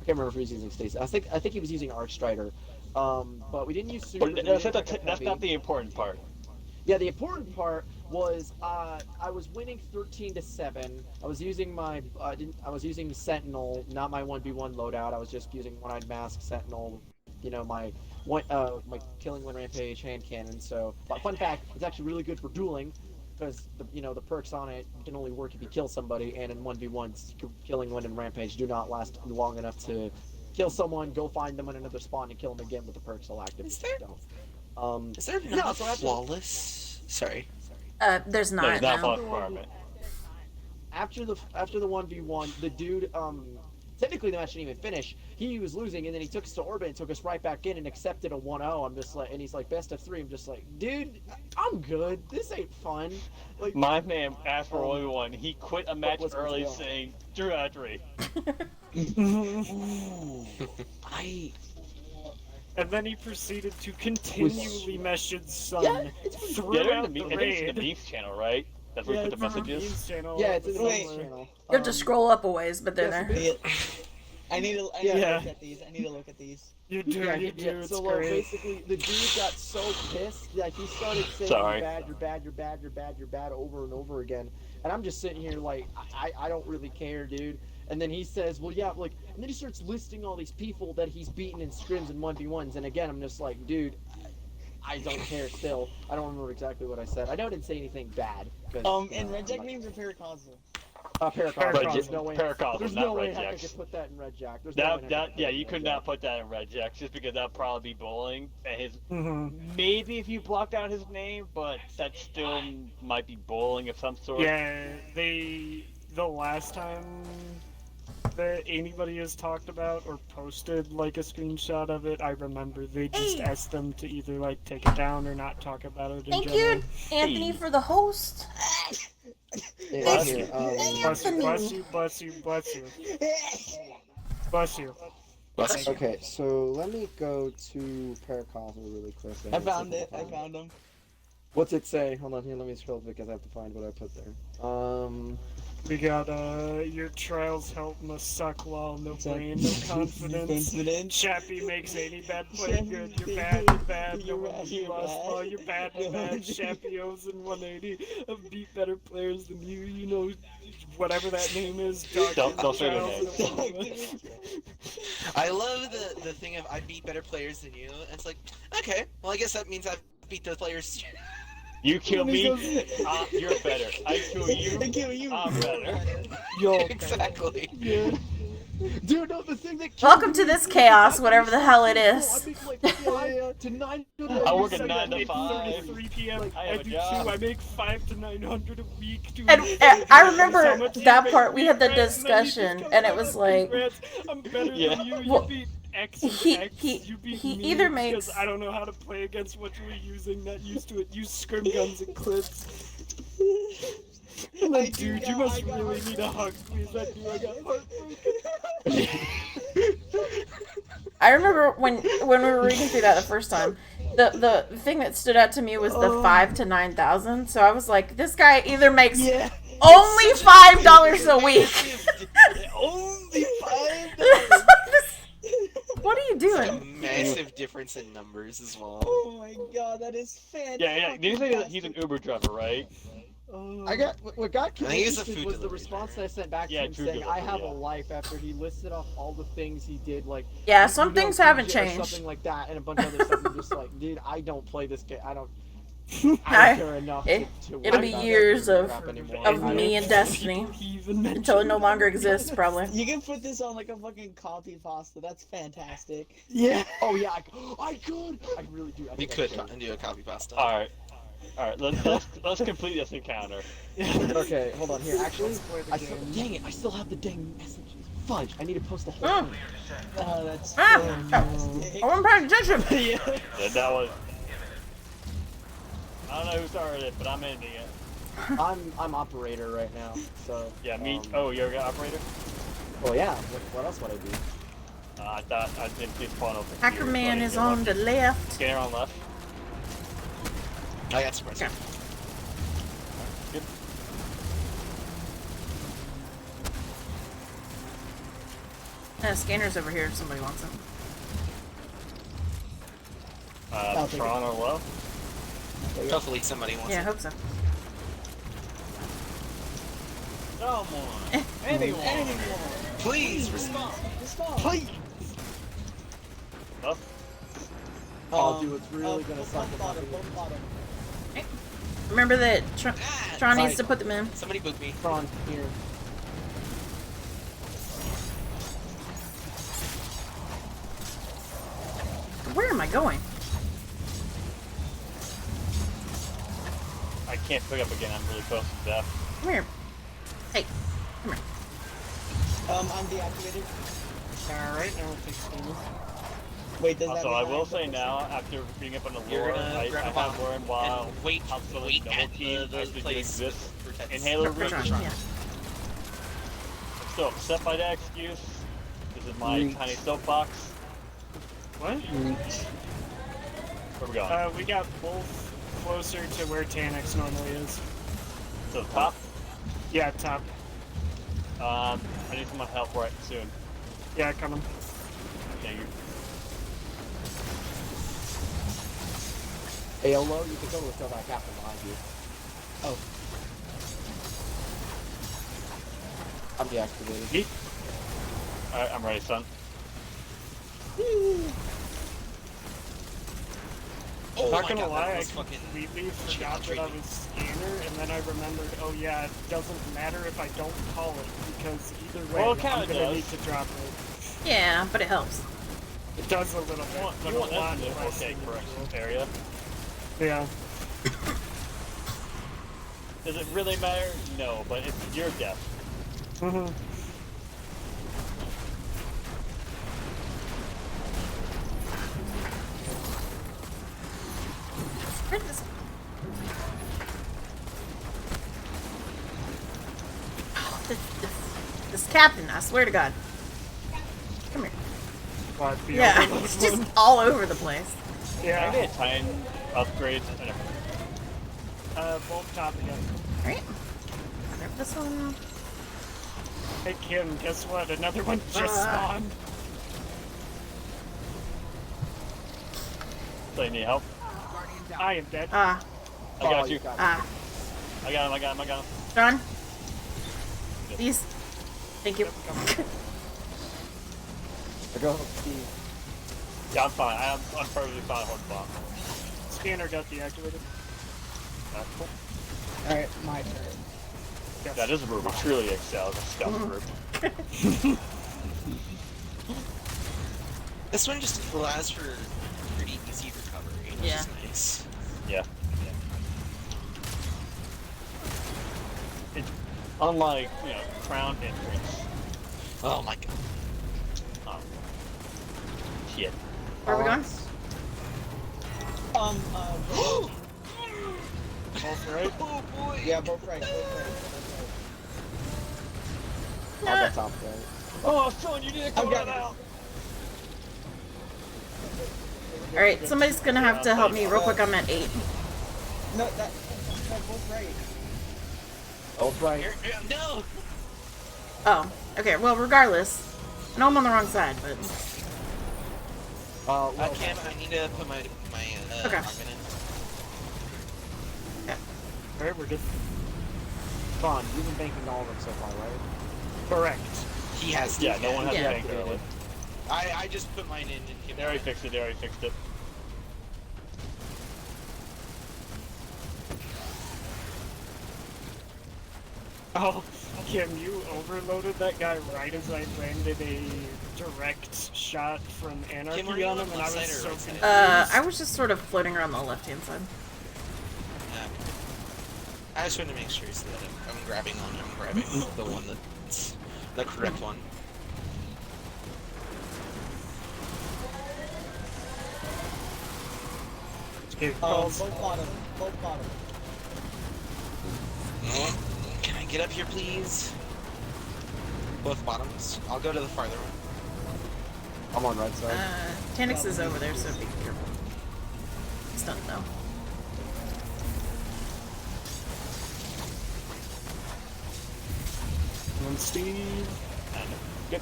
can't remember if he was using Stasis. I think he was using Archstrider. But we didn't use Super. But we that's, didn't not pick up that's Heavy. not the important part. Yeah, the important part was I was winning 13 to 7. I was using my I was using Sentinel, not my 1v1 loadout. I was just using one-eyed mask Sentinel, my my killing when rampage hand cannon. So, but fun fact, it's actually really good for dueling because the perks on it can only work if you kill somebody, and in 1v1s, killing when and rampage do not last long enough to kill someone, go find them in another spawn, and kill them again with the perks still active. Is there- Don't. Is there No, not so a after- flawless? Sorry. There's not There's not now. a requirement. After the 1v1, the dude technically the match didn't even finish. He was losing, and then he took us to orbit and took us right back in and accepted a 1-0. I'm just like, and he's like best of 3. I'm just like, dude, I'm good. This ain't fun. Like, My man asked for only one. He quit a match what's early going on? saying, Drew Atry. And then he proceeded to continually message Sun Yeah, it's- throughout Yeah, the I think it's raid. the memes channel, right? That's where Yeah, you put the it's on messages. Memes channel. yeah, it's in the Wait. main channel. You have to scroll up a ways, but they're yeah, there. I need to Yeah. look at these. I need to look at these. You do, Yeah, you do. yeah. It's So great. basically, the dude got so pissed that he started saying, Sorry. "You're bad, you're bad, you're bad, you're bad, you're bad," over and over again. And I'm just sitting here like, I don't really care, dude. And then he says, "Well, yeah," like, and then he starts listing all these people that he's beaten in scrims and 1v1s. And again, I'm just like, dude, I don't care. Still, I don't remember exactly what I said. I know I didn't say anything bad. 'Cause, And I'm Red Jack like- memes or Paracosm? Paracosm. There's no way. Paracosm, There's not no way Red heck I Jacks. could put that in Red Jack. There's no way heck I That could yeah, put it you in could Red not Jack. put that in Red Jacks just because that'd probably be bullying. And his Mhm. maybe if you blocked out his name, but that still might be bullying of some sort. Yeah, the last time that anybody has talked about or posted like a screenshot of it, I remember they just Hey. asked them to either like take it down or not talk about it in Thank general. you, Anthony, for the host. Yeah, Bless here, you. Bless you, bless you, bless you, bless you. Bless you. Okay, so let me go to Paracosm really quick. I found it. I found him. What's it say? Hold on here, let me scroll because I have to find what I put there. We got your trials help must suck while no brain, no confidence. Chappie makes any bad player good. You're bad, you're bad. No one you lost while you're bad, you're bad. Chappie owes in 180 have beat better players than you. You know, whatever that name is. Don't say their name. I love the thing of I beat better players than you. And it's like, okay, well I guess that means I've beat those players. You kill me, you're better. I kill you, I'm better. Yo, exactly. Yeah. Dude, no, the thing that Welcome to this chaos, whatever the hell it is. I work at 9 to 5. 3 p.m. I have a do job. too. I make 500 to 900 a week. Doing And I remember that part, we had the discussion, and it was like, I'm better Yeah. than you. Well, You beat X and he- X. he- You beat he me either because makes- I don't know how to play against what you were using. Not used to it. Use scrim guns and clips. I'm like, dude, you must really need a hug, please. That dude, I got heartbroken. I remember when we were reading through that the first time, the thing that stood out to me was the 5 to 9,000. So I was like, this guy either makes only $5 a week. Only $5. What are you It's a doing? massive difference in numbers as well. Oh my god, that is fantastic. Yeah. Did you say that he's an Uber driver, right? I got what got I think he's a interested food was the delivery response that I sent back to Yeah, him food saying I delivery, have yeah. a life after he listed off all the things he did, like Yeah, some you know, things haven't PJ or changed. something like that, and a bunch of other stuff. I'm just like, dude, I don't play this game. I don't I- care enough it- to it'll worry be about years that of crap anymore. of I me don't- and Destiny until it no longer exists, probably. You can put this on like a fucking copy pasta. That's fantastic. Yeah. Oh yeah. I could. I really do. I You think I could should. do a copy pasta. Alright. Let's complete this encounter. Okay, hold on here. Actually, play the I still, game. dang it, I still have the dang messages. Fudge! I need to post the whole Oh. thing. Oh, that's Ah! fantastic. I wasn't paying attention. Yeah, that was. I don't know who started it, but I'm ending it. I'm operator right now, so. Yeah, me. Oh. You're an operator? Well, yeah. What else would I do? I thought I didn't see spawn open. Hacker Man is on the left. Scanner on left. I got suppressor. Good. Scanner's over here if somebody wants them. I'll take it. Tron on low. Hopefully somebody wants Yeah, I it. hope so. Someone. Anyone. Please respond. Please. Oh, Oh, dude, it's really gonna suck if I bottom, do bottom. Remember that Ah, Tron sorry. needs to put them in. Somebody book me. Tron here. Where am I going? I can't pick up again. I'm really close to death. Come here. Hey, come here. I'm deactivated. Alright, I don't think so. Wait, does that Also, mean I I will have say to- now, after being up on the You're lore, gonna I grab a have bomb learned while and wait Household at Double Team the actually place exists for 10 in Halo seconds. Reach. Tron, yeah. I'm still upset by that excuse. This is my Reach. tiny soapbox. What? Where we going? We got both closer to where Tanix normally is. To the top? Yeah, top. I need someone to help right soon. Yeah, coming. Thank you. AOLO, you can totally kill that captain behind you. Oh. I'm deactivated. Yeet. Alright, I'm ready, son. Oh Not my gonna god, lie, that I was fucking. completely forgot that I treatment. was scanner, and then I remembered, oh yeah, it doesn't matter if I don't call it, because either way, Well, it I'm kinda gonna does. need to drop it. Yeah, but it helps. It does a little bit, but You a want lot that to be less okay than correction usual. area. Yeah. Does it really matter? No, but it's your death. Mm-hmm. Where's this? Oh, this captain, I swear to God. Come here. But the Yeah, other it's one- just all over the place. I yeah. need a time upgrade and a Bolt top again. Alright. Grab this one. Hey Kim, guess what? Another one just spawned. So you need help? I am dead. I got you. Ah. I got him. John? These. Thank you. I go Steve. Yeah, I'm fine. I'm perfectly fine holding bomb. Scanner got deactivated. That's cool. Alright, my turn. Yes. Yeah, this group truly excels as a stealth group. This one just allows for pretty easy recovery, which Yeah. is nice. Yeah. It's unlike, crown entrance. Oh my god. Shit. Where are we going? Both right? Oh boy! Yeah, both right, both right. I'll get top right. Oh, son, you need to come got out. Alright, somebody's gonna have to help me real quick. I'm at 8. No, that's both right. Both right. No! Oh, okay. Well, regardless. I know I'm on the wrong side, but. Cam, I need to put my Okay. augment in. Alright, we're good. Vaughn, you've been banking all of them so far, right? Correct. He has to. Yeah, no one has Yeah. to bank early. I just put mine in and give They already fixed it. Oh, Kim, you overloaded that guy right as I landed a direct shot from Kim, Anarchy were you on on him, the and I left was side or so right side? confused. I was just sort of floating around the left hand side. I just wanted to make sure so that I'm grabbing the one that's the correct one. It calls. Both bottom. Both bottom. Can I get up here, please? Both bottoms. I'll go to the farther one. I'm on right side. Tanix is over there, so be careful. He's done though. And Steve. And good.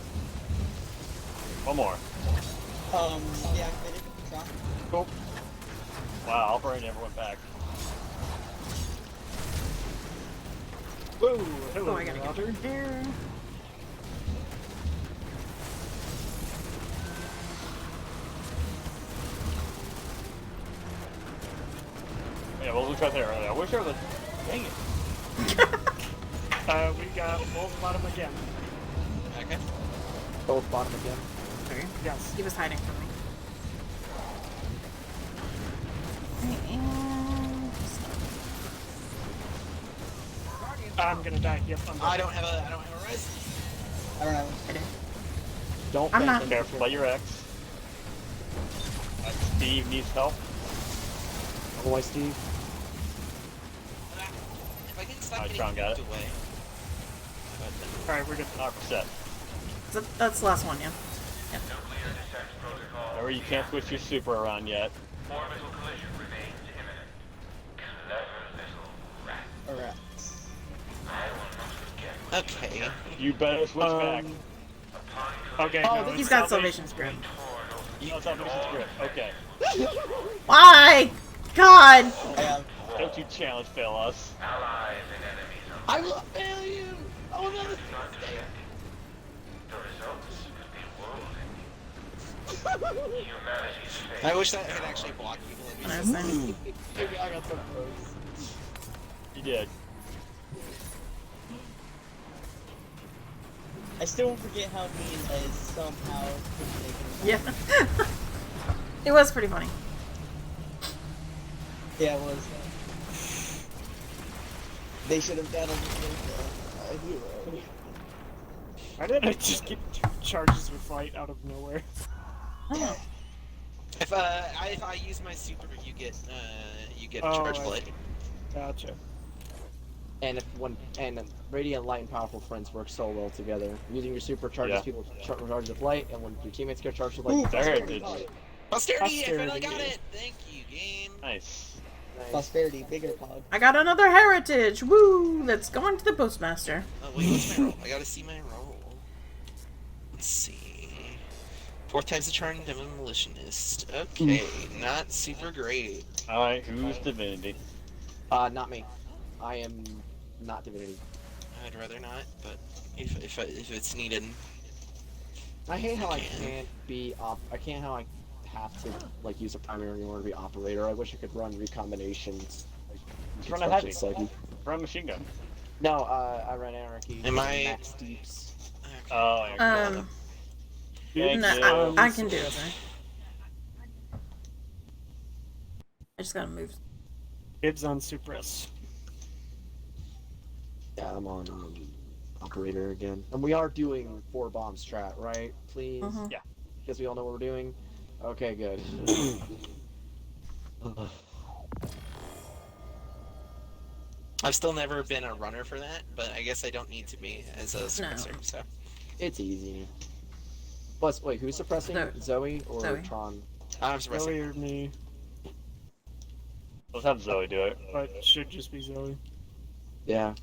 One more. Deactivated. Drop. Cool. Wow, Albright never went back. Whoa, hello, Oh, I gotta get Roger. there. Yeah, well, look right there. I wish I was. Dang it. We got both bottom again. Okay. Both bottom again. Okay. Yes. He was hiding from me. And I'm gonna die. Yep, I'm dead. I don't have a res. I don't know. I did. Don't I'm bank not- them. Careful by your X. Steve needs help. Otherwise, Steve. If I can stop Alright, getting Sean got moved it. away. Alright, we're good. 100%. That's the last one, yeah. Nuclear defense protocol. Remember, you can't switch your super around yet. Orbital collision remains imminent. Clever little rat. Alright. I will not forget. Okay. You better switch back. Okay, Oh, no, he's it's got Salvation's Grip. You know something grip. Okay. Why? God! I have. Don't you challenge fail us. Allies and enemies are I will fail you. I will never. not defeated. The results have been worldly. Humanity's fate. I wish that I could actually block people. That'd be so Honestly. I got so close. You did. I still won't forget how mean is somehow taken. Yeah. It was pretty funny. Yeah, it was. They should have done a hero. Why did I just get 2 charges with flight out of nowhere? If I use my super, you get Oh, charge I blade. see. Gotcha. And Radiant Light and Powerful Friends work so well together. Using your super charges Yeah. people charge with light, and when your teammates get charged with light, Their heritage. Posterity! I finally Posterity. got it. Thank you, game. Nice. Prosperity, bigger pog. I got another heritage. Woo! That's going to the postmaster. Oh wait, what's my roll? I gotta see my roll. Let's see. 4 times the charm, demolitionist. Okay, not super great. Alright, who's divinity? Not me. I am not divinity. I'd rather not, but if it's needed. I hate how I can't be I can't how I have to like use a primary in order to be operator. I wish I could run recombinations. Just run a heavy. Like, Run a machine gun. no, I run anarchy. Am I- Max Deeps? Oh, yeah. Thank No, you. I can do it. I just gotta move. Dibs on suppress. Yeah, I'm on operator again, and we are doing 4 bomb strat, right? Please. Mhm. Yeah. Guess we all know what we're doing. Okay, good. I've still never been a runner for that, but I guess I don't need to be as a suppressor, so. It's easy. Plus, wait, who's suppressing? Zoe or Zoe. Tron? I'm suppressing. Zoe or me, Let's have Zoe do it. but it should just be Zoe. Yeah.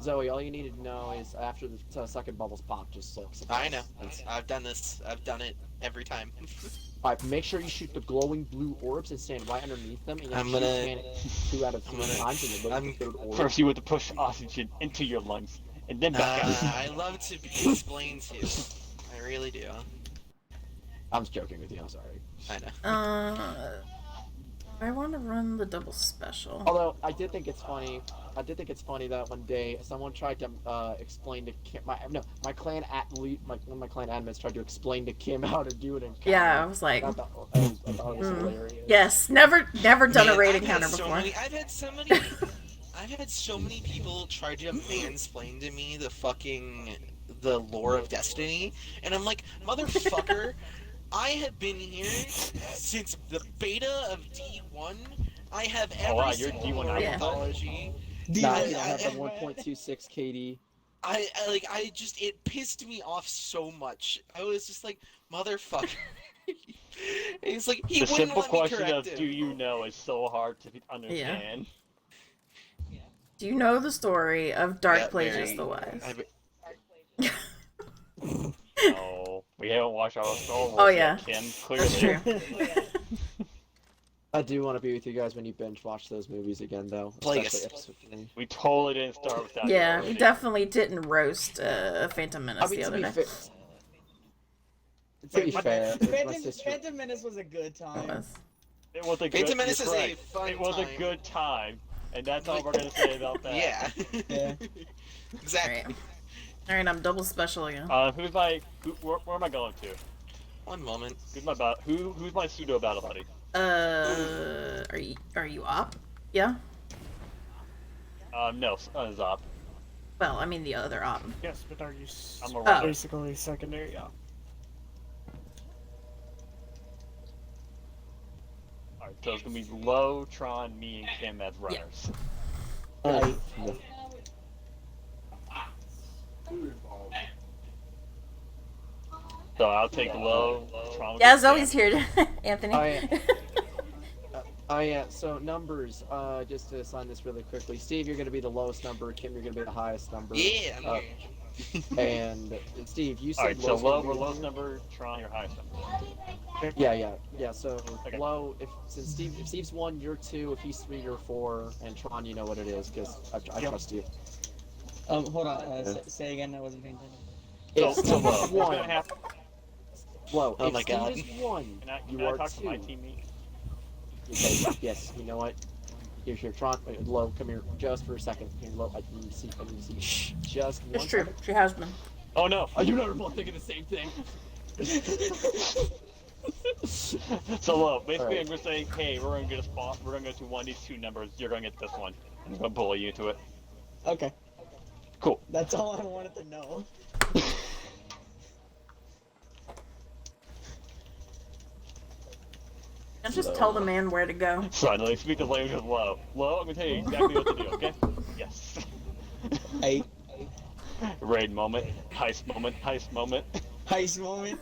Zoe, all you need to know is after the second bubbles pop, just look. I know. I've done this. I've done it every time. Alright, make sure you shoot the glowing blue orbs and stand right underneath them. And you I'm shoot gonna- panic 2 out of 3 times and you look at the third orb. First, you have to push oxygen into your lungs, and then back out. I love to be explained to. I really do. I'm just joking with you, I'm sorry. I know. I want to run the double special. Although, I did think it's funny that one day someone tried to explain to Kim, my clan athlete, one of my clan admins tried to explain to Kim how to do it in Yeah, I was like, I thought it was hilarious. Yes, never done a raid I've had encounter so before. many- I've had so many people try to mansplain to me the lore of Destiny, and I'm like, motherfucker, I have been here since the beta of D1. I have every wow, you're single D1 lore Yeah. mythology. Nah, I- you don't have the I- 1.26 KD. it pissed me off so much. I was just like, motherfucker. It's like, he The wouldn't simple let me question correct of him. do you know is so hard to understand. Do you know the story of Dark Yeah, Plagueis very- the Wise? No, we haven't watched all Star Wars Oh, yet, yeah. Kim, clearly. That's true. I do want to be with you guys when you binge watch those movies again, though. Plagueis. Especially episode 3. We totally didn't start with that. Yeah, already. we definitely didn't roast Phantom Menace I mean, the to other be day. fair, to be fair, my sister. Phantom Menace was a good time. It was. It was a good. Phantom Menace you're is a correct. fun It was time. a good time, and that's all we're gonna say about that. Yeah. Yeah. Exactly. Alright, I'm double special again. Where am I going to? One moment. Who's my pseudo battle buddy? Are you op? Yeah? No, Zop. Well, I mean the other op. Yes, but are you I'm a Oh. runner. basically secondary? Yeah. Alright, so it's gonna be Lo, Tron, me, and Kim as runners. Right. So I'll take Lo, Tron. will Yeah, get Zoe's Kim. here, Anthony. Oh, yeah. Oh yeah, so numbers, just to assign this really quickly. Steve, you're gonna be the lowest number, Kim, you're gonna be the highest number. Yeah, I'm here. And Steve, you said Alright, so lowest Lo, number. we're lowest number, Tron, your highest number. Yeah, so Okay. low, if Steve's 1, you're 2, if he's 3, you're 4, and Tron, you know what it is, because I trust you. Hold on. Say again. I wasn't paying attention. If So Steve Lo, is we're 1, gonna have. Low, Oh if my Steve God. is 1, Can you I are talk to 2. my teammate? Okay, yes, you know what? Here's your Tron. Wait, Lo, come here just for a second. Here, Lo, I need to see. Shh, just one It's true. second. She has been. Oh no! Oh, you and I are both thinking the same thing. So Lo, basically Alright. I'm gonna say, hey, we're gonna get a spot. We're gonna go to one of these 2 numbers. You're gonna get this one. I'm gonna bully you into it. Okay. Cool. That's all I wanted to know. And just tell the man where to go. Suddenly, speak the language of Lo. Lo, I'm gonna tell you exactly what to do, okay? Yes. Hey. Raid moment. Heist moment. Heist moment. Heist moment.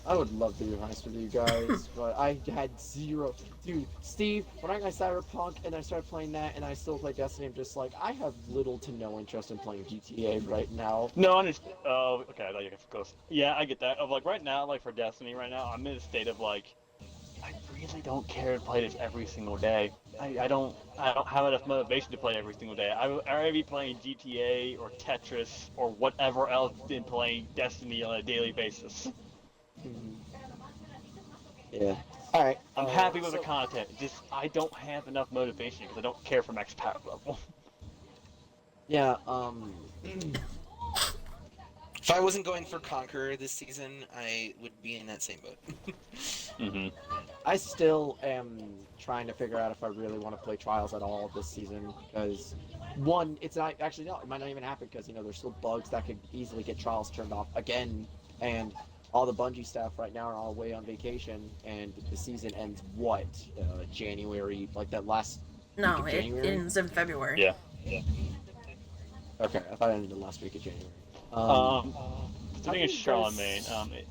I would love to be honest with you guys, but I had zero. Dude, Steve, when I got Cyberpunk and I started playing that and I still play Destiny, I'm just like, I have little to no interest in playing GTA right now. No, I understand. Oh, okay. I thought you could close. Yeah, I get that. Of like right now, like for Destiny, right now, I'm in a state of like, I really don't care to play this every single day. I don't have enough motivation to play every single day. I'd rather be playing GTA or Tetris or whatever else than playing Destiny on a daily basis. Yeah. All right. I'm happy with the content. Just I don't have enough motivation because I don't care for max power level. Yeah. If I wasn't going for Conqueror this season, I would be in that same boat. I still am trying to figure out if I really want to play Trials at all this season because, one, it's not actually no, it might not even happen because there's still bugs that could easily get Trials turned off again, and all the Bungie staff right now are all away on vacation, and the season ends January, like that last. No, week of it January? ends in February. Yeah. Okay, I thought it ended the last week of January. I think it's Charlemagne.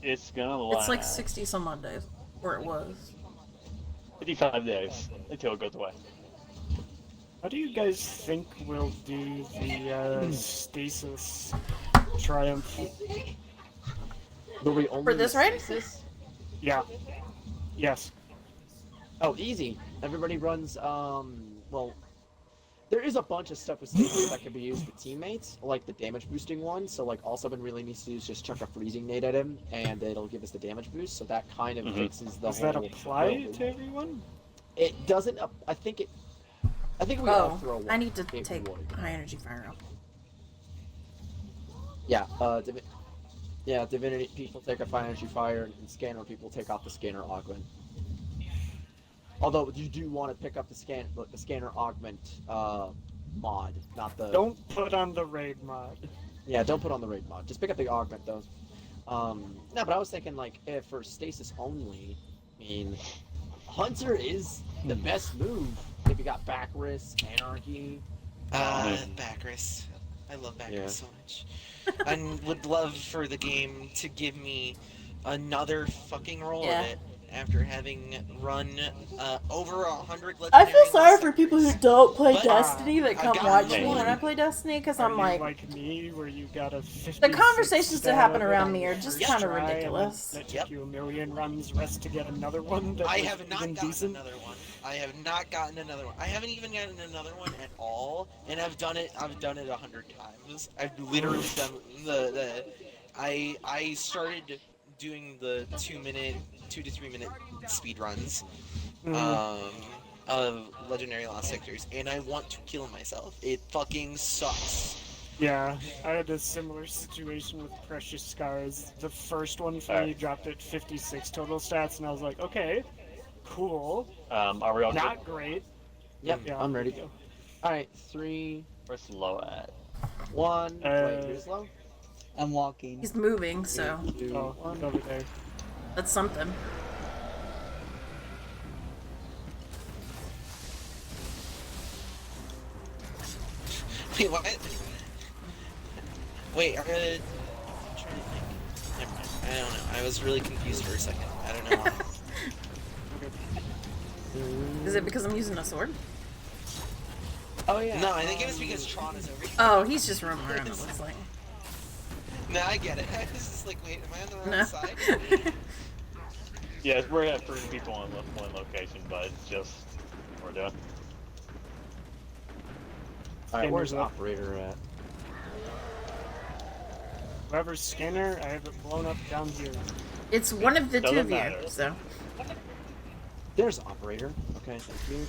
It's gonna last. It's like 60 some odd days, or it was. 55 days until it goes away. How do you guys think we'll do the stasis triumph? Will we only For this raid? Stasis? Yeah. Yes. Oh, easy. Everybody runs, well, there is a bunch of stuff with stasis that can be used with teammates, like the damage boosting one, so like all someone really needs to do is just chuck a freezing nade at him, and it'll give us the damage boost, so that kind of fixes the Does whole... that apply to everyone? It doesn't, I think we all throw one. I need to It take would. high energy fire up. Yeah, Divinity people take off Fire Energy Fire, and Scanner people take off the Scanner Augment. Although you do want to pick up the Scanner Augment mod, not the... Don't put on the raid mod. Yeah, don't put on the raid mod. Just pick up the Augment, though. No, but I was thinking, like, if for Stasis only, I mean, Hunter is the best move. If you got Backrus, Anarchy... Backrus. I love Backrus so much. I would love for the game to give me another fucking roll of it after having run over 100 legendary. I feel sorry lost for people who sectors. don't play But, Destiny that I've come gotten watch me one. when I play Destiny because Are I'm you like me, where you got a 56 the conversations that happen stab around on me are the just first kind of try, and ridiculous. That took you a million runs rest to get another one. That I was have not even gotten decent. another one. I have not gotten another one. I haven't even gotten another one at all, and I've done it 100 times. I've literally done I started doing the 2 to 3 minute speed runs of Legendary Lost Sectors, and I want to kill myself. It fucking sucks. Yeah, I had a similar situation with Precious Scars. The first one for me dropped at 56 total stats, and I was like, okay, cool. Are we all Not good? great. Yep, Yeah, I'm ready. go. Alright, 3, Where's slow at? 1, wait, who's low? I'm walking. He's moving, so 2, Oh, 1. over there. that's something. Wait, what? Wait, I'm trying to think. Never mind. I don't know. I was really confused for a second. I don't know why. Is it because I'm using a sword? Oh yeah. No, I think it was because Tron is over here. Oh, he's just roaming around, it looks like. No, I get it. I was just like, wait, am I on the wrong No. side? Yeah, we're at 3 people on one location, but it's just what we're doing. Alright, where's Scanner's up. Operator at? Whoever's scanner, I have it blown up down here. It's one of the two Doesn't of you, matter. so. There's Operator. Okay, thank you.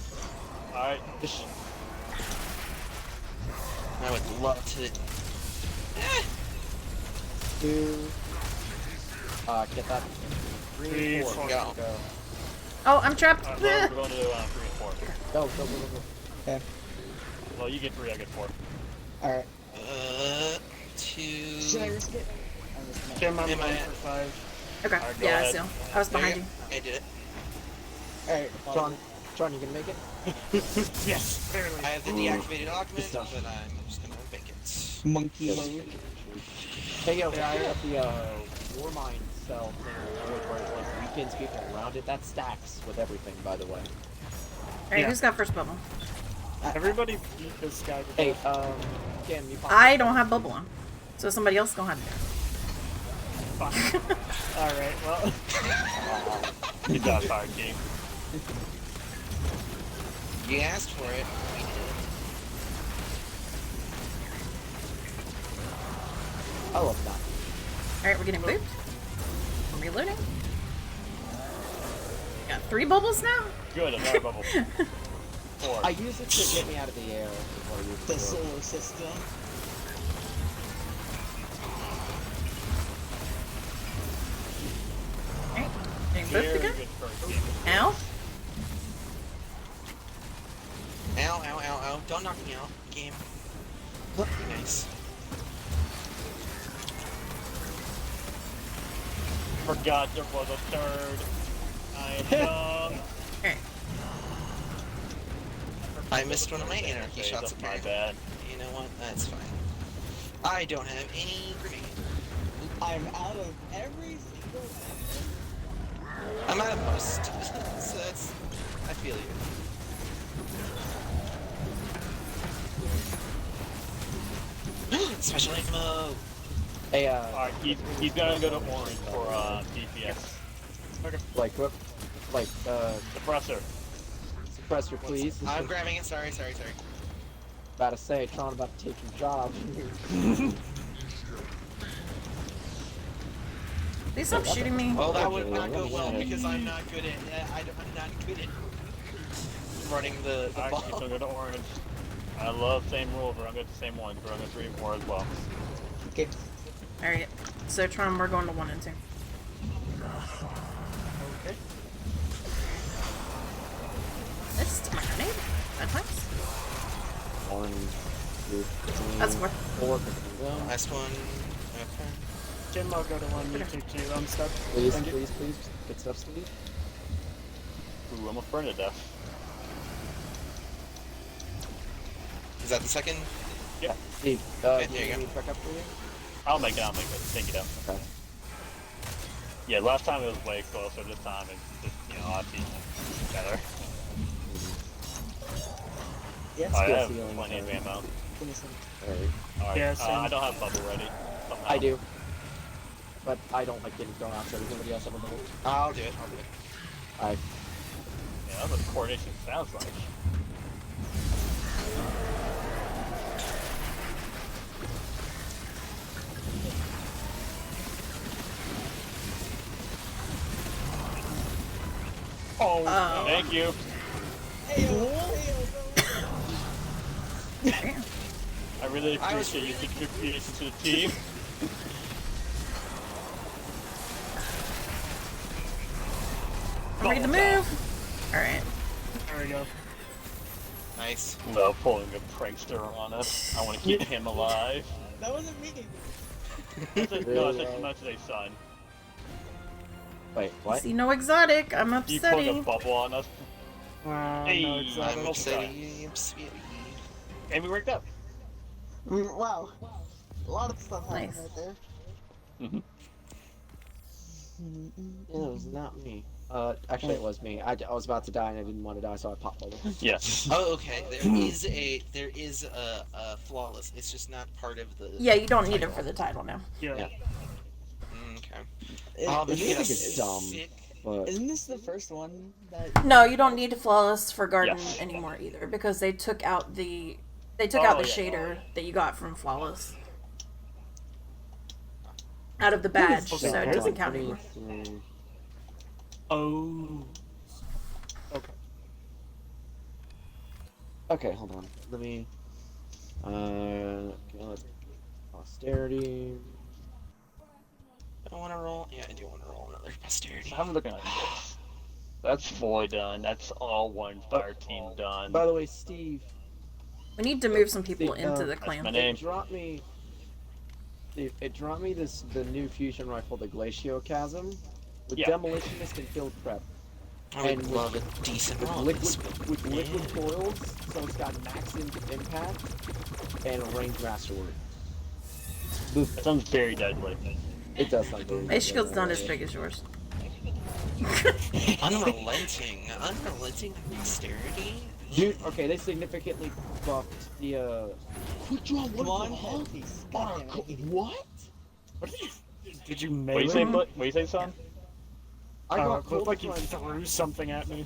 Alright. I would love to. 2. Get that. 3, 3, 4. 4. Go. Go. Oh, I'm trapped. We're going to 3 and 4. Go. Okay. Well, you get 3, I get 4. Alright. 2. Should I risk it? I'm risking it. Tim, I'm Am I going at- for 5. Okay, Alright, go yeah, I ahead. see him. I was There behind you you. go. I did it. Alright. Tron, you gonna make it? Yes, barely. I have the deactivated augment, Good stuff. but I'm just gonna make it. Monkey. Hey yo, Yeah, pick up the War Mine cell thing where it like weakens people around it. That stacks with everything, by the way. Alright, Yeah. who's got first bubble? Everybody beat this guy to Hey, death. Kim, you I don't have bubble on. So somebody else gonna have it. Fine. Alright, well. Good job, Fire Team. You asked for it. We did. I love that. Alright, we're getting booped. I'm reloading. Got 3 bubbles now? Good, another bubble. 4. I use it to get me out of the air. Is what I use it The for. solar system. Alright, getting Very booped again. good first game. Ow. Ow, ow, ow, ow. Don't knock me out. Game. Be nice. Forgot there was a third. I am dumb. Alright. I missed one of my anarchy Okay, shots that's my apparently. bad. You know what? That's fine. I don't have any grenade. I'm out of every single I'm out of most. So that's... I feel you. Special ammo! Hey, Alright, he's gonna go to orange for DPS. like what? Like, Suppressor. suppressor, please. I'm grabbing it. Sorry. About to say, Tron about to take your job. Please stop shooting me. Well, that would not go well because I'm not good at... I'm not good at running the Alright, he's ball. gonna go to orange. I love same rules, we're gonna go to the same one, we're gonna 3 and 4 as well. Okay. Alright, so Tron, we're going to 1 and 2. Okay. Missed my grenade. That times. 1, 2, 3, That's 4. 4. Last one. Okay. Jim, I'll go to 1, you take 2 on stuff. Please, Thank you. please. Good stuff, Steve. Ooh, almost burned to death. Is that the second? Yeah. Steve, Okay, do there you you go. need me to back up for you? I'll make it. Thank you, though. Okay. Yeah, last time it was way closer, this time it's just, you know, obviously better. Yes, I good have feeling, plenty of sorry. ammo. Alright. Alright, Yeah, same. I don't have bubble ready. Somehow. I do. But I don't like getting thrown out, so does anybody else have a bubble? I'll do it. I Yeah, that's what coordination sounds like. Oh, Oh. thank you. I really I was appreciate your contribution to the team. I'm ready to move. Alright. There we go. Nice. No, pulling a prankster on us. I want to keep him alive. That wasn't me. No, I said not today's son. Wait, what? See no exotic. I'm You pulling a upsetting. bubble on us. Hey, No, it's not. I'm okay. upset. And we worked up. Wow. A lot of stuff happened Nice. right there. Mm-hmm. It was not me. Actually, it was me. I was about to die and I didn't want to die, so I popped bubble. Yes. Oh, okay. There is a flawless. It's just not part of the. Yeah, you don't need it for the title now. Yeah. Yeah. Okay. Is, but is yeah, this, it's dumb. sick. But isn't this the first one that? No, you don't need flawless for garden Yes. anymore either because they took out the out the yeah. shader that you got from flawless out of the badge, so it doesn't count anymore. Oh. Okay, hold on. Let me. Okay, let's. Posterity. I want to roll. Yeah, I do want to roll another posterity. So I'm looking at this. That's fully done. That's all one fire team done. By the way, Steve. We need to move some people Steve, into the that's clan. my name. It dropped me. Steve, it dropped me the new fusion rifle, the Glaciocasm, with Yeah. demolitionist and field prep. I would And with- love a decent With roll. liquid coils, so it's got max impact and a range masterwork. That sounds very deadly. It does sound good. My shield's not as big as yours. Unrelenting dexterity. Dude, okay, they significantly buffed the Quick draw one Come on, for all? Headpiece. God damn it. What? Did you What do melee? you say? What do you say, son? I It got looked cold like you front. threw something at me.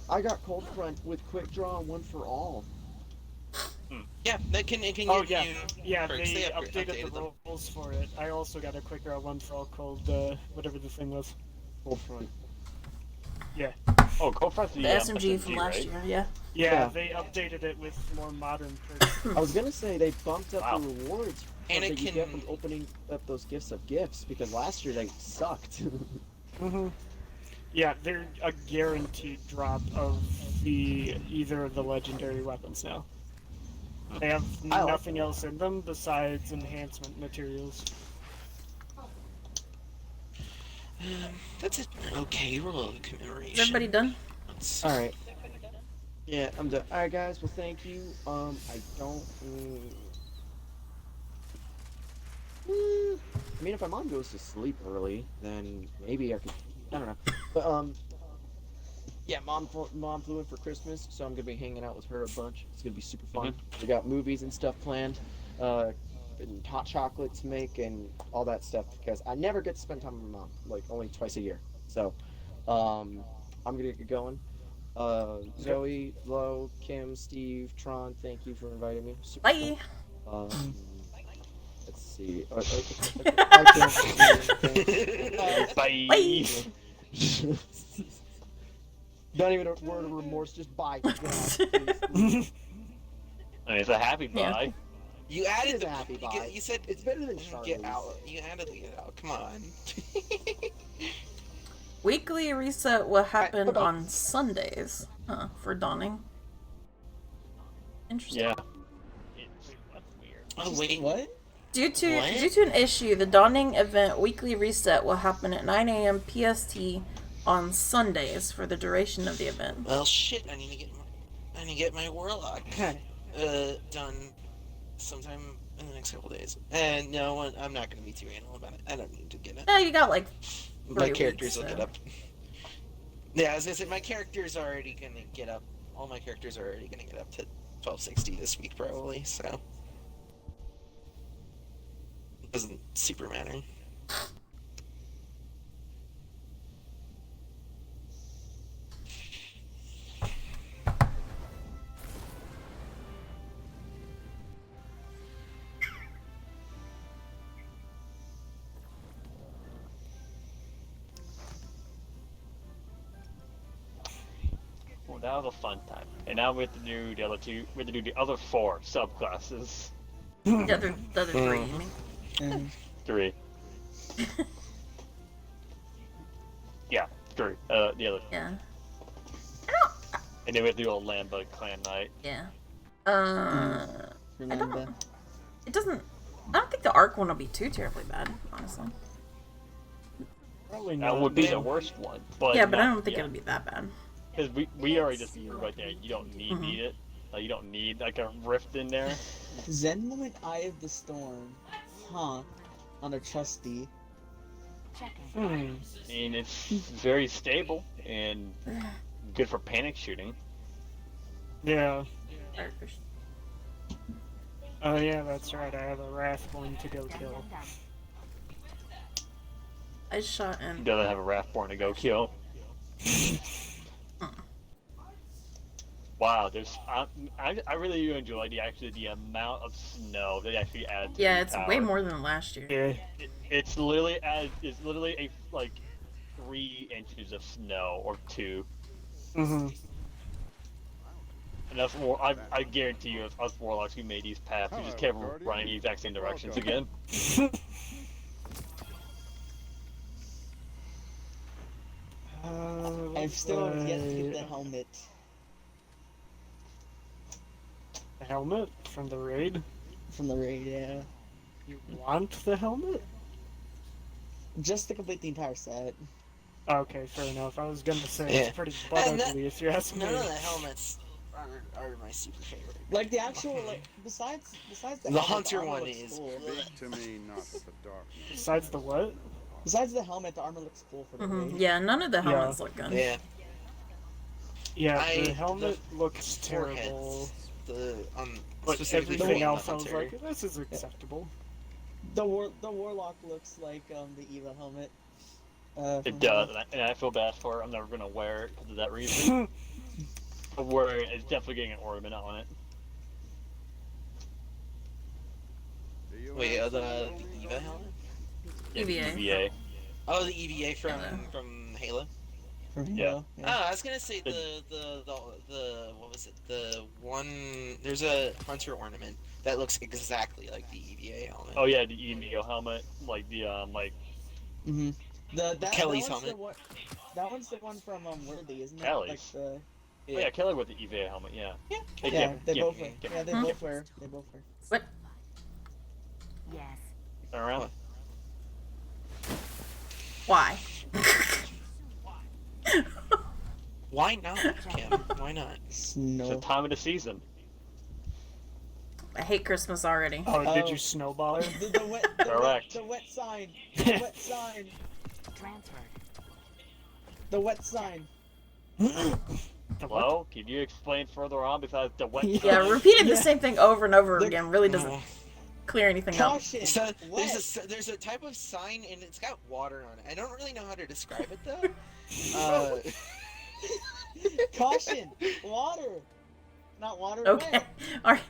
I got cold front with quick draw and one for all. Yeah, that can it can Oh give yeah, you yeah. perks. They upgraded updated the them. rules for it. I also got a quick draw one for all called whatever the thing was. Cold front. Yeah. Oh, Cold Front's The SMG from last right? year, yeah. Yeah, they updated it with more modern perks. I was gonna say they bumped up Wow. the rewards And that it you get can- from opening up those gifts of gifts because last year they sucked. Yeah, they're a guaranteed drop of either of the legendary weapons now. They have I like nothing else in them besides enhancement materials. That's an okay roll of commemoration. Is everybody done? All right. Yeah, I'm done. All right, guys. Well, thank you. I don't. I mean, if my mom goes to sleep early, then maybe I could. I don't know. But yeah, mom flew in for Christmas, so I'm gonna be hanging out with her a bunch. It's gonna be super fun. We got movies and stuff planned, and hot chocolate to make and all that stuff because I never get to spend time with my mom, like only twice a year. So, I'm gonna get going. Zoe, Lo, Kim, Steve, Tron, thank you for inviting me. Super Bye. fun. Let's see. Bye. Bye. Not even a word of remorse, just bye. God, please. I mean, it's a happy Yeah. bye. You It added is the a happy you, bye. you said It's better than get Charlie's. out. You added the get out. Come on. Weekly reset will happen bye-bye. on Sundays, for Dawning. Interesting. Yeah. That's weird. Oh wait. What? Due to What? an issue, the Dawning event weekly reset will happen at 9 a.m. PST on Sundays for the duration of the event. Well, shit. I need to get my warlock done sometime in the next couple days. And no, I'm not going to be too anal about it. I don't need to get it. No, you got like My 3 characters weeks, will so. get up. Yeah, I was gonna say my character's already gonna get up. All my characters are already gonna get up to 1260 this week probably. So it doesn't super matter. Well, that was a fun time. And now we have to do the other two. We have to do the other 4 subclasses. The other 3, you mean? 3. Yeah, 3. The other. Yeah. And then we have to do a Lamba clan night. Yeah. Remember? It doesn't. I don't think the arc one will be too terribly bad, honestly. Probably That not. would be the worst one. But Yeah, but I not- don't think yeah. it'll be that bad. Because we already just right there. You don't need it. Like, you don't need like a rift in there. Zen Moment Eye of the Storm. Huh. On a trusty. Hmm. I mean, it's very stable and good for panic shooting. Yeah. Oh yeah, that's right. I have a Wrathborn to go kill. I shot He in. doesn't have a Wrathborn to go kill. Wow, there's I really do enjoy the amount of snow they actually add to Yeah, the it's tower. way more than last year. Yeah. It's literally a like 3 inches of snow or 2. Mhm. And I guarantee you, if us warlocks who made these paths, we just kept running the exact same directions again. I've still yet to get the helmet. The helmet from the raid? From the raid, yeah. You want the helmet? Just to complete the entire set. Okay, fair enough. I was gonna say Yeah. it's pretty butt And ugly if you ask me. None of the helmets are my super favorite. Like the actual like besides the The helmet, hunter armor one looks is. cool. Speak to me not of the darkness. Besides the what? Besides the helmet, the armor looks cool for the raid. Yeah, none of the helmets look good. Yeah. Yeah, I- the helmet the looks foreheads, terrible. The But specifically everything the else, I was hunter. like, this is acceptable. The warlock looks like the Eva helmet. It from does, Halo. and I feel bad for it. I'm never gonna wear it because of that reason. But wearing it, it's definitely getting an ornament on it. Do you Wait, have the some EVA helmet? Yeah, the EVA. EVA. Oh, the EVA from Halo. From Yeah. Halo, Oh, I was gonna say the what was it? The one there's a hunter ornament that looks exactly like the EVA helmet. Oh yeah, the EVA helmet, like the like Mm-hmm. Kelly's that one's helmet. The one, that one's the one from Worthy, isn't it? Kelly's? Like the, oh yeah, Kelly with the EVA helmet. Yeah. Hey, yeah, Kim, they Kim, both wear. Kim. Yeah, they both wear. They both wear. What? Yes. Turn around. What? Why? Why not, Kim? Why not? It's Snow. the time of the season. I hate Christmas already. Oh, did Oh. you snowball her? The wet, Correct. the wet sign. The wet sign. Transferred. The wet sign. Hello? Can you explain further on besides the wet? Yeah, sign? repeating the Yeah. same thing over and over The- again really doesn't No. clear anything up. Caution. So wet. there's a type of sign and it's got water on it. I don't really know how to describe it though. Caution. Water. Not water. Okay. Wet. Alright,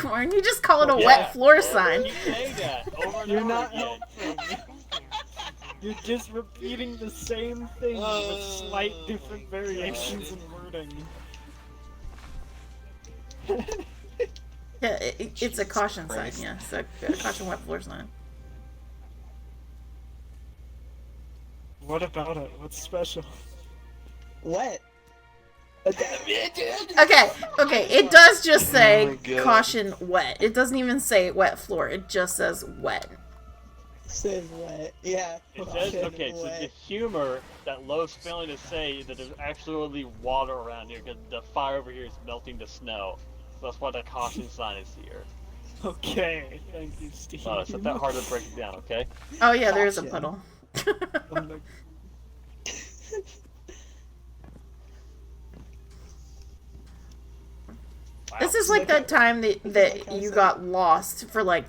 why don't you just call it a Yeah. wet floor You sign? say that over and You're over not again. helping. You're just repeating the same thing with slight different variations in wording. Yeah, it's a caution sign, Christ. yeah. So a caution wet floor sign. What about it? What's special? Wet. Okay, it does just say Oh my God. caution wet. It doesn't even say wet floor. It just says wet. Says wet. Yeah. It says, caution okay, so the wet. humor that Lowe's failing to say that there's actually water around here because the fire over here is melting the snow. So that's why the caution sign is here. Okay, thank you, Steve. Oh, it's not that hard to break it down, okay? Oh yeah, there is a Caution. puddle. I'm like, Wow. This is like that time that you got lost for like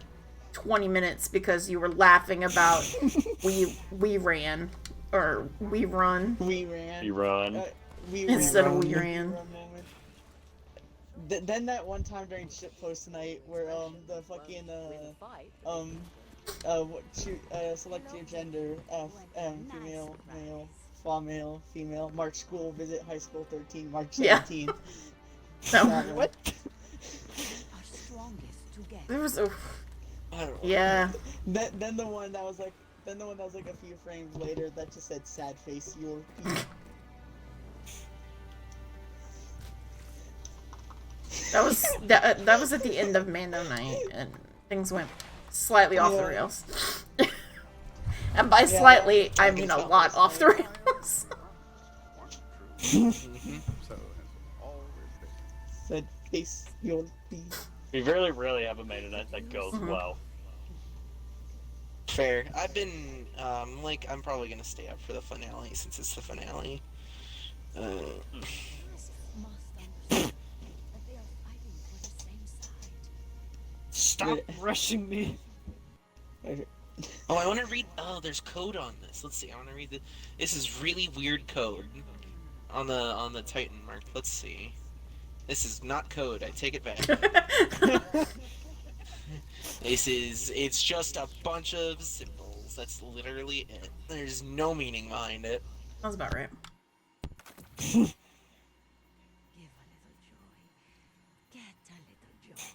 20 minutes because you were laughing about we ran or we run. We ran. You run. We Instead ran. of we ran. moment. Then that one time during shitpost night where the fucking select your gender female male female March school visit high school 13 March Yeah. 17. No. what? Our strongest together. There was a I don't know. yeah. Then the one that was like a few frames later that just said sad face your That was at the end of Mando night and things went slightly off the Yeah. rails. And by Yeah. slightly, I mean a lot off the rails. one truth? So has it always been. said face your be. We really, really haven't made a night that goes Mhm. well. Fair. I've been I'm probably gonna stay up for the finale since it's the finale. Must understand that they are fighting for the same side. Stop rushing me. Oh, I want to read. Oh, there's code on this. Let's see. I want to read the. This is really weird code on the Titan mark. Let's see. This is not code. I take it back. It's just a bunch of symbols. That's literally it. There's no meaning behind it. Sounds about right. Give a little joy. Get a little joy.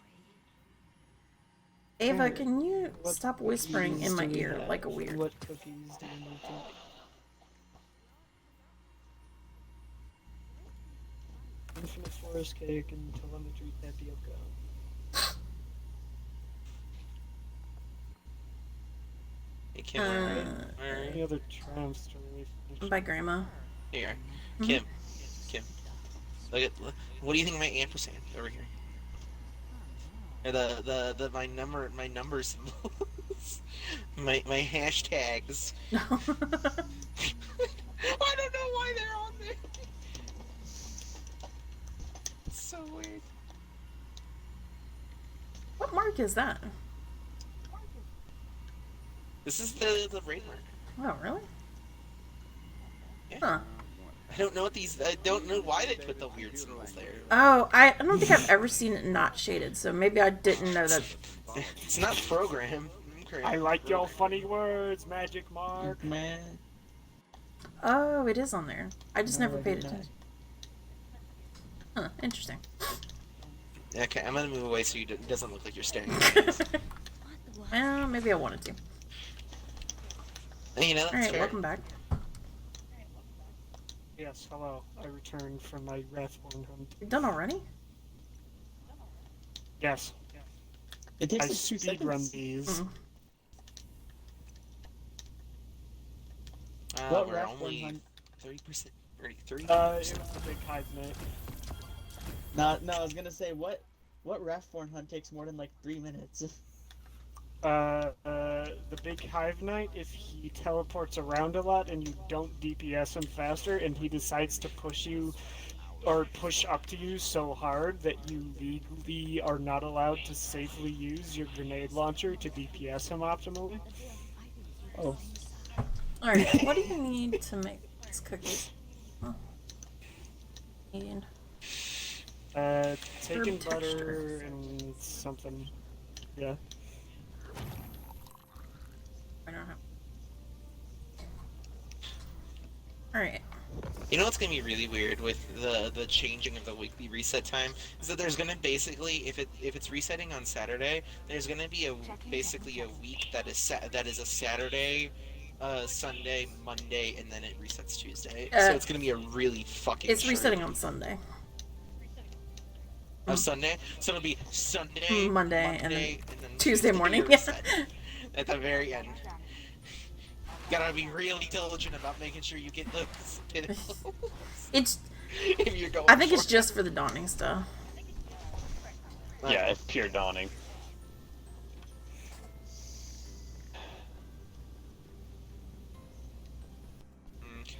Ava, can you What stop whispering in my cookies do we ear have? like a weird? What cookies do we need to... Infinite forest cake and telemetry tapioca. Hey, Kim, where are you? Uh, Where are you? Any other tramps to really finish? By grandma. Here. Mhm. Kim. Kim. What do you think of my ampersand over here? Or my number symbols. my hashtags. No. I don't know why they're on there. It's so weird. What mark is that? This is the raid mark. Oh, really? Yeah. Huh. I don't know what these. I don't know why they put the weird symbols there. Oh, I don't think I've ever seen it not shaded, so maybe I didn't know that. It's not program. Okay. I like your funny words, Magic Mark. Man. Oh, it is on there. I just No, never I paid did not. attention. Huh, interesting. Okay, I'm gonna move away so it doesn't look like you're staring. Well, maybe I wanted to. You know, that's Alright, fair. welcome back. Yes, hello. I returned from my Wrathborn hunt. You're done already? Yes. It takes I like 2 speed run seconds. these. What We're Wrathborn only hunt? 30%. 33. It was the big hive night. No, I was gonna say what Wrathborn hunt takes more than like 3 minutes. The big hive knight, if he teleports around a lot and you don't DPS him faster and he decides to push you or push up to you so hard that you legally are not allowed to safely use your grenade launcher to DPS him optimally. Oh. Alright, what do you need to make these cookies? Huh. Need... Taken Herb butter texture. and something. Yeah. I don't have... Alright. You know what's gonna be really weird with the changing of the weekly reset time is that there's gonna basically, if it's resetting on Saturday, there's gonna be basically a week that is a Saturday, Sunday, Monday, and then it resets Tuesday. So it's gonna be a really fucking. It's resetting on Sunday. Sunday, so it'll be Sunday, Monday, and then and then Tuesday morning. reset at the very end. Gotta be really diligent about making sure you get those pinnacles. It's. If you're going I think it's for just for the dawning stuff. Yeah, it's pure dawning. Okay.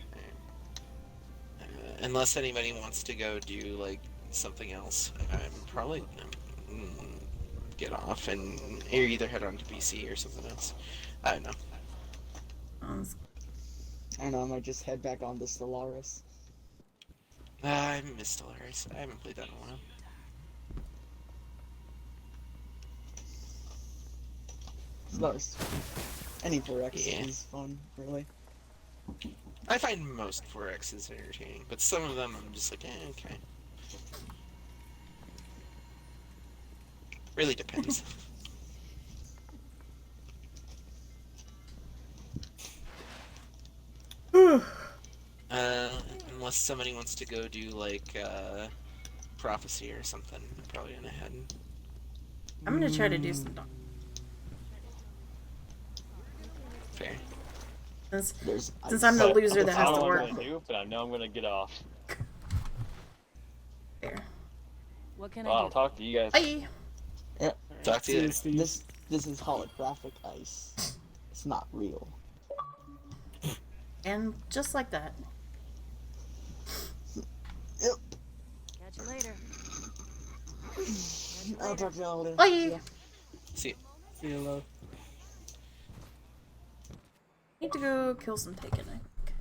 Unless anybody wants to go do like something else, I'm probably gonna get off and either head on to PC or something else. I don't know. I know, I might just head back on to Stellaris. I miss Stellaris. I haven't played that in a while. Stellaris. Any 4X Yeah. is fun, really. I find most 4Xs entertaining, but some of them I'm just like, okay. Really depends. Unless somebody wants to go do like prophecy or something, I'm probably gonna head. I'm gonna try to do some dawn. Fair. Since I'm the loser that I has don't to know what work. I'm gonna do, but I know I'm gonna get off. There. What can Well, I I'll do? talk to you guys. Bye. Talk to you. This is holographic ice. It's not real. And just like that. Yep. Catch you later. I'll talk to y'all later. Bye. Yeah. See ya. See you, love. Need to go kill some Taken, I think.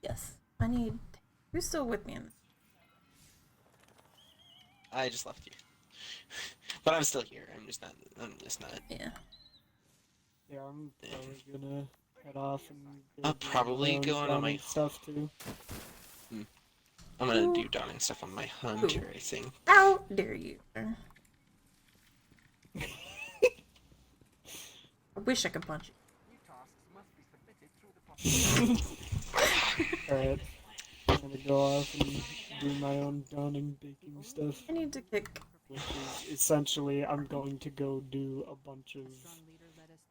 Yes. I need... Who's still with me in this? I just left you. But I'm still here. I'm just not. Yeah. Yeah, I'm probably gonna head off and go I'll do probably own go on dawning my- stuff too. I'm gonna do dawning stuff on my hunter, I think. How dare you? I wish I could punch you. Alright. I'm gonna go off and do my own dawning baking stuff. I need to kick... Which is essentially, I'm going to go do a bunch of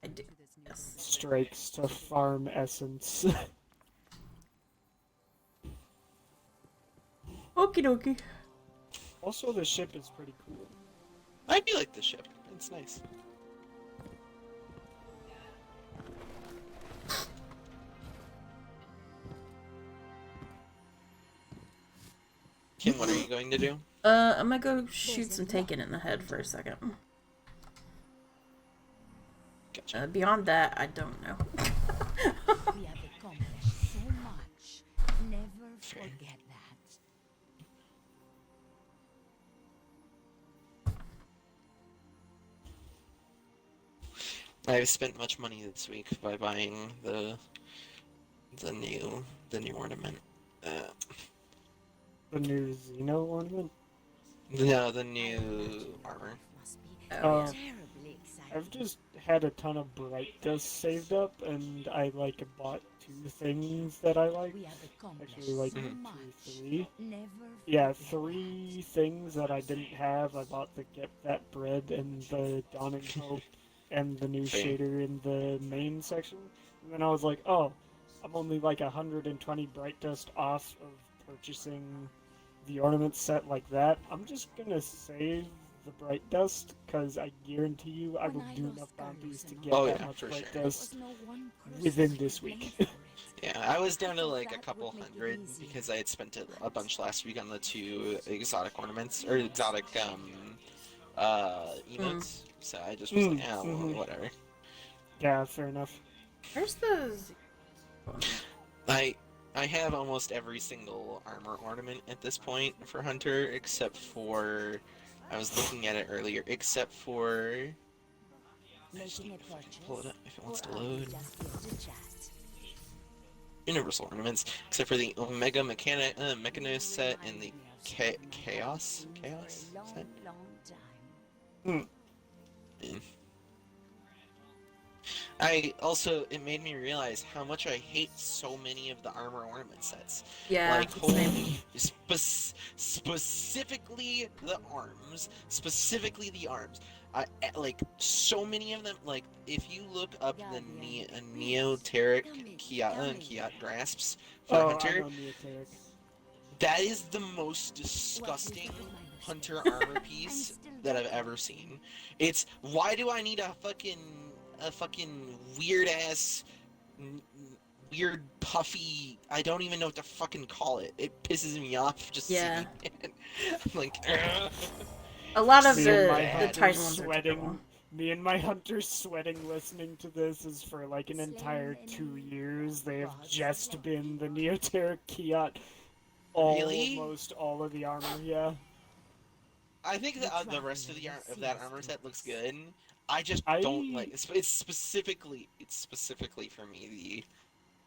I do. Yes. strikes to farm essence. Okie dokie. Also, the ship is pretty cool. I do like the ship. It's nice. Kim, what are you going to do? I'm gonna go shoot some Taken in the head for a second. Gotcha. Beyond that, I don't know. We have accomplished so much. Never Fair. forget that. I've spent much money this week by buying the new ornament. The new Xeno ornament. No, the new armor. Must be Oh. terribly exciting. I've just had a ton of Bright Dust saved up, and I like bought 2 things that I like. We have accomplished Actually, like so 2 or much. 3. Never Yeah, forget 3 things that I didn't have. I bought the Get That Bread and the Dawning Hope and the new Fair. shader in the main section. And then I was like, oh, I'm only like 120 Bright Dust off of purchasing the ornament set like that. I'm just gonna save the Bright Dust, because I guarantee you I will do enough bounties to get Oh, that yeah, much for Bright sure. Dust no one person within to this blame week. for it. Yeah, I was down to like a That couple would make it hundred easier. because I had spent a bunch last week on the 2 exotic ornaments or exotic emotes. So I just was like, oh, well, whatever. Yeah, fair enough. Where's the... I have almost every single armor ornament at this point for Hunter, except for I was looking at it earlier, except for Making a if I can purchase, pull it up if it wants to or are you load. just here to chat? Universal ornaments, except for the Omega Mechanos set and the Chaos For a long, set. long time. It made me realize how much I hate so many of the armor ornament sets. Yeah, Like, same. specifically the arms. Like, so many of them, like, if you look up the Neoteric Kiat grasps for Oh, Hunter, I know Neoteric. that is the most disgusting Hunter armor piece that I've ever seen. It's, why do I need a fucking weird ass, weird puffy, I don't even know what to fucking call it. It pisses me off just Yeah. seeing it. I'm like, ugh. A lot of Me and my the Hunter Titan ones are sweating. terrible. Me and my hunters sweating listening to this is for like an entire 2 years. They have just been the Neoteric Kiat. Really? Almost all of the armor, yeah. I think the rest of that armor set looks good. I just don't like it's specifically for me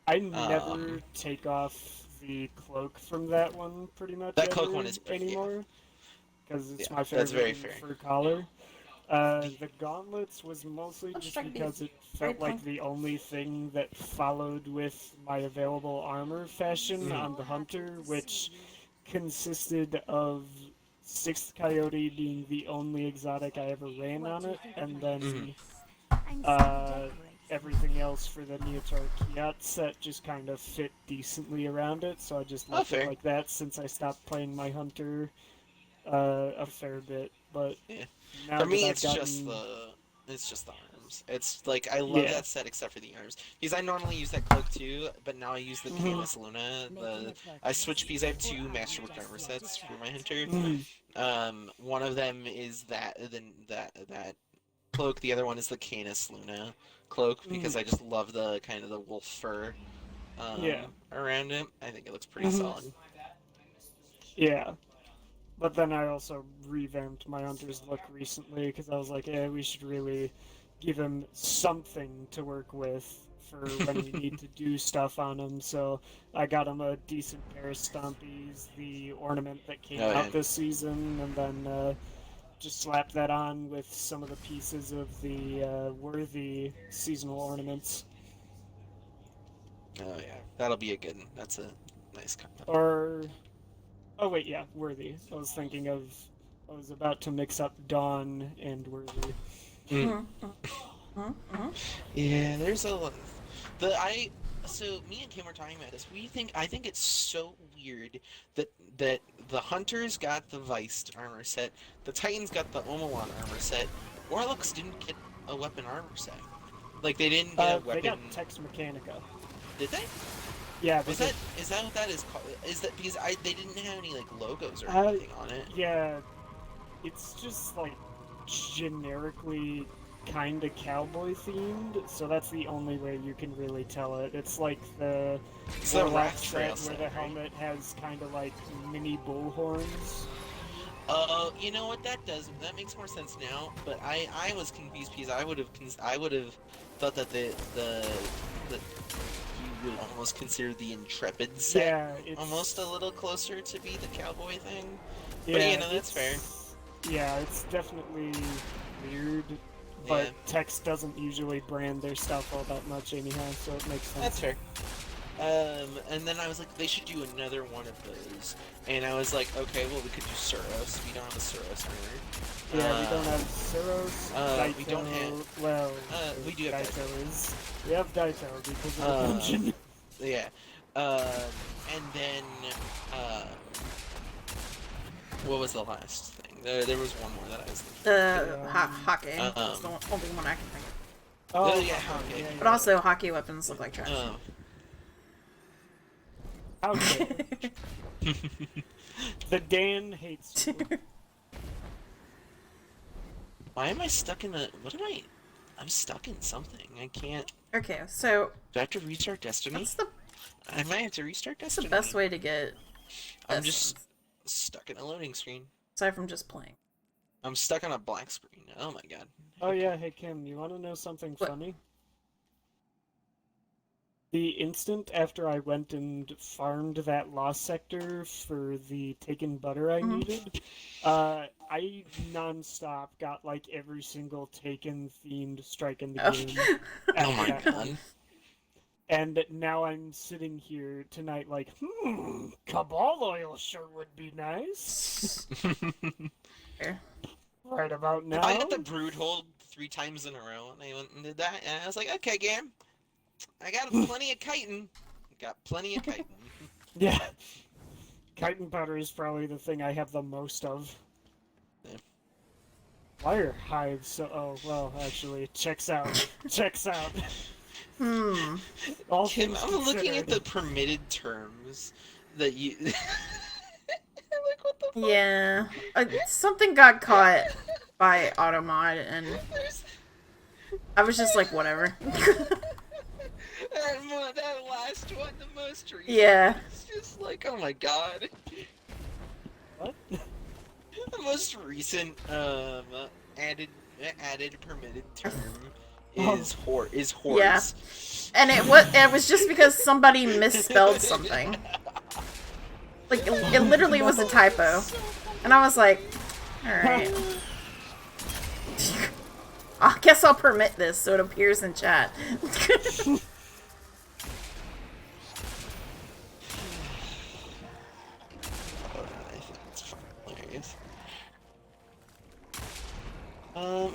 I never take off the cloak from that one pretty much That cloak ever one is pretty, anymore. Because it's Yeah, my favorite that's very fair. fur collar. The gauntlets was mostly just strike because these. it felt Very like the only thing that followed with my available armor fashion on the hunter, which consisted of 6th Coyote being the only exotic I ever ran on it, and then everything else for the Neoteric Kiat set just kind of fit decently around it, so I just left it fair. like that since I stopped playing my hunter a fair bit. But Yeah. now For me, that I've it's just gotten- the arms. It's like I love Yeah. that set except for the arms because I normally use that cloak too, but now I use the Canis Luna. I switched because I have 2 Masterwork armor sets for my hunter. One of them is that cloak. The other one is the Canis Luna cloak because I just love the kind of the wolf fur around it. I think it looks pretty solid. Yeah. But then I also revamped my hunter's look recently because I was like, yeah, we should really give him something to work with for when we need to do stuff on him. So I got him a decent pair of Stompies, the ornament that came out this season, and then just slapped that on with some of the pieces of the worthy seasonal ornaments. Oh yeah, that'll be that's a nice comment. Oh wait, yeah, Worthy. I was about to mix up Dawn and Worthy. Yeah, there's a lot. so me and Kim were talking about this. I think it's so weird that the Hunters got the Vice armor set, the Titans got the Omelon armor set, Warlocks didn't get a weapon armor set. Like they didn't get a weapon. They got Tex Mechanica. Did they? Yeah. Is that what that is called? Is that because they didn't have any like logos or anything on it? Yeah, it's just like generically kind of cowboy themed, so that's the only way you can really tell it. It's like the Warlock set where the helmet has kind of like mini bull horns. You know what, that makes more sense now. But I was confused because I would have thought that the you would almost consider the Intrepid set almost a little closer to be the cowboy thing. Yeah, but you know, that's fair. Yeah, it's definitely weird. But Tex doesn't usually brand their stuff all that much anyhow, so it makes sense. That's fair. And then I was like, they should do another one of those. And I was like, okay, well, we could do Suros. We don't have a Suros armor. Yeah, we don't have Suros. Daito, we don't have. Well, we do have Daito. We have Daito because of the function. Yeah. And then, what was the last thing? There was one more that I was thinking. Hockey. That's the only one I can think of. Oh, yeah, hockey. Yeah, But also, hockey weapons look like trash. Okay. The Dan hates you. Why am I stuck in a... I'm stuck in something. I can't... Okay, so... Do I have to restart Destiny? I might have to restart Destiny. What's the best way to get... I'm just stuck in a loading screen. Aside from just playing. I'm stuck on a black screen. Oh my god. Oh yeah, hey Kim, you want to know something funny? The instant after I went and farmed that lost sector for the taken butter I needed, I non-stop got like every single taken themed strike in the game. Oh my god. And now I'm sitting here tonight like, Cabal oil sure would be nice. Right about now. I got the brood hold 3 times in a row, and I went and did that, and I was like, okay, game. I got plenty of chitin. Got plenty of chitin. Yeah. Chitin powder is probably the thing I have the most of. Yeah. Why are hives so... Oh, well, actually, checks out. Checks out. All Kim, things I'm looking at considered. the permitted terms that you... like, what the fuck? Yeah. Something got caught by Automod, and I was just like, whatever. that last one, the most recent. Yeah. It's just like, oh my god. What? The most recent added permitted term is horse. Yeah. And it was just because somebody misspelled something. Like it literally was a typo. And I was like, alright. I guess I'll permit this so it appears in chat.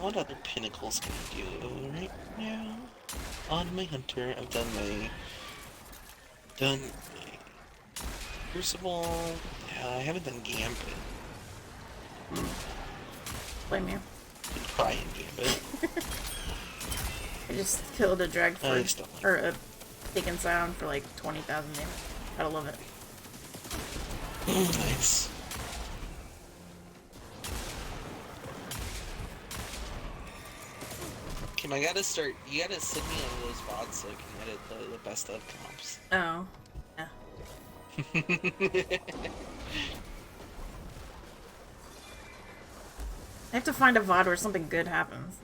What other pinnacles can I do right now? On my hunter, I've done my crucible. Yeah, I haven't done gambit. Blame you. Been crying gambit. I just killed a drag I for, just don't like or a Taken Sound for like 20,000 damage. Gotta love it. Nice. Kim, I gotta start. You gotta send me one of those VODs so I can edit the best of comps. Oh. Yeah. I have to find a VOD where something good happens.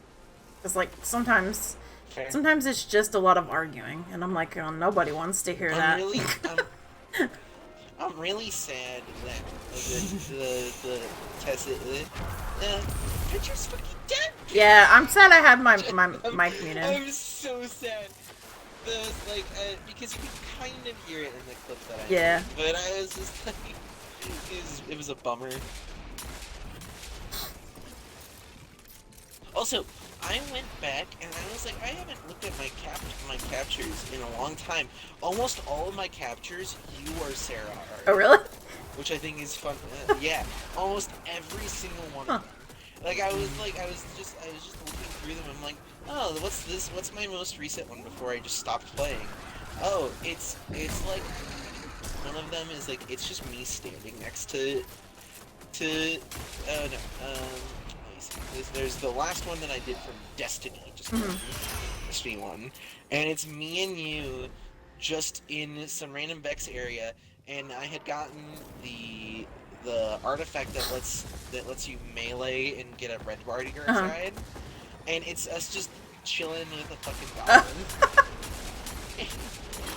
Because, like, sometimes it's just a lot of arguing, and I'm like, oh, nobody wants to hear that. I'm really sad that the Tesla picture's fucking dead. Yeah, I'm sad I had my mic muted. I'm so sad. Because you can kind of hear it in the clip that I Yeah. made, but I was just like, it was a bummer. Also, I went back and I was like, I haven't looked at my captures in a long time. Almost all of my captures, you or Sarah are. Oh, really? Which I think is fun. Yeah, almost every single one of them. Like I was just looking through them. I'm like, oh, what's this? What's my most recent one before I just stopped playing? Oh, it's like one of them is like it's just me standing next to oh no let me see. There's the last one that I did from Destiny, just Destiny 1, and it's me and you just in some random Vex area, and I had gotten the artifact that lets you melee and get a red bar to your side, and it's us just chilling with a fucking goblin.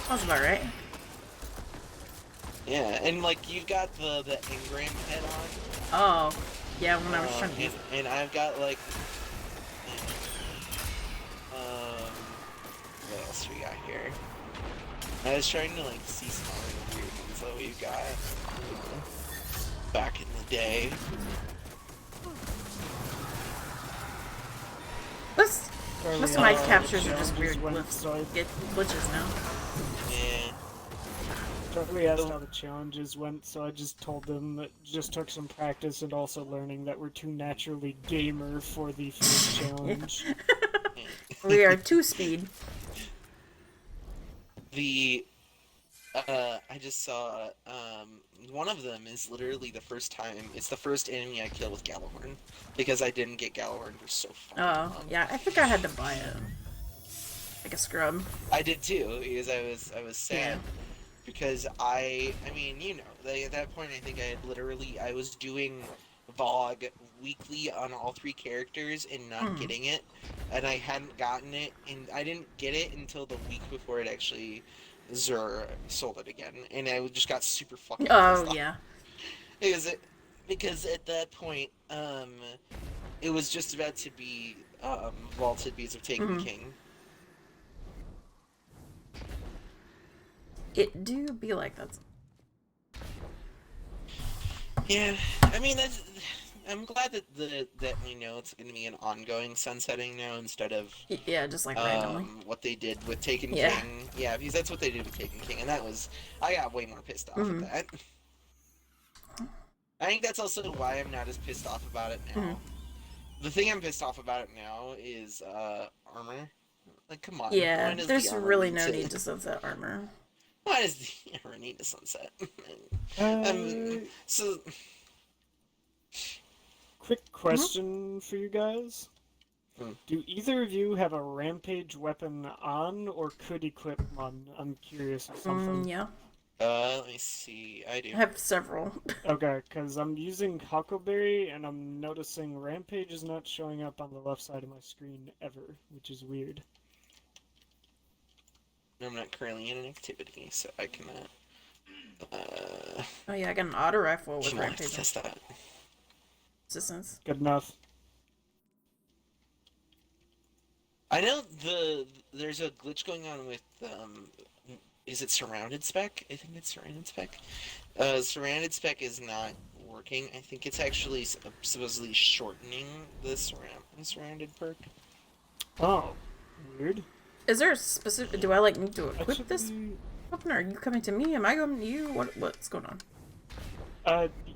That's about right. Yeah, and like you've got the engram head on. Oh, yeah. When I was trying to use and I've got like what else we got here? I was trying to like see some other weird ones that we've got back in the day. Most of my captures are just weird glitches now. Yeah. Charlie asked how the challenges went, so I just told them that just took some practice and also learning that we're too naturally gamer for the first challenge. We are 2-speed. I just saw, one of them is literally the first time, it's the first enemy I kill with Gallahorn, because I didn't get Gallahorn for so fucking long. Yeah, I think I had to buy it. Like a scrub. I did too, because I was sad. Because I mean, you know, at that point I think I was doing VOG weekly on all 3 characters and not getting it, and I hadn't gotten it, and I didn't get it until the week before it actually Xur sold it again, and I just got super fucking pissed off. Yeah. Because at that point, it was just about to be vaulted because of Taken King. It do be like that. Yeah, I mean I'm glad that we know it's going to be an ongoing sunsetting now instead of just like randomly what they did with Taken King. Yeah, because that's what they did with Taken King, and I got way more pissed off at that. I think that's also why I'm not as pissed off about it now. The thing I'm pissed off about it now is armor. Like, come on. Yeah, there's really no need to sunset armor. Why does the armor need to sunset? So. Quick question for you guys. Do either of you have a rampage weapon on or could equip one? I'm curious of something. Yeah. Let me see. I do. I have several. Okay, because I'm using Huckleberry and I'm noticing Rampage is not showing up on the left side of my screen ever, which is weird. I'm not currently in an activity, so I cannot. Oh yeah, I got an auto rifle with Rampage. Test that. Resistance. Good enough. I know there's a glitch going on with is it surrounded spec? I think it's surrounded spec. Surrounded spec is not working. I think it's actually supposedly shortening the surrounded perk. Oh, weird. Is there a specific? Do I like need to equip this weapon? Or are you coming to me? Am I coming to you? What's going on?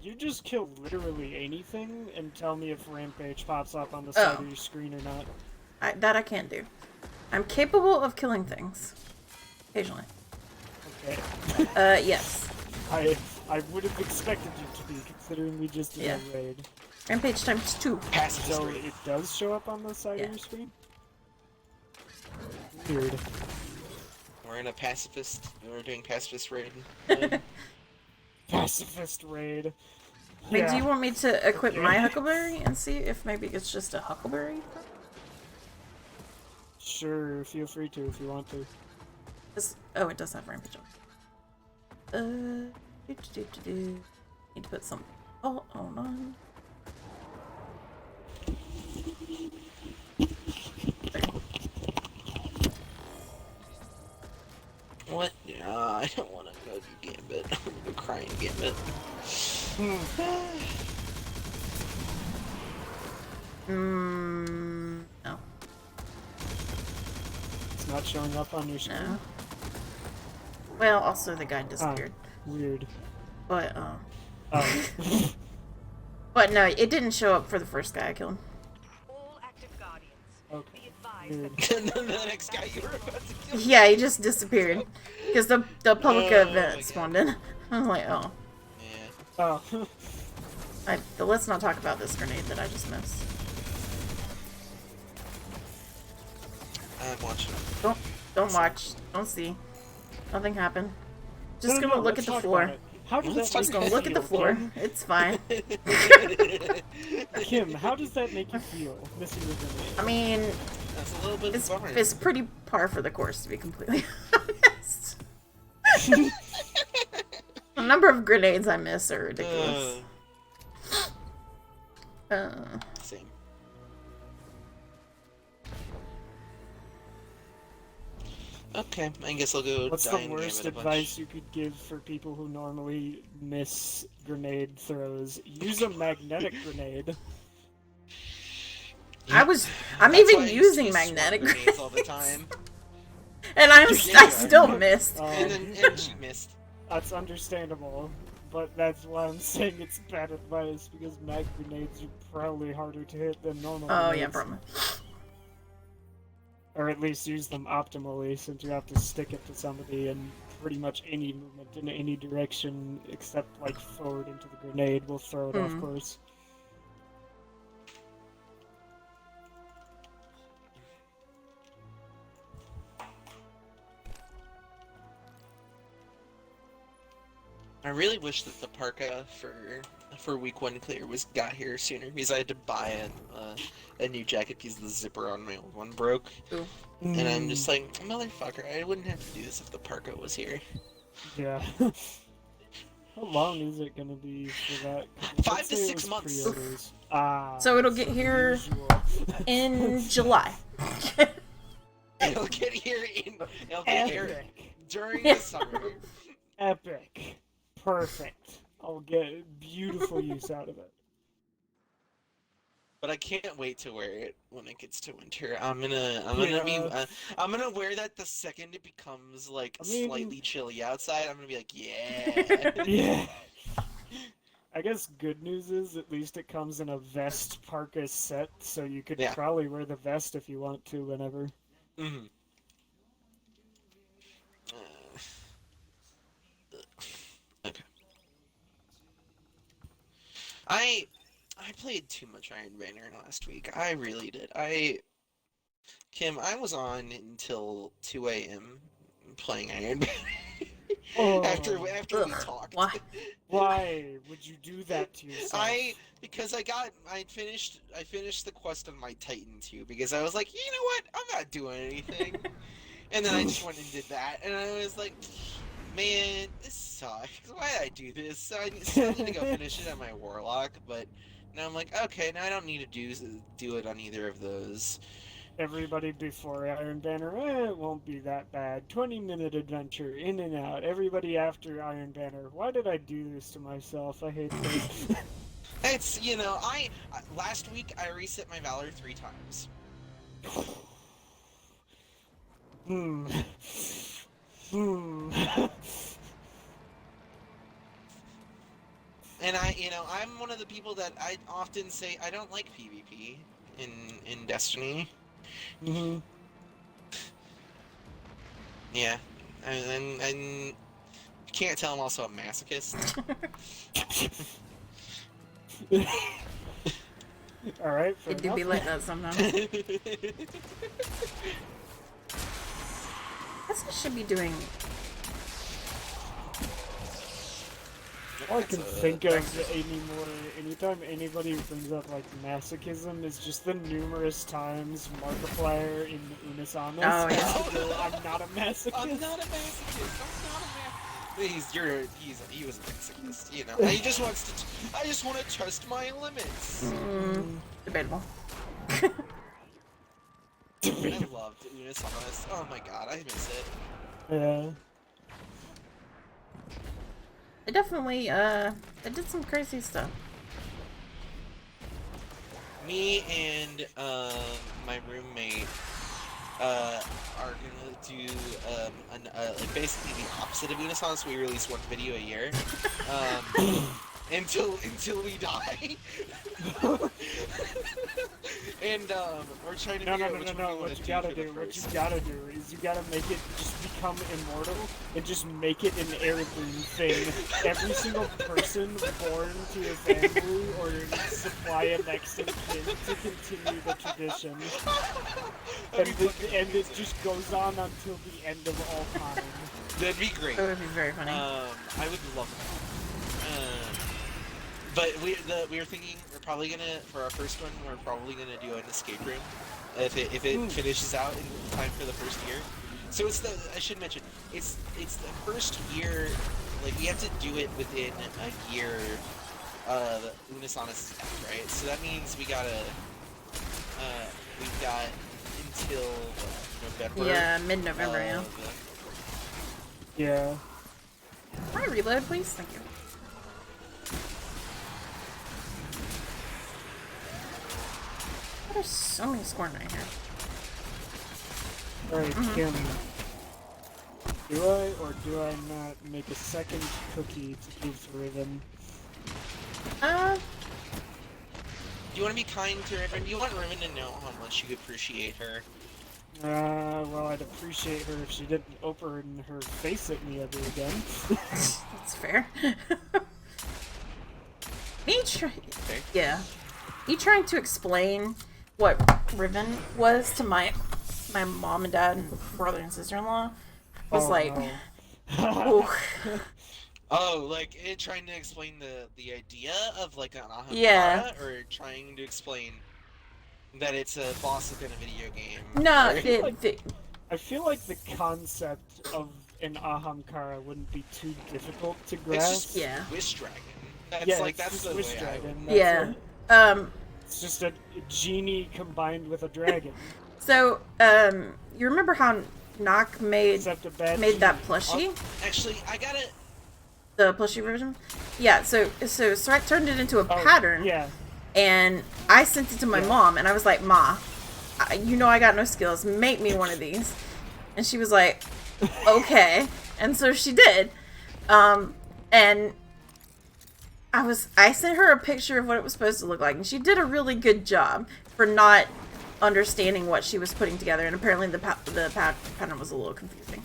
You just kill literally anything and tell me if Rampage pops up on the side of your screen or not. That I can't do. I'm capable of killing things. Occasionally. Okay. Yes. I would have expected you to be, considering we just did a raid. Rampage times 2. So it does show up on the side of your screen? Weird. We're in a pacifist. We're doing pacifist raid. Pacifist raid. Wait, do you want me to equip my Huckleberry and see if maybe it's just a Huckleberry? Sure, feel free to if you want to. Oh, it does have Rampage on. Need to put some on. What? I don't want to go do Gambit. I'm gonna go crying Gambit. No. not showing up on your screen? No. Well, also the guy disappeared. Weird. But, Oh. but no, it didn't show up for the first guy I killed. All active guardians. Okay. Be advised Weird. that the next guy you were about to kill. Yeah, he just disappeared. Because the public Oh, event my spawned in. I was like, oh. Yeah. Oh. Let's not talk about this grenade that I just missed. I'm watching. Don't watch. Don't see. Nothing happened. Just No, gonna look let's at the talk floor. about it. How does Let's that Just make gonna you look at the feel, floor. Kim? It's fine. Kim, how does that make you feel? Missing the grenade. I mean, That's a little bit it's bummer. pretty par for the course, to be completely honest. The number of grenades I miss are ridiculous. Same. Okay, I guess I'll go. What's die the and worst gambit a bunch. advice you could give for people who normally miss grenade throws? Use a magnetic grenade. I'm That's even why I used to using use sword magnetic grenades all the time. and I still missed. And she missed. That's understandable, but that's why I'm saying it's bad advice, because mag grenades are probably harder to hit than normal Oh yeah, grenades. probably. Or at least use them optimally, since you have to stick it to somebody, and pretty much any movement in any direction except like forward into the grenade will throw it off course. I really wish that the parka for week 1 clear got here sooner, because I had to buy a new jacket because the zipper on my old one broke. Ooh. And I'm just like, motherfucker, I wouldn't have to do this if the parka was here. Yeah. How long is it gonna be for that? 5 to 6 months. Pre-orders. So it'll get here in July. It'll get here during Yeah. the summer. Epic. Perfect. I'll get beautiful use out of it. But I can't wait to wear it when it gets to winter. I'm gonna wear that the second it becomes like slightly chilly outside. I'm gonna be like, yeah. Yeah. I guess good news is at least it comes in a vest parka set, so you could probably wear the vest if you want to whenever. Mm-hmm. Okay. I played too much Iron Banner last week. I really did. Kim, I was on until 2 a.m. playing Iron Banner. After we talked. Why would you do that to yourself? Because I finished the quest on my Titan 2 because I was like, you know what? I'm not doing anything. And then I just went and did that, and I was like, man, this sucks. Why did I do this? So I still need to go finish it on my Warlock, but now I'm like, okay, now I don't need to do it on either of those. Everybody before Iron Banner, it won't be that bad. 20-minute adventure, in and out. Everybody after Iron Banner, why did I do this to myself? I hate this. It's, last week I reset my Valor 3 times. And I'm one of the people that I often say I don't like PvP in Destiny. Mm-hmm. Yeah, and you can't tell I'm also a masochist. Alright, It do be like that sometimes. Guess I should be doing. All I can think of anymore, anytime anybody brings up like masochism, is just the numerous times Markiplier in Unisama I'm not a masochist. I'm not a masochist. He was a masochist, He just wants to. I just want to trust my limits. Debatable. I loved Unisama. Oh my god, I miss it. Yeah. I definitely, I did some crazy stuff. Me and my roommate are gonna do like basically the opposite of Unisonics. We release one video a year until we die. And we're trying to figure out which one we want What to you gotta do do, for the what you first. gotta do is you gotta make it just become immortal and just make it an heirloom thing. Every single person born to a family or supply a next in kin to continue the tradition. And it just goes on until the end of all time. That'd be great. That would be very funny. I would love that. But we were thinking we're probably gonna, for our first one, we're probably gonna do an escape room if it finishes out in time for the first year. So I should mention it's the first year, like we have to do it within a year of Unisonics, right? So that means we've got until November. Yeah, mid-November. Yeah. Yeah. Can I reload, please? Thank you. There's so many scorn right here. Alright, Kim. Do I or do I not make a second cookie to give to Riven? Do you want to be kind to Riven? Do you want Riven to know how much you appreciate her? Well, I'd appreciate her if she didn't open her face at me ever again. That's fair. Yeah. Me trying to explain what Riven was to my mom and dad, brother and sister-in-law was no. Oh, like trying to explain the idea of like an Ahamkara, Yeah. or trying to explain that it's a boss within a video game. No, I feel like the concept of an Ahamkara wouldn't be too difficult to grasp. It's just Wish Dragon. That's yeah, like it's that's just the Wish way Dragon. Yeah. It's just a genie combined with a dragon. So, you remember how Nock made that plushie? Actually, I got it. The plushie version? Yeah, so Shrek turned it into a pattern. Yeah. And I sent it to my mom, and I was like, Ma, you know I got no skills. Make me one of these. And she was like, okay. And so she did. And I sent her a picture of what it was supposed to look like, and she did a really good job for not understanding what she was putting together, and apparently the pattern was a little confusing.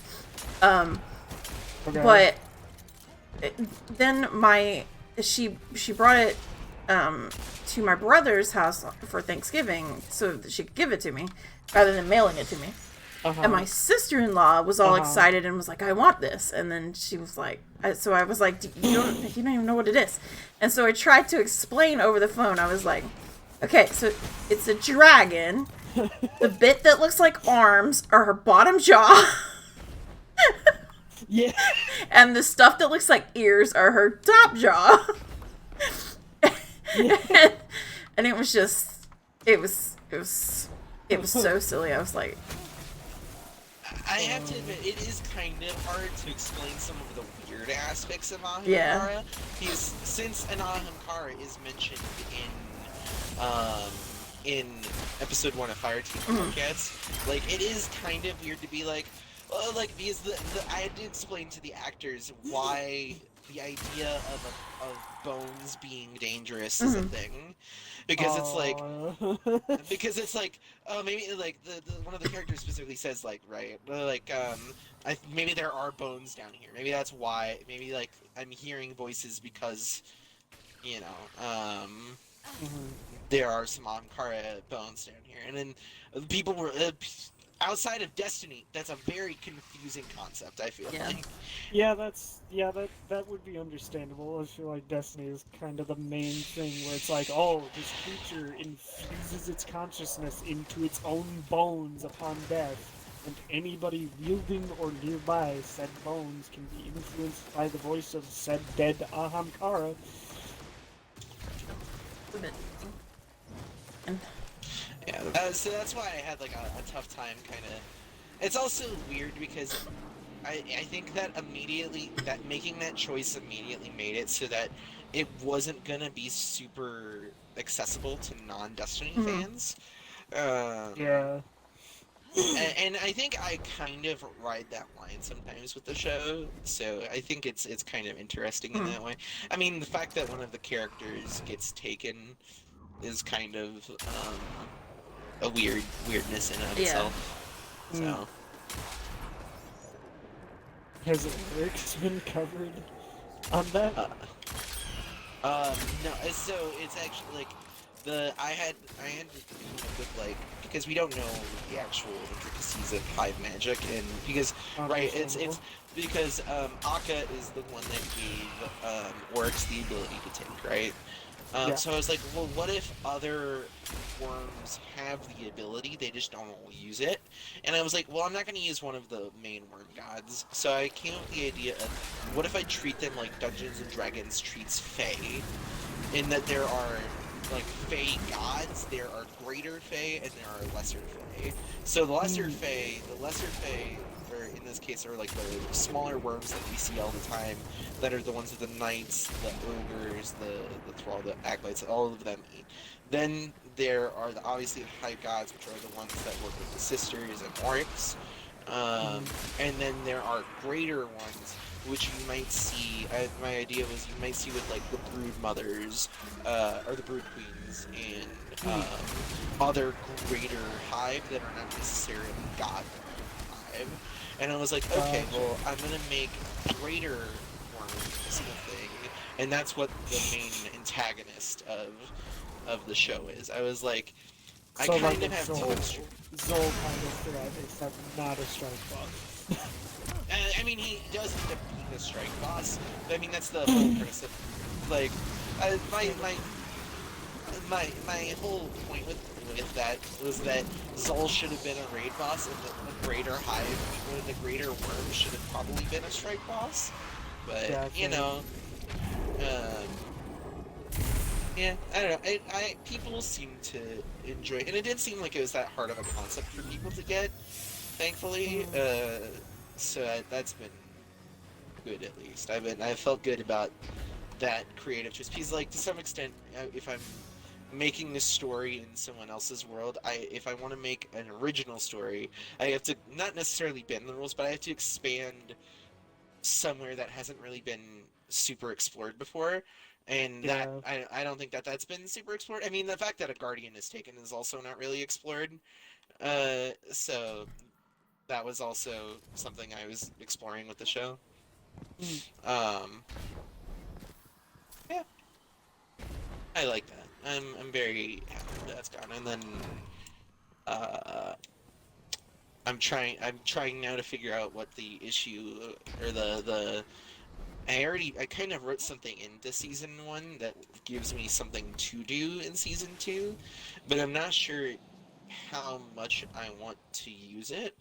But then she brought it to my brother's house for Thanksgiving so that she could give it to me rather than mailing it to me. And my sister-in-law was all excited and was like, I want this. And then she was like, so I was like, you don't even know what it is. And so I tried to explain over the phone. I was like, okay, so it's a dragon. The bit that looks like arms are her bottom jaw. Yeah. And the stuff that looks like ears are her top jaw. And it was just, it was so silly. I was like, I have to admit, it is kind of hard to explain some of the weird aspects of Ahamkara. Yeah. Because since an Ahamkara is mentioned in episode 1 of Fireteam Podcast, like, it is kind of weird to be like, well, like, because I had to explain to the actors why the idea of bones being dangerous is a thing. Because it's like, maybe like the one of the characters specifically says like, right, like maybe there are bones down here. Maybe that's why. Maybe like I'm hearing voices because, you know, there are some Ahamkara bones down here, and then people were. Outside of Destiny, that's a very confusing concept, I feel like. Yeah, that would be understandable. I feel like Destiny is kind of the main thing where it's like, oh, this creature infuses its consciousness into its own bones upon death, and anybody wielding or nearby said bones can be influenced by the voice of said dead Ahamkara. Yeah, so that's why I had like a tough time kind of. It's also weird because I think that making that choice immediately made it so that it wasn't gonna be super accessible to non-Destiny fans. Yeah. and I think I kind of ride that line sometimes with the show, so I think it's kind of interesting in that way. I mean, the fact that one of the characters gets taken is kind of a weirdness in and of itself. So. Has Eric's been covered on that? No. So it's actually like I had to come up with like, because we don't know the actual intricacies of hive magic, and because it's because Akka is the one that gave Oryx the ability to take, right? So I was like, well, what if other worms have the ability, they just don't use it? And I was like, well, I'm not going to use one of the main worm gods. So I came up with the idea of, what if I treat them like Dungeons & Dragons treats Fae? In that there are, like, Fae gods, there are greater Fae, and there are lesser Fae. So the lesser Fae, or in this case, are like the smaller worms that we see all the time, that are the ones that the knights, the ogres, the thrall, the acolytes, all of them eat. Then there are obviously the hive gods, which are the ones that work with the sisters and Oryx. And then there are greater ones, which you might see, my idea was you might see with like the brood mothers, or the brood queens, and other greater hive that are not necessarily god hive. And I was like, okay, well, I'm gonna make greater worms a thing, and that's what the main antagonist of the show is. I was like, I kind of have to... Zol kind of threat, except not a strike boss. I mean, he does end up being a strike boss. I mean, that's the whole premise of, like, my whole point with that was that Zol should have been a raid boss, and the greater hive, or the greater worm should have probably been a strike boss. But, you know, yeah, I don't know. People seem to enjoy it, and it didn't seem like it was that hard of a concept for people to get, thankfully. So that's been good, at least. I felt good about that creative choice, because, like, to some extent, if I'm making this story in someone else's world, if I want to make an original story, I have to not necessarily bend the rules, but I have to expand somewhere that hasn't really been super explored before. And that I don't think that's been super explored. I mean, the fact that a guardian is taken is also not really explored. So that was also something I was exploring with the show. Yeah, I like that. I'm very happy that's gone. And then I'm trying now to figure out what the issue or the I kind of wrote something into Season 1 that gives me something to do in Season 2, but I'm not sure how much I want to use it.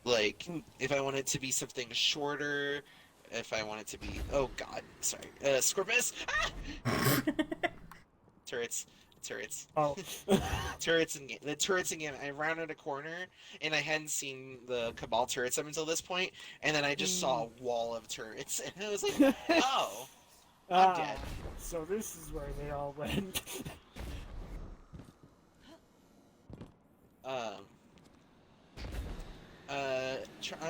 Like, if I want it to be something shorter, if I want it to be... Oh god, sorry. Scorpius! Ah! Turrets. Oh. Turrets in game. The turrets in game. I rounded a corner, and I hadn't seen the Cabal turrets up until this point, and then I just saw a wall of turrets, and I was like, oh, I'm dead. So this is where they all went. I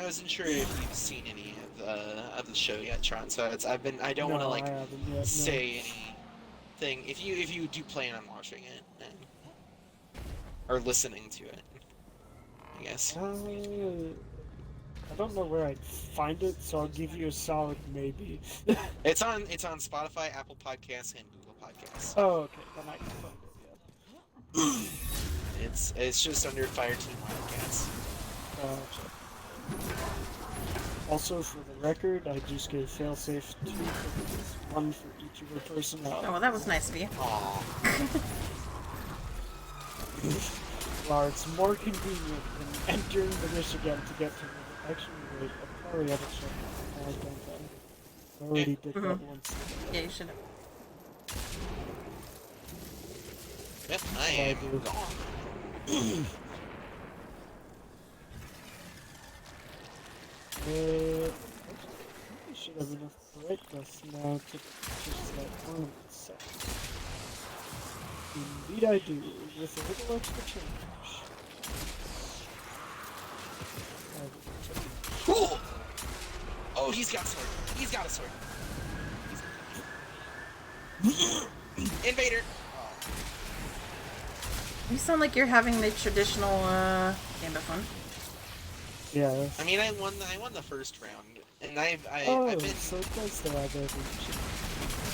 wasn't sure if you've seen any of the show yet, Tron. So I don't want to like say anything. If you do plan on watching it or listening to it, I guess. I don't know where I'd find it, so I'll give you a solid maybe. It's on Spotify, Apple Podcasts, and Google Podcasts. Oh, okay. Then I can find it. Yeah. It's just under Fireteam Wildcats. Also, for the record, I just gave failsafe 2 cookies, 1 for each of her personnel. Oh, well, that was nice of you. Aww. Well, it's more convenient than entering the wish again to get to the... Actually, wait, I probably haven't checked my don't I? I already did that once. Yeah, you should have. Yep, I am gone. I should have enough break dust now to purchase that ornament set. Indeed I do, with a little extra change. Oh, he's got a sword. He's got a sword. Invader. You sound like you're having the traditional Gambit fun. Yeah. I mean, I won the first round, and I've been so close to that.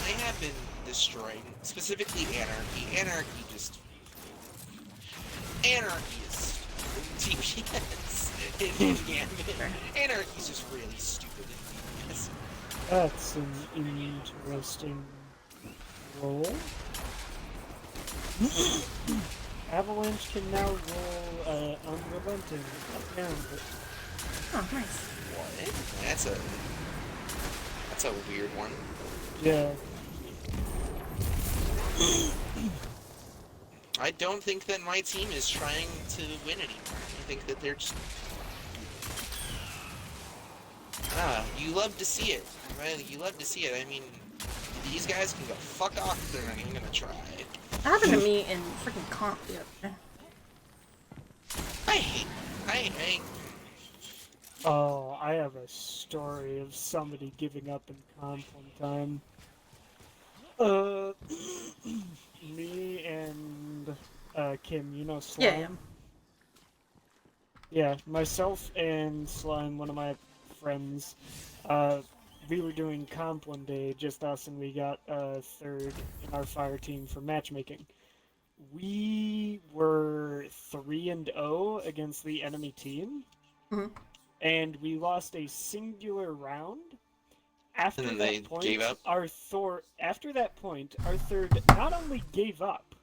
I have been destroying, specifically Anarchy. Anarchy is DPS in Gambit. Anarchy's just really stupid in DPS. That's an interesting roll. Avalanche can now roll Unrelenting up down. Oh, nice. What? That's a weird one. Yeah. I don't think that my team is trying to win anymore. I think that they're just... you love to see it. Right? You love to see it. I mean, these guys can go fuck off if they're not even gonna try. That happened to me in freaking comp the other day. Oh, I have a story of somebody giving up in comp one time. Me and Kim, you know Slime? Yeah, myself and Slime, one of my friends, we were doing comp one day, just us, and we got third in our fire team for matchmaking. We were 3-0 against the enemy team, and we lost a singular round. After And then that they point, gave up? our third not only gave up,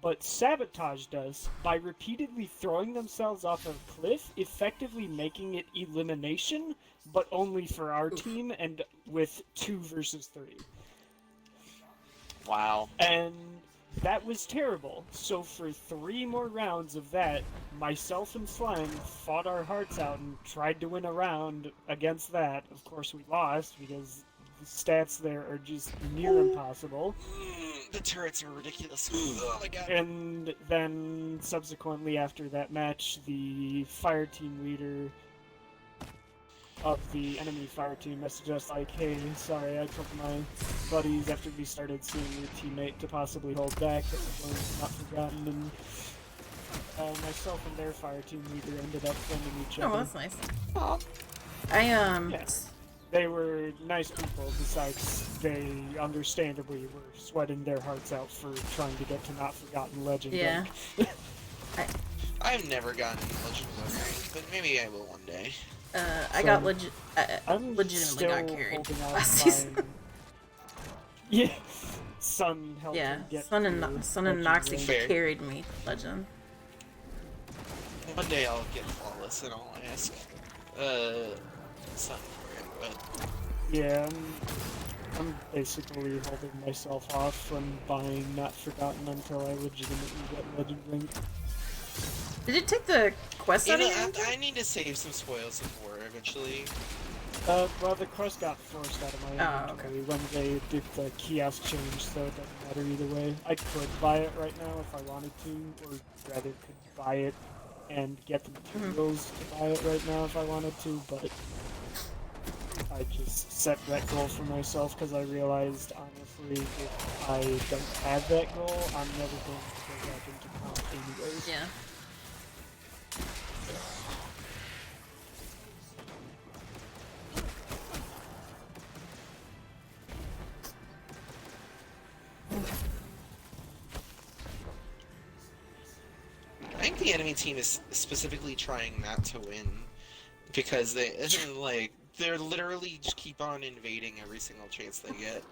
but sabotaged us by repeatedly throwing themselves off a cliff, effectively making it elimination, but only for our team and with 2 versus 3. Wow. And that was terrible. So for 3 more rounds of that, myself and Slime fought our hearts out and tried to win a round against that. Of course, we lost because the stats there are just near impossible. The turrets are ridiculous. Oh my god. And then subsequently after that match, the fire team leader of the enemy fire team messaged us like, hey, sorry, I told my buddies after we started seeing your teammate to possibly hold back that we're going to Not Forgotten, and myself and their fire team leader ended up friending each other. Oh, that's nice. Yes. They were nice people, besides they understandably were sweating their hearts out for trying to get to Not Forgotten Legend. Yeah. I've never gotten Legend of Legends, but maybe I will one day. I got legitimately got carried last season. Yeah, Sun helped Yeah, him get Sun and Noxie Fair. carried me, Legend. One day I'll get flawless and I'll ask Sun for it, but... Yeah, I'm basically holding myself off from buying Not Forgotten until I legitimately get Legend rank. Did it take the quest out of your I need to save some spoils of war eventually. Well, the quest got forced out of my inventory when they did the kiosk change, so it doesn't matter either way. I could buy it right now if I wanted to, or rather could buy it and get the materials to buy it right now if I wanted to, but I just set that goal for myself because I realized, honestly, if I don't have that goal, I'm never going to go back into comp anyways. Yeah. I think the enemy team is specifically trying not to win because they're literally just keep on invading every single chance they get.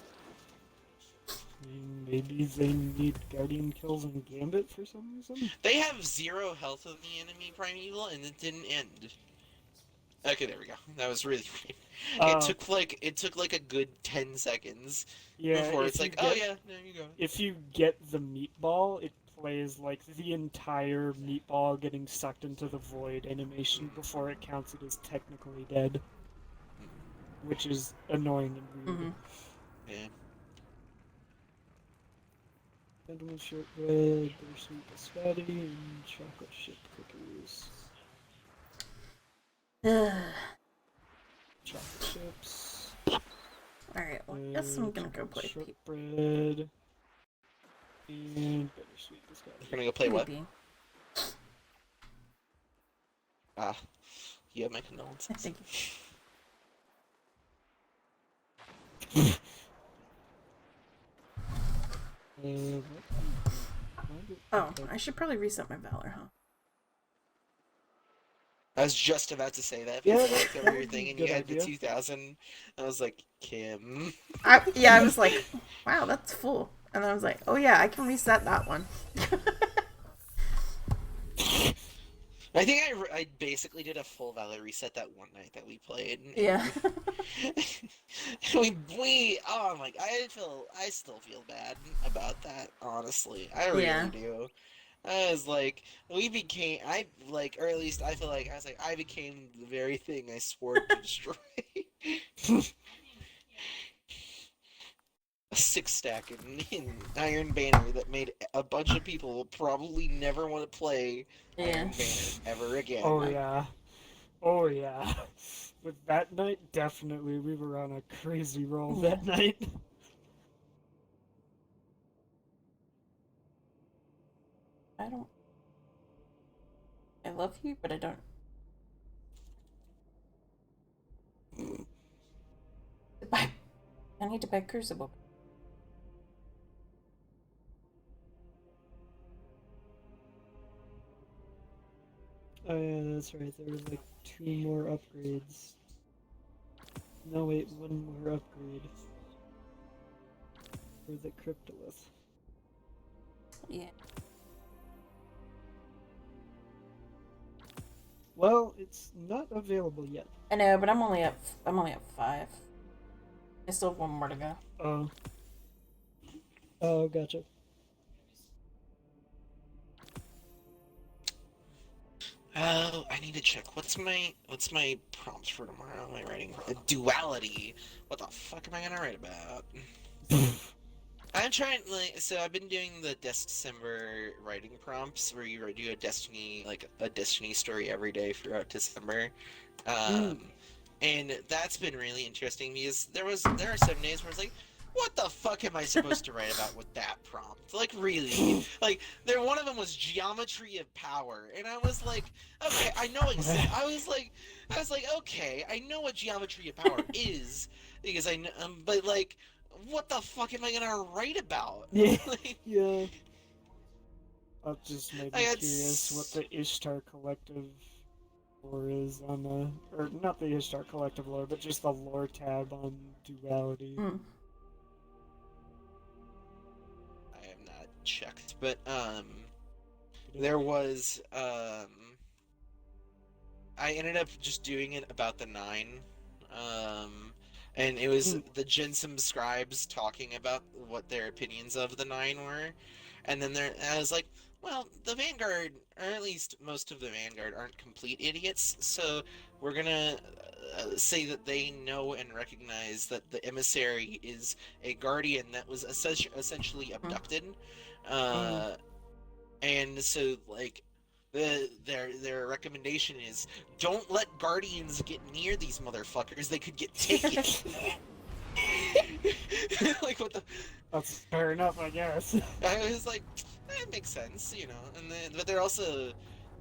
Maybe they need Guardian kills and Gambit for some reason? They have 0 health of the enemy Primeval and it didn't end. Okay, there we go. That was really it took like a good 10 seconds before it's like, oh yeah, there you go. If you get the meatball, it plays like the entire meatball getting sucked into the void animation before it counts it as technically dead. Which is annoying and weird. Yeah. Cinnamon shortbread, bittersweet biscotti, and chocolate chip cookies. Chocolate chips. Guess I'm gonna go play Peep. Shortbread. And bittersweet. This guy. Gonna go play what? Maybe. Ah, you have my condolences. Thank Oh, I should probably reset my Valor, huh? I was just about to say that. Yeah, before I that- looked over that your would be thing a and you good had the idea. 2000. I was like, Kim. I was like, wow, that's full. And I was like, oh yeah, I can reset that one. I think I basically did a full Valor reset that one night that we played. Yeah. we oh my, I still feel bad about that, honestly. I really Yeah. do. I was like, or at least I feel like, I was like, I became the very thing I swore to destroy. A 6-stack in Iron Banner that made a bunch of people probably never want to play Iron Banner ever again. Oh yeah. Oh yeah. With that night, definitely we were on a crazy roll that night. I don't. I love you, but I don't. I need to buy Crucible. Oh yeah, that's right. There was like 2 more upgrades. No wait, 1 more upgrade. For the Cryptolith. Yeah. Well, it's not available yet. I know, but I'm only at 5. I still have 1 more to go. Oh. Oh, gotcha. Oh, I need to check. What's my prompt for tomorrow? Am I writing a duality? What the fuck am I gonna write about? I'm trying, so I've been doing the December writing prompts where you do a Destiny story every day throughout December. And that's been really interesting because there are some days where it's like, what the fuck am I supposed to write about with that prompt? Like, really? One of them was geometry of power, and I was like, okay, I know I was like, okay, I know what geometry of power is, because I know, but like, what the fuck am I gonna write about? Yeah. Yeah. That just made me curious what the Ishtar Collective lore is on the, or not the Ishtar Collective lore, but just the lore tab on duality. I have not checked, but there was I ended up just doing it about the 9, and it was the Jensum scribes talking about what their opinions of the 9 were, and then I was like, well, the Vanguard, or at least most of the Vanguard, aren't complete idiots, so we're gonna say that they know and recognize that the emissary is a guardian that was essentially abducted, and so like their recommendation is don't let guardians get near these motherfuckers; they could get taken. Like what the? That's fair enough, I guess. I was like, that makes sense, you know. And then, but they're also,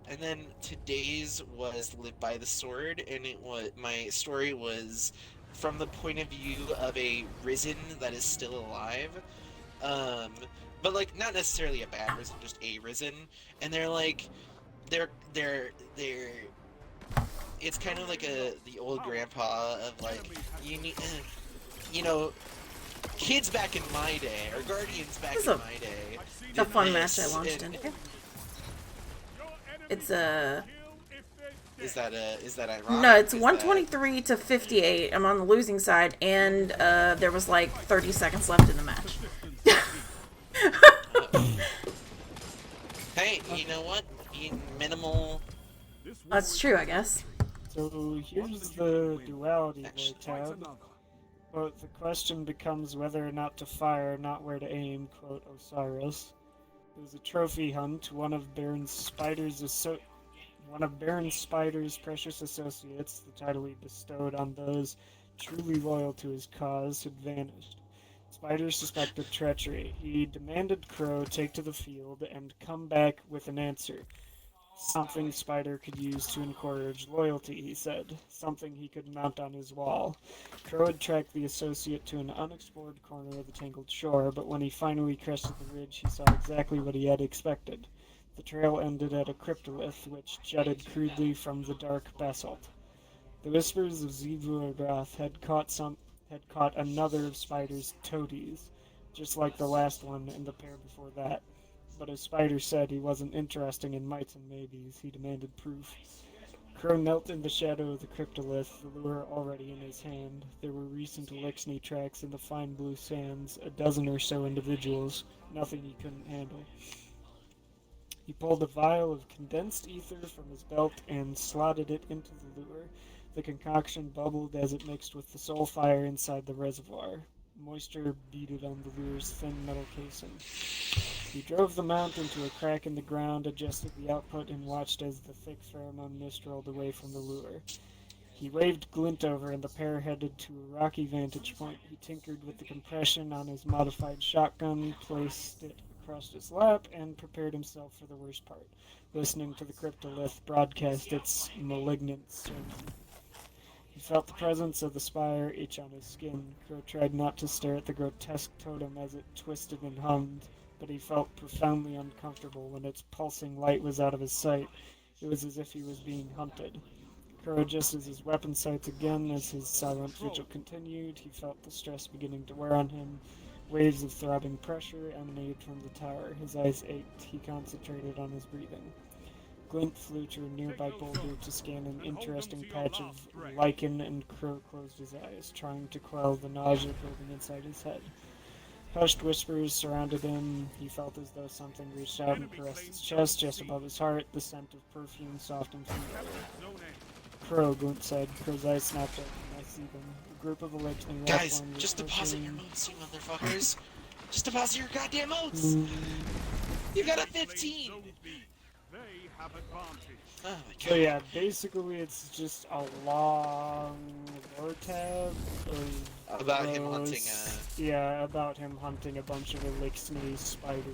and then today's was Live by the Sword, and my story was from the point of view of a Risen that is still alive, but like not necessarily a bad Risen, just a Risen, and they're like, they're it's kind of like the old grandpa of like, you need, you know, kids back in my day, or guardians back in my day. It's a fun match I launched in. It's a. Is that ironic? No, it's 123 to 58. I'm on the losing side, and there was like 30 seconds left in the match. Hey, you know what? Minimal. That's true, I guess. So here's the duality lore tab. But the question becomes whether or not to fire, not where to aim, quote Osiris. It was a trophy hunt, one of Baron Spider's precious associates, the title he bestowed on those truly loyal to his cause, had vanished. Spider suspected treachery. He demanded Crow take to the field and come back with an answer. Something Spider could use to encourage loyalty, he said. Something he could mount on his wall. Crow had tracked the associate to an unexplored corner of the tangled shore, but when he finally crested the ridge, he saw exactly what he had expected. The trail ended at a cryptolith, which jutted crudely from the dark basalt. The whispers of Xivu Arath had caught another of Spider's toadies, just like the last one and the pair before that. But as Spider said he wasn't interested in mights and maybes, he demanded proof. Crow knelt in the shadow of the cryptolith, the lure already in his hand. There were recent Elixni tracks in the fine blue sands, a dozen or so individuals, nothing he couldn't handle. He pulled a vial of condensed ether from his belt and slotted it into the lure. The concoction bubbled as it mixed with the soul fire inside the reservoir. Moisture beaded on the lure's thin metal casing. He drove the mount into a crack in the ground, adjusted the output, and watched as the thick pheromone mist rolled away from the lure. He waved Glint over, and the pair headed to a rocky vantage point. He tinkered with the compression on his modified shotgun, placed it across his lap, and prepared himself for the worst part, listening to the cryptolith broadcast its malignant sermon. He felt the presence of the spire itch on his skin. Crow tried not to stare at the grotesque totem as it twisted and hummed, but he felt profoundly uncomfortable when its pulsing light was out of his sight. It was as if he was being hunted. Crow adjusted his weapon sights again as his silent vigil continued. He felt the stress beginning to wear on him. Waves of throbbing pressure emanated from the tower. His eyes ached. He concentrated on his breathing. Glint flew to a nearby boulder to scan an interesting patch of lichen, and Crow closed his eyes, trying to quell the nausea building inside his head. Hushed whispers surrounded him. He felt as though something reached out and caressed his chest, just above his heart. The scent of perfume softened from the air. Crow, Glint said. Crow's eyes snapped open. I see them. A group of Elixni Guys, just deposit your motes, you motherfuckers. Just deposit your goddamn motes. You got a 15. Oh my God. So yeah, basically it's just a long lore tab of About him hunting, Yeah, about him hunting a bunch of Elixni spiders,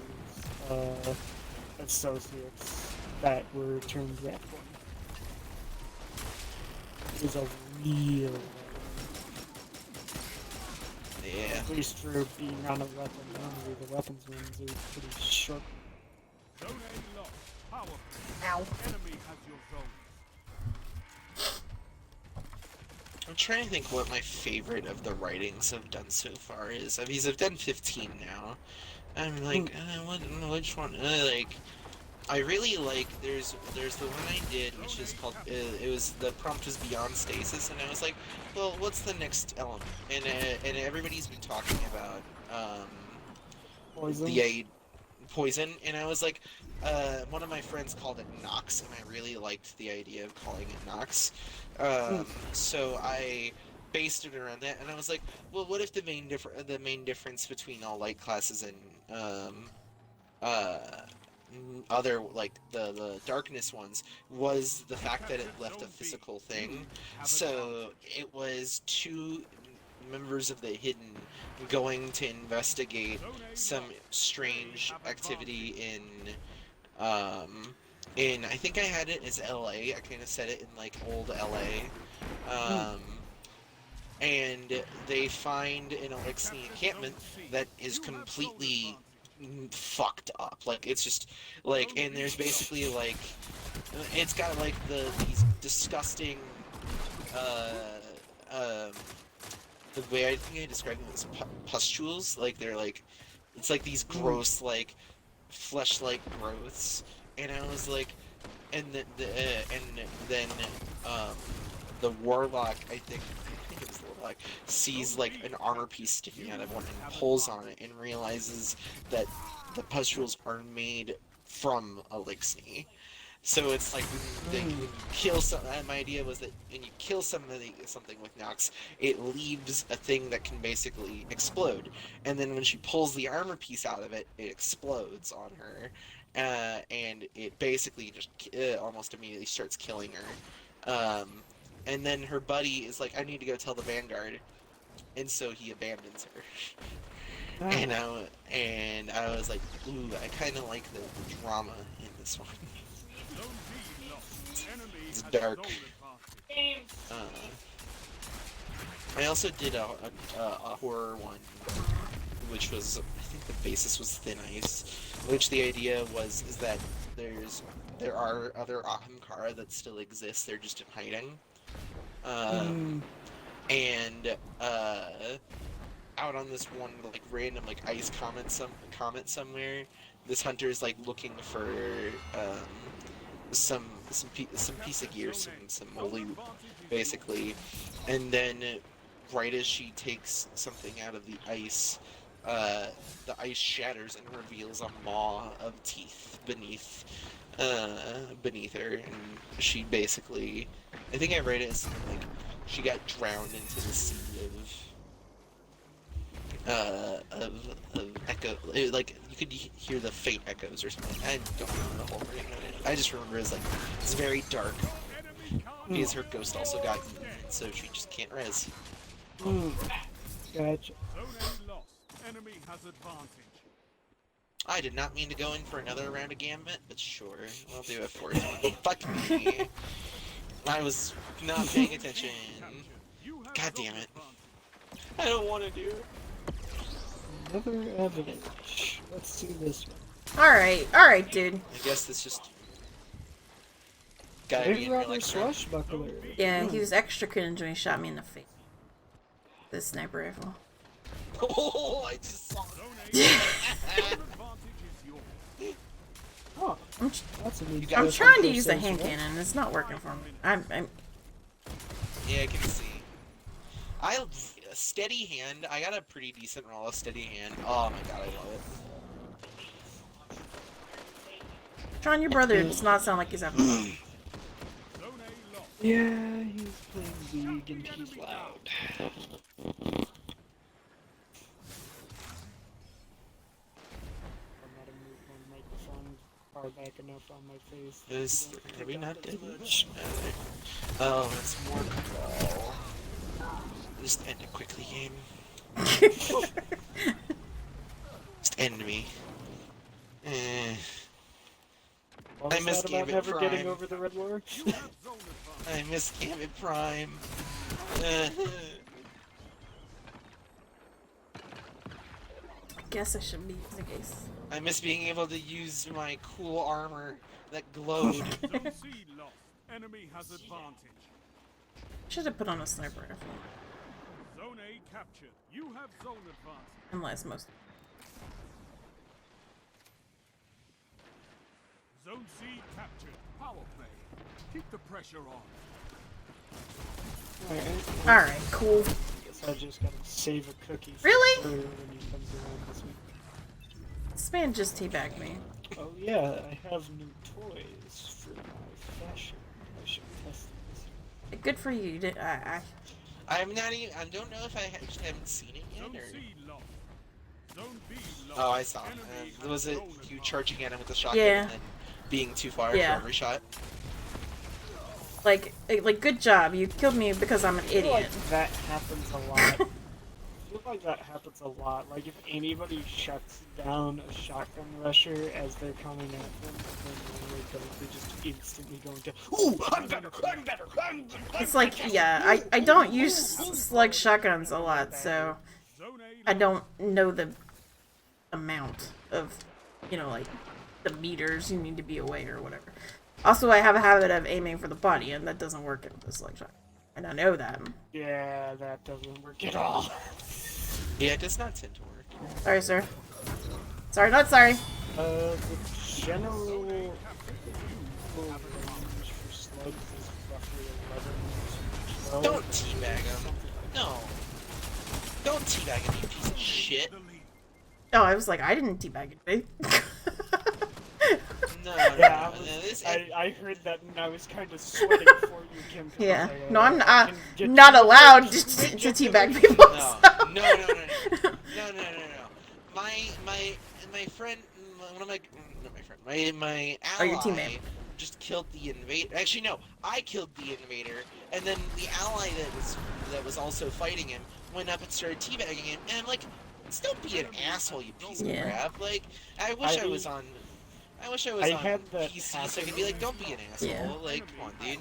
associates that were turned red. It was a real yeah. At least for being on a weapon only, the weapons ones are pretty short. Ow. I'm trying to think what my favorite of the writings I've done so far is. I mean, I've done 15 now. I'm like, which one? Like, I really like. There's the one I did, which is called. It was the prompt was Beyond Stasis, and I was like, well, what's the next element? And everybody's been talking about Poison. Poison, and I was like, one of my friends called it Nox, and I really liked the idea of calling it Nox. So I based it around that, and I was like, well, what if the main difference between all light classes and other, like, the darkness ones was the fact that it left a physical thing. So it was two members of the Hidden going to investigate some strange activity in I think I had it as LA. I kind of said it in like old LA. And they find an Elixni encampment that is completely fucked up. Like, it's just like, and there's basically like, it's got like these disgusting the way I think I described them as pustules. Like, they're like, it's like these gross, like, flesh-like growths. And I was like, and then the warlock, I think it was the warlock, sees like an armor piece sticking out of one and pulls on it and realizes that the pustules are made from Elixni. So it's like when you kill some. My idea was that when you kill something with Nox, it leaves a thing that can basically explode. And then when she pulls the armor piece out of it, it explodes on her, and it basically just almost immediately starts killing her. and then her buddy is like, I need to go tell the Vanguard, and so he abandons her. And I was like, ooh, I kind of like the drama in this one. It's dark. I also did a horror one, which was, I think the basis was Thin Ice, which the idea is that there are other Ahamkara that still exist, they're just in hiding. And out on this one like random like ice comet somewhere, this hunter's like looking for some piece of gear, some loot, basically, and then right as she takes something out of the ice ice shatters and reveals a maw of teeth beneath her, and she basically, I think I read it as something like she got drowned into the sea of echo, like you could hear the faint echoes or something. I don't remember the whole thing. I just remember it's like it's very dark because her ghost also got eaten, so she just can't res. Gotcha. Enemy has advantage. I did not mean to go in for another round of Gambit, but sure, I'll do a fourth one. Fuck me. I was not paying attention. God damn it. I don't want to do it. Another avalanche. Let's do this one. Alright, dude. I guess it's just gotta be in real life. Swashbuckler. Yeah, he was extra cringe when he shot me in the face. The sniper rifle. Oh, I just saw Oh, that's a neat. I'm trying to use the hand cannon. It's not working for me. I'm Yeah, I can see. Steady hand. I got a pretty decent roll of steady hand. Oh my god, I love it. Tron, your brother does not sound like he's having fun. Yeah, he's playing League and he's loud. Far back enough on my face. Are we not dead? Oh, it's more control. Just end it quickly, game. Just end me. I miss Gambit never Prime. getting over the Red Lord? I miss Gambit Prime. I guess I should be using Ace. I miss being able to use my cool armor that glowed. Enemy has advantage. Should have put on a sniper rifle. Zone A captured. You have zone advantage. Unless most. Zone C captured. Power play. Keep the pressure on. Alright, cool. Guess I just gotta save a cookie. Really? For when he comes around this week. This man just teabagged me. Oh yeah, I have new toys for my fashion. I should test this. Good for you. I'm not even. I don't know if I just haven't seen it yet. Or... Zone B lost. Oh, I saw. Was it you charging at him with the shotgun and then being too far for every shot? Like, good job. You killed me because I'm an I feel idiot. like that happens a lot. I feel like that happens a lot. Like if anybody shuts down a shotgun rusher as they're coming at them, then they're just instantly going to, ooh, I'm better, I'm better, I'm better. It's like, yeah, I don't use slug shotguns a lot, so I don't know the amount of, you know, like, the meters you need to be away or whatever. Also, I have a habit of aiming for the body, and that doesn't work with the slug shotgun. And I know that. Yeah, that doesn't work at all. Yeah, it does not tend to work. Sorry, sir. Sorry, not sorry. The general range for slugs is roughly 11 to 12. Don't teabag him. No. Don't teabag him, you piece of shit. Oh, I was like, I didn't teabag it. No, Yeah, no, I heard that and I was kind of sweating for you, Kim. Yeah. Like, No, I'm not allowed to teabag people. No. So. No. My friend, one of my, not my friend, my ally. Oh, your teammate. just killed the invader. Actually, no, I killed the invader, and then the ally that was also fighting him went up and started teabagging him, and I'm like, let's don't be an asshole, you piece of crap. Like, I wish I was on PC so I could be like, don't be an asshole. Yeah. Like, come on, dude.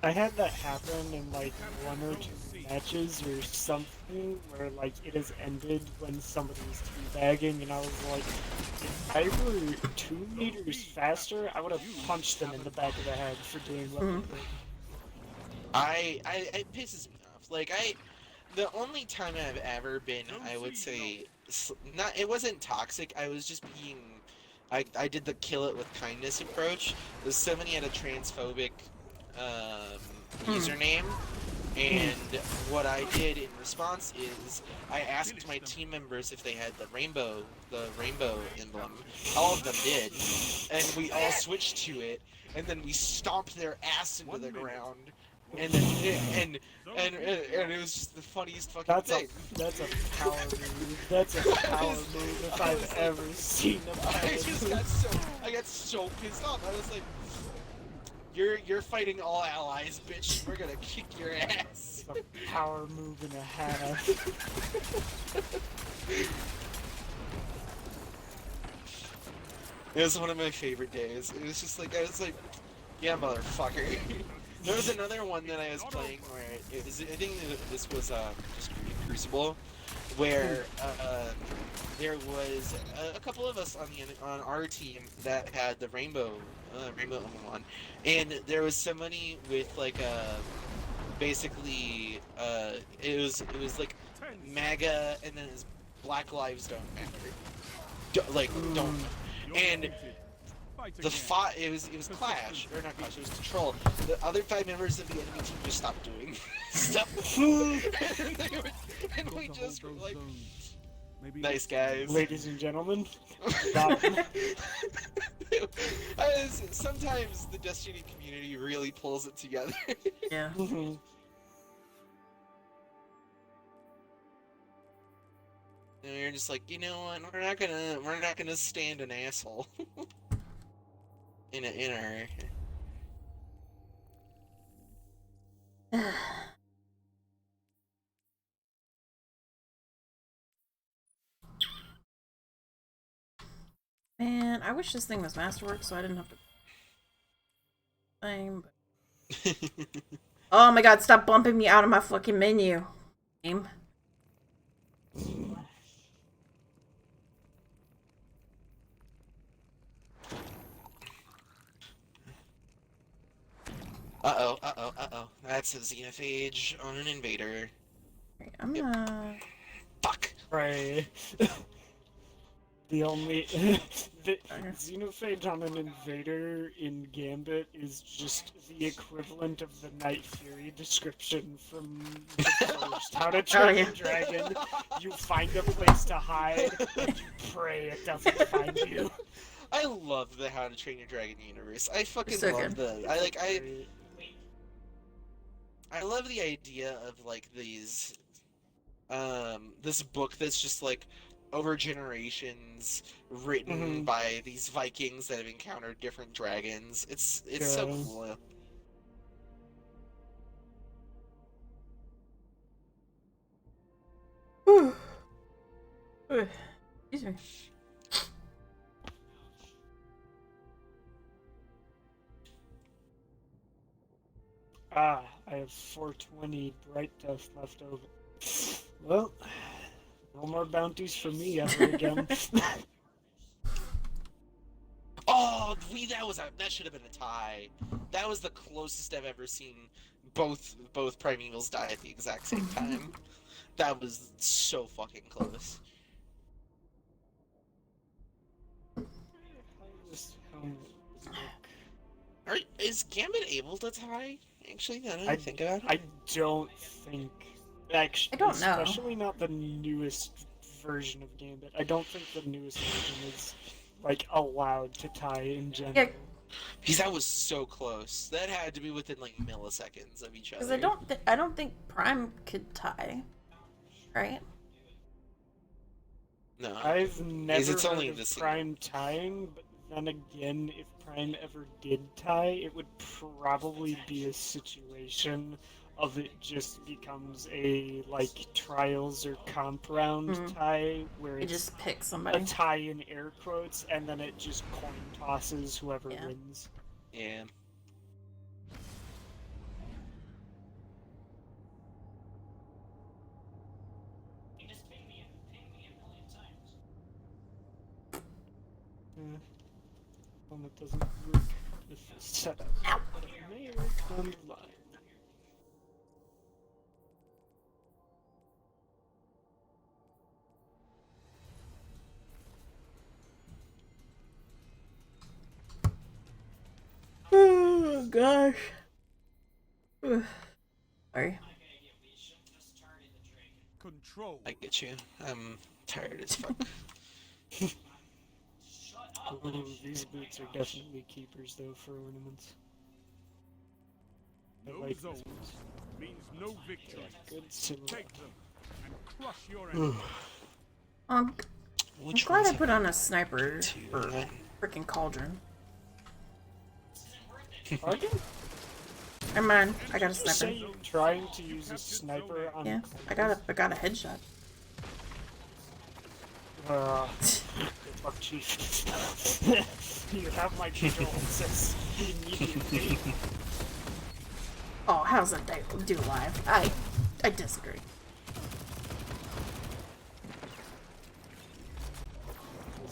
I had that happen in like 1 or 2 matches or something where like it has ended when somebody was teabagging, and I was like, if I were 2 meters faster, I would have punched them in the back of the head for doing what they did. It pisses me off. Like, the only time I've ever been, I would say, it wasn't toxic, I was just being, I did the kill it with kindness approach. There's somebody had a transphobic username, and what I did in response is I asked my team members if they had the rainbow emblem. All of them did, and we all switched to it, and then we stomped their ass into the ground, and then and it was just the funniest fucking thing. That's a power move. That's a power move if I've ever seen a power move. I got so pissed off. I was like, You're fighting all allies, bitch. We're gonna kick your ass. It's a power move and a half. It was one of my favorite days. It was just like, I was like, yeah, motherfucker. There was another one that I was playing where it was, I think this was just Crucible, where there was a couple of us on our team that had the rainbow emblem on, and there was somebody with like basically it was like MAGA, and then it's Black Lives Don't Matter, don't, and the fight, it was Clash, or not Clash, it was Control. The other 5 members of the enemy team just stopped doing stuff, and we just were like, nice guys. Ladies and gentlemen, sometimes the Destiny community really pulls it together. Yeah. And you're just like, you know what? We're not gonna stand an asshole. in our. Man, I wish this thing was Masterworks so I didn't have to. Oh my god! Stop bumping me out of my fucking menu. Game. Uh-oh. That's a Xenophage on an invader. I'm gonna... Fuck! Right. The only... the Xenophage on an invader in Gambit is just the equivalent of the Night Fury description from the first How to Train Your Dragon. You find a place to hide, and you pray it doesn't find you. I love the How to Train Your Dragon universe. I fucking So love good. I love the idea of like these this book that's just like over generations written by these Vikings that have encountered different dragons. It's so cool. Excuse me. Ah, I have 420 Bright Dust left over. Well, no more bounties for me ever again. Oh, that should have been a tie. That was the closest I've ever seen both Primevals die at the exact same time. That was so fucking close. Is Gambit able to tie? Actually, now that I think about it. I don't think. Actually, I don't know. Especially not the newest version of Gambit. I don't think the newest version is like allowed to tie in general. Yeah. Because that was so close. That had to be within like milliseconds of each other. Because I don't think Prime could tie, right? No. I've never it's heard only of the Prime tying, but then again, if Prime ever did tie, it would probably be a situation of it just becomes a, like, trials or comp round tie, where You it's just pick a somebody. tie in air quotes, and then it just coin tosses whoever Yeah. wins. Yeah. Well, it doesn't work with the setup. But it may work on the line. Oh gosh. Sorry. Control. I get you. I'm tired as fuck. Ooh, these boots are definitely keepers, though, for ornaments. I No like these zones boots. means no victory. Good silhouette. Take them and crush your enemy. I'm Which glad I ones put have on a sniper two? for freaking cauldron. Pardon? Never mind, I got a Did you say sniper. you're trying to use a sniper on Yeah, I got a headshot. Good luck, Chief. You have my condolences immediately. Oh, how's that do live? I disagree.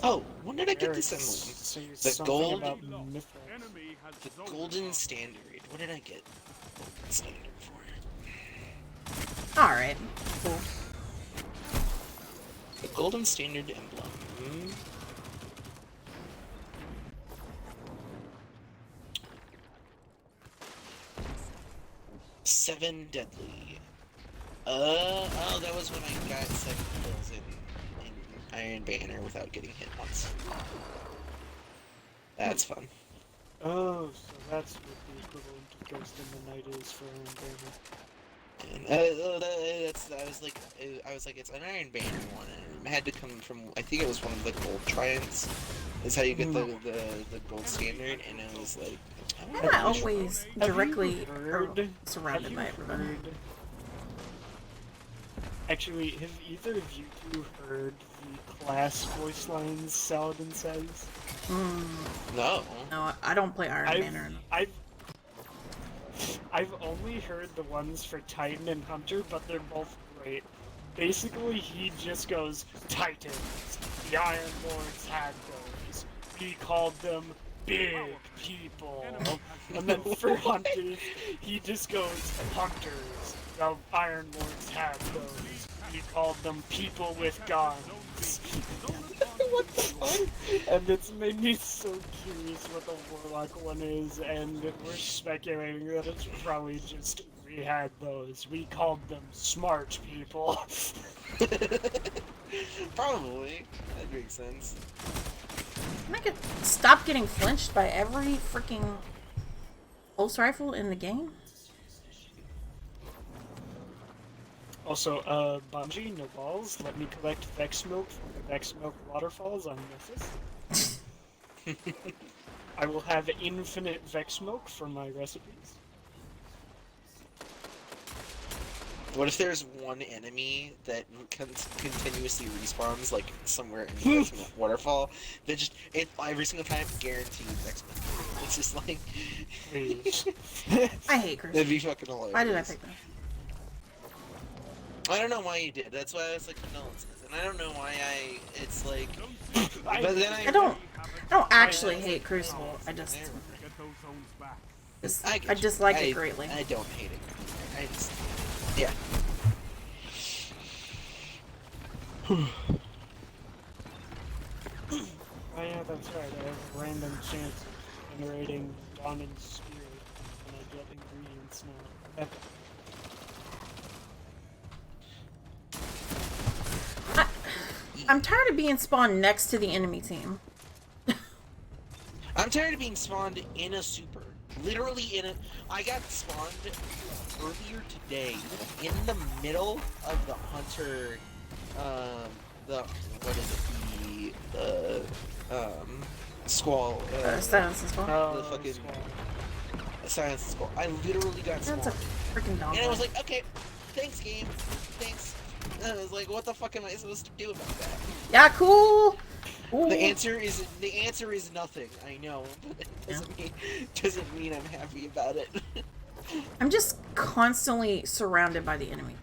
Oh, when did I get this Eric, emblem? say The something gold, about Mithrax. Enemy has the zoned golden standard. What did I get standard for? Alright, cool. The golden standard emblem. 7 deadly. Oh, that was when I got 7 kills in Iron Banner without getting hit once. That's fun. Oh, so that's what the equivalent of Ghost in the Night is for Iron Banner. And, I was like, it's an Iron Banner one, and it had to come from, I think it was one of the gold triumphs, is how you get the gold standard, and I was like, I'm not always directly heard- surrounded by have you everybody. heard- Actually, have either of you two heard the class voice lines Saladin says? No. No, I don't play Iron Banner. I've only heard the ones for Titan and Hunter, but they're both great. Basically, he just goes, Titans, the Iron Lords had those. We called them big people. And then for Hunters, he just goes, Hunters, the Iron Lords had those. We called them people with guns. What the fuck? And it's made me so curious what the Warlock one is, and we're speculating that it's probably just, we had those. We called them smart people. Probably. That makes sense. Can I stop getting flinched by every freaking pulse rifle in the game? Also, Bungie, no balls, let me collect Vex Milk from the Vex Milk waterfalls on Nessus. I will have infinite Vex Milk for my recipes. What if there's one enemy that continuously respawns, like, somewhere in the Vex waterfall, that just, every single time, guaranteed Vex Milk. It's just like... I hate Chris. That'd be fucking hilarious. Why did I pick that? I don't know why you did. That's why I was like condolences, and I don't know why it's like. But then I don't actually hate Crucible. I just I dislike it greatly. I don't hate it. I just, yeah. Oh yeah, that's right. I have a random chance of generating Dawn's Spirit, and I get ingredients now. I'm tired of being spawned next to the enemy team. I'm tired of being spawned in a super. Literally in a. I got spawned earlier today in the middle of the hunter. What is it? Squall. Silence and Squall. Oh, The fucking Squall. Silence and Squall. I literally got That's a Squall. freaking dog. And I was like, okay, thanks game. Thanks. And I was like, what the fuck am I supposed to do about that? Yeah, cool. Ooh. The answer is nothing. I know, but it doesn't mean I'm happy about it. I'm just constantly surrounded by the enemy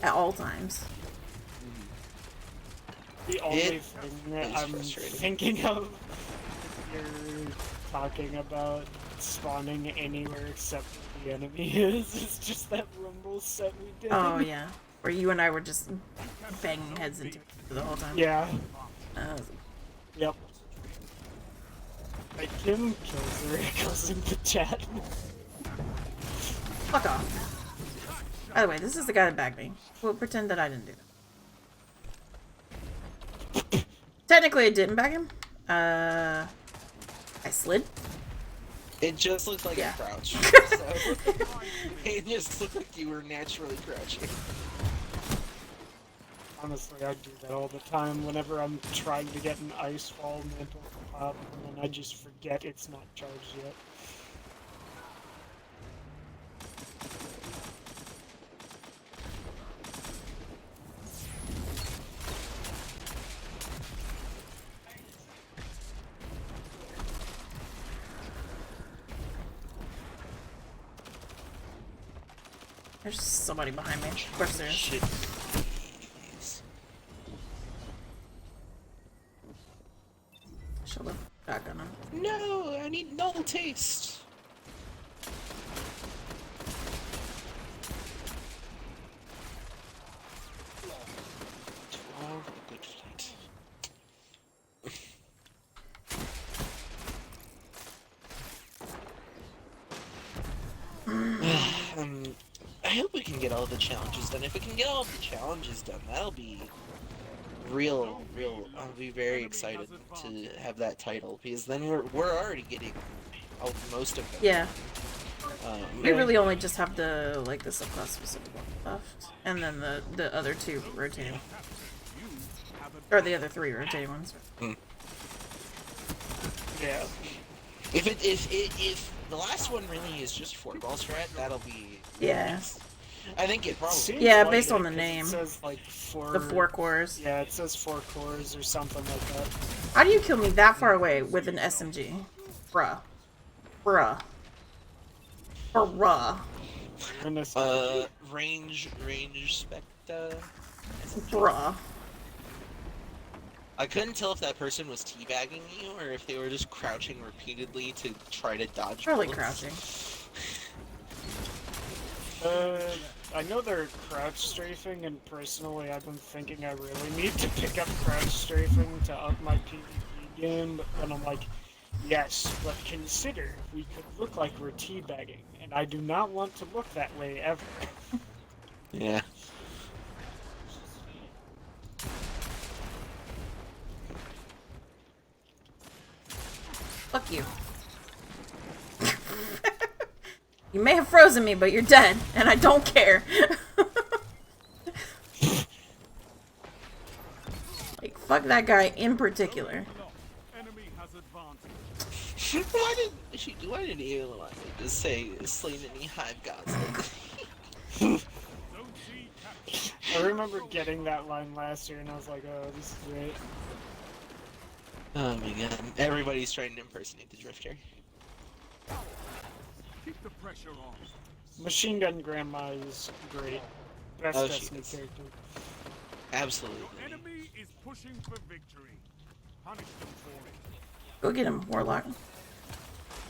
at all times. The only It thing that is I'm frustrating. thinking of if you're talking about spawning anywhere except where the enemy is just that rumble set we did. Oh yeah, where you and I were just banging heads into each other the whole time. Yeah. Uh, Yep. Like Kim kills her, it goes in the chat. Fuck off. By the way, this is the guy that bagged me. We'll pretend that I didn't do that. Technically, I didn't bag him. I slid. It just looks like Yeah. a crouch. So it just looked like you were naturally crouching. Honestly, I do that all the time whenever I'm trying to get an ice wall mantle to pop, and then I just forget it's not charged yet. There's somebody behind me. Of course there is. Shit. Shut the shotgun on. No, I need null taste. Oh, good fight. I hope we can get all the challenges done. If we can get all the challenges done, that'll be real. I'll be very excited to have that title because then we're already getting most of them. Yeah. We Yeah. really only just have the subclass specific one left, and then the other two rotating, or the other three rotating ones. Yeah. If the last one really is just 4-ball strat, that'll be Yeah. nice. I think it probably. Seems Yeah, like based it, on the 'cause name. It says like four. The 4 cores. Yeah, it says 4 cores or something like that. How do you kill me that far away with an SMG? Bruh. Bruh. Range specta. Bruh. I couldn't tell if that person was teabagging you or if they were just crouching repeatedly to try to dodge. Probably bullets. crouching. I know they're crouch strafing, and personally, I've been thinking I really need to pick up crouch strafing to up my PvP game, but then I'm like, yes, but consider we could look like we're teabagging, and I do not want to look that way ever. Yeah. Fuck you. You may have frozen me, but you're dead, and I don't care. Like, fuck that guy in particular. Why didn't you just say slain any hive gods? I remember getting that line last year, and I was like, oh, this is great. Oh my god. Everybody's trying to impersonate the Drifter. Keep the pressure on. Machine Gun Grandma is great. Best Oh, she Destiny is. character. Absolutely. Enemy is pushing for victory. Punish them for it. Go get him, Warlock.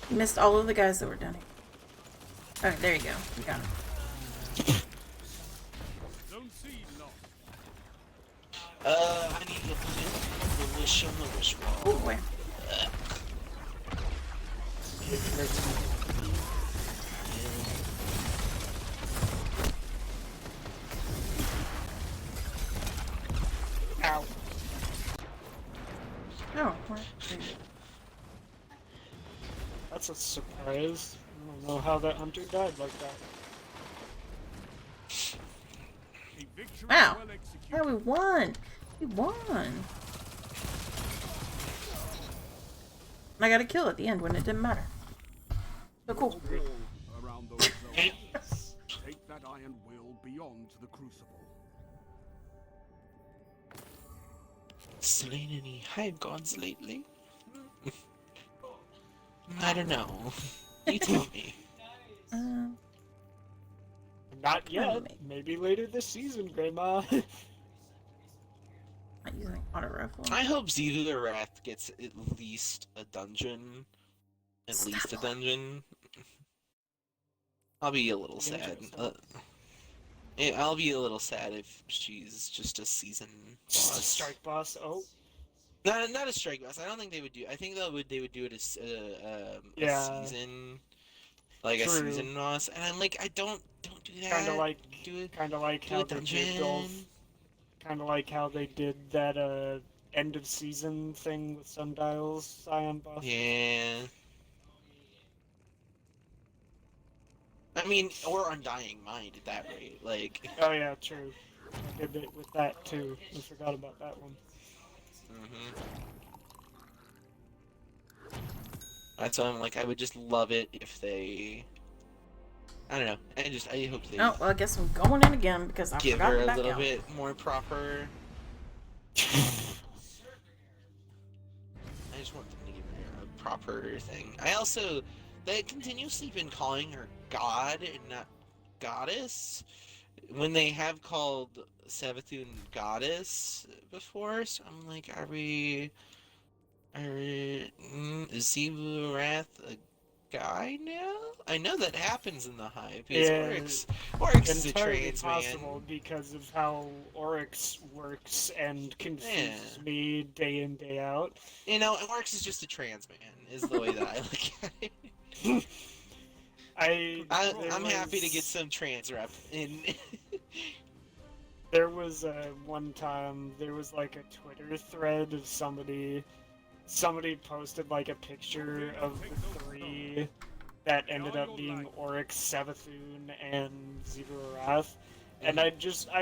You missed all of the guys that were down here. Alright, there you go. You got him. Zone C lost. I need to put in the wish on the wish wall. Oh boy. Ow. Oh, That's a surprise. I don't know how that hunter died like that. A victory wow. well executed. Yeah, we won. We won. I got a kill at the end when it didn't matter. So cool. All around those zones. Take that iron will beyond the crucible. Slain any hive gods lately? I don't know. You tell me. Not yet. Maybe later this season, Grandma. Not using auto rifle. I hope Zivurath gets at least a dungeon. At least a dungeon. I'll be a little sad. I'll be a little sad if she's just a season Just a boss. strike boss. Oh. Not a strike boss. I don't think they would do. I think they would do it as a season, like a True. season boss. And I'm like, I don't do that. Kind of like do how a they did dungeon. kind of like how they did that end of season thing with Sundial's Scion boss. Yeah. I mean, or Undying Mind at that rate. Like. Oh yeah, true. I did it with that too. I forgot about that one. That's why I'm like, I would just love it if they. I don't know. I hope they. Oh, well, I guess I'm going in again because I give forgot her to a back little out. bit more proper. I just want them to give her a proper thing. They continuously been calling her God and not Goddess, when they have called Savathun Goddess before. So I'm like, is Zivurath a guy now? I know that happens in the Hive. Because Oryx is a entirely trans possible man. because of how Oryx works and confuses me day in, day out. You know, Oryx is just a trans man, is the way that I look at it. I'm happy to get some trans rep in. There was one time, there was like a Twitter thread of somebody posted like a picture of the three that ended up being Oryx, Savathun, and Zivurath. And I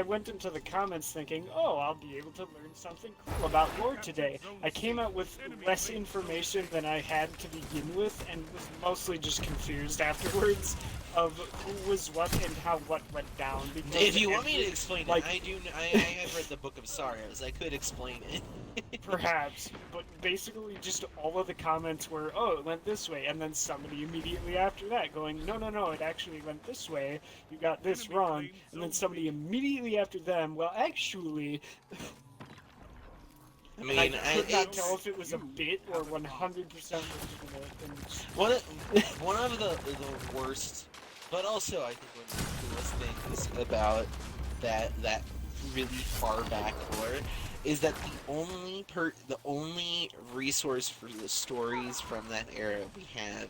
went into the comments thinking, oh, I'll be able to learn something cool about lore today. I came out with less information than I had to begin with, and was mostly just confused afterwards of who was what and how what went down. Because If you want me to explain like, it, I have read the Book of Sorrows. I could explain it. Perhaps, but basically just all of the comments were, oh, it went this way, and then somebody immediately after that going, no, it actually went this way, you got this wrong, and then somebody immediately after them, well, actually... I mean, I could not tell if it was a bit or 100% legitimate. One of the worst, but also I think one of the coolest things about that really far back lore is that the only resource for the stories from that era we have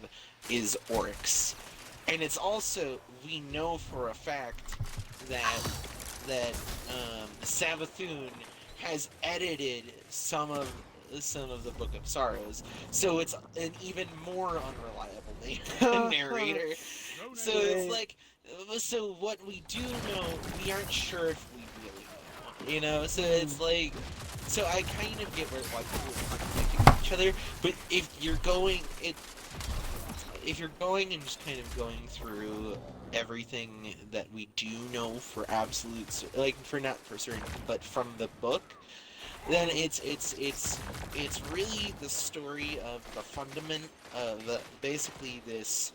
is Oryx, and it's also, we know for a fact that Savathun has edited some of the Book of Sorrows, so it's an even more unreliable narrator. So it's like, so what we do know, we aren't sure if we really know, you know? So it's like, so I kind of get where like people are contradicting each other, but if you're going and just kind of going through everything that we do know for absolute, like for not for certain, but from the book, then it's really the story of the fundament of basically this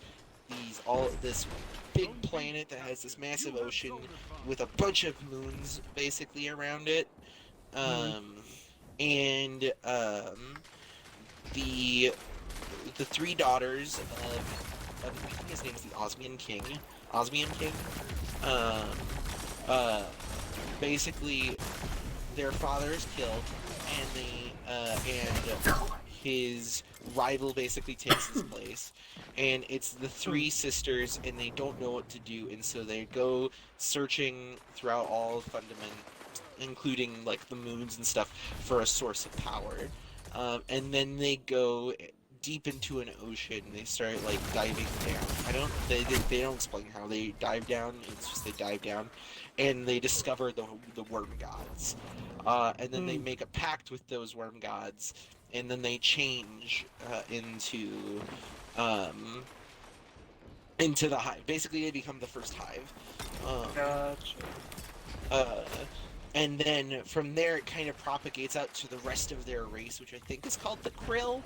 big planet that has this massive ocean with a bunch of moons basically around it, and the three daughters of I think his name is the Osmium King. Basically, their father is killed, and his rival basically takes his place. And it's the three sisters, and they don't know what to do, and so they go searching throughout all of Fundament, including like the moons and stuff, for a source of power. And then they go deep into an ocean. They start like diving down I don't. They don't explain how they dive down. It's just they dive down, and they discover the worm gods, and then they make a pact with those worm gods, and then they change into the hive. Basically, they become the first hive. Gotcha. And then from there, it kind of propagates out to the rest of their race, which I think is called the Krill.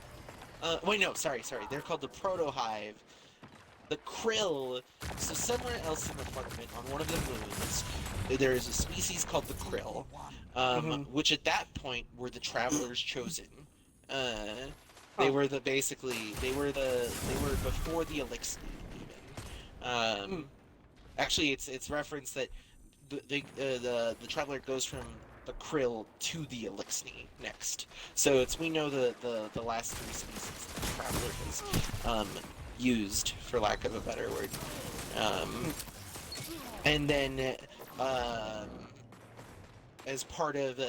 Wait, no, sorry. They're called the Proto-Hive. The Krill. So somewhere else in the firmament, on one of the moons, there is a species called the Krill, which at that point were the Travelers chosen. They were before the Elixir even. Actually, it's referenced that the Traveler goes from the Krill to the Elixir next. So we know the last three species that the Traveler has used, for lack of a better word. And then as part of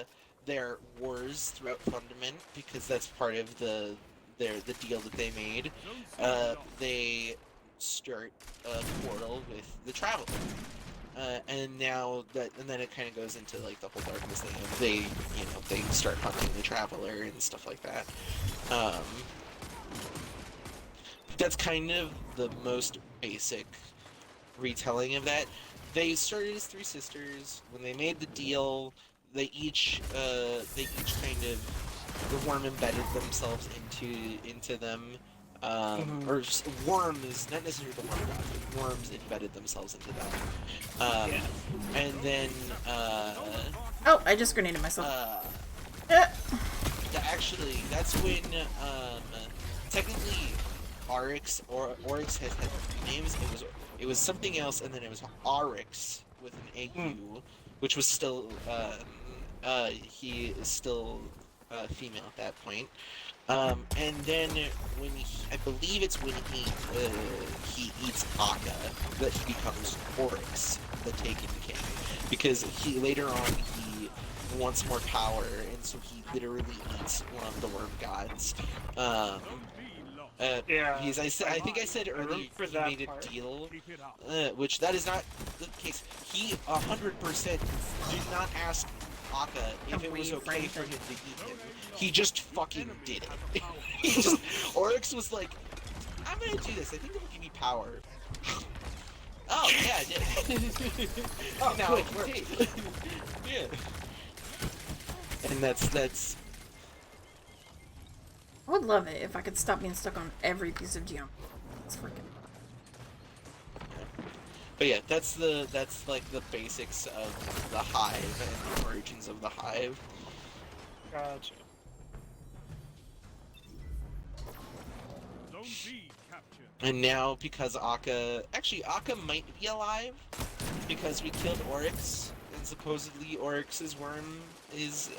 their wars throughout Fundament, because that's part of the deal that they made, they start a portal with the Traveler. And then it kind of goes into like the whole darkness thing of they start hunting the Traveler and stuff like that. That's kind of the most basic retelling of that. They started as three sisters. When they made the deal, they each kind of, the worm embedded themselves into them. Or just worms, not necessarily the worm gods, but worms embedded themselves into them. And then, Oh, I just grenaded myself. Actually, that's when, technically, Oryx has had three names. It was something else, and then it was Oryx with an AU, which was still, he is still female at that point. And then when I believe it's when he eats Akka that he becomes Oryx, the Taken King, because later on he wants more power, and so he literally eats one of the worm gods. I think I said earlier he made a deal, which that is not the case. He 100% did not ask Akka if it was okay for him to eat him. He just fucking did it. Oryx was like, I'm gonna do this, I think it will give me power. Oh, yeah, I did. Oh, now I can take. Yeah. And that's... I would love it if I could stop being stuck on every piece of geometry. It's freaking. But yeah, that's like the basics of the hive and the origins of the hive. Gotcha. And now, because Akka might be alive, because we killed Oryx, and supposedly Oryx's worm is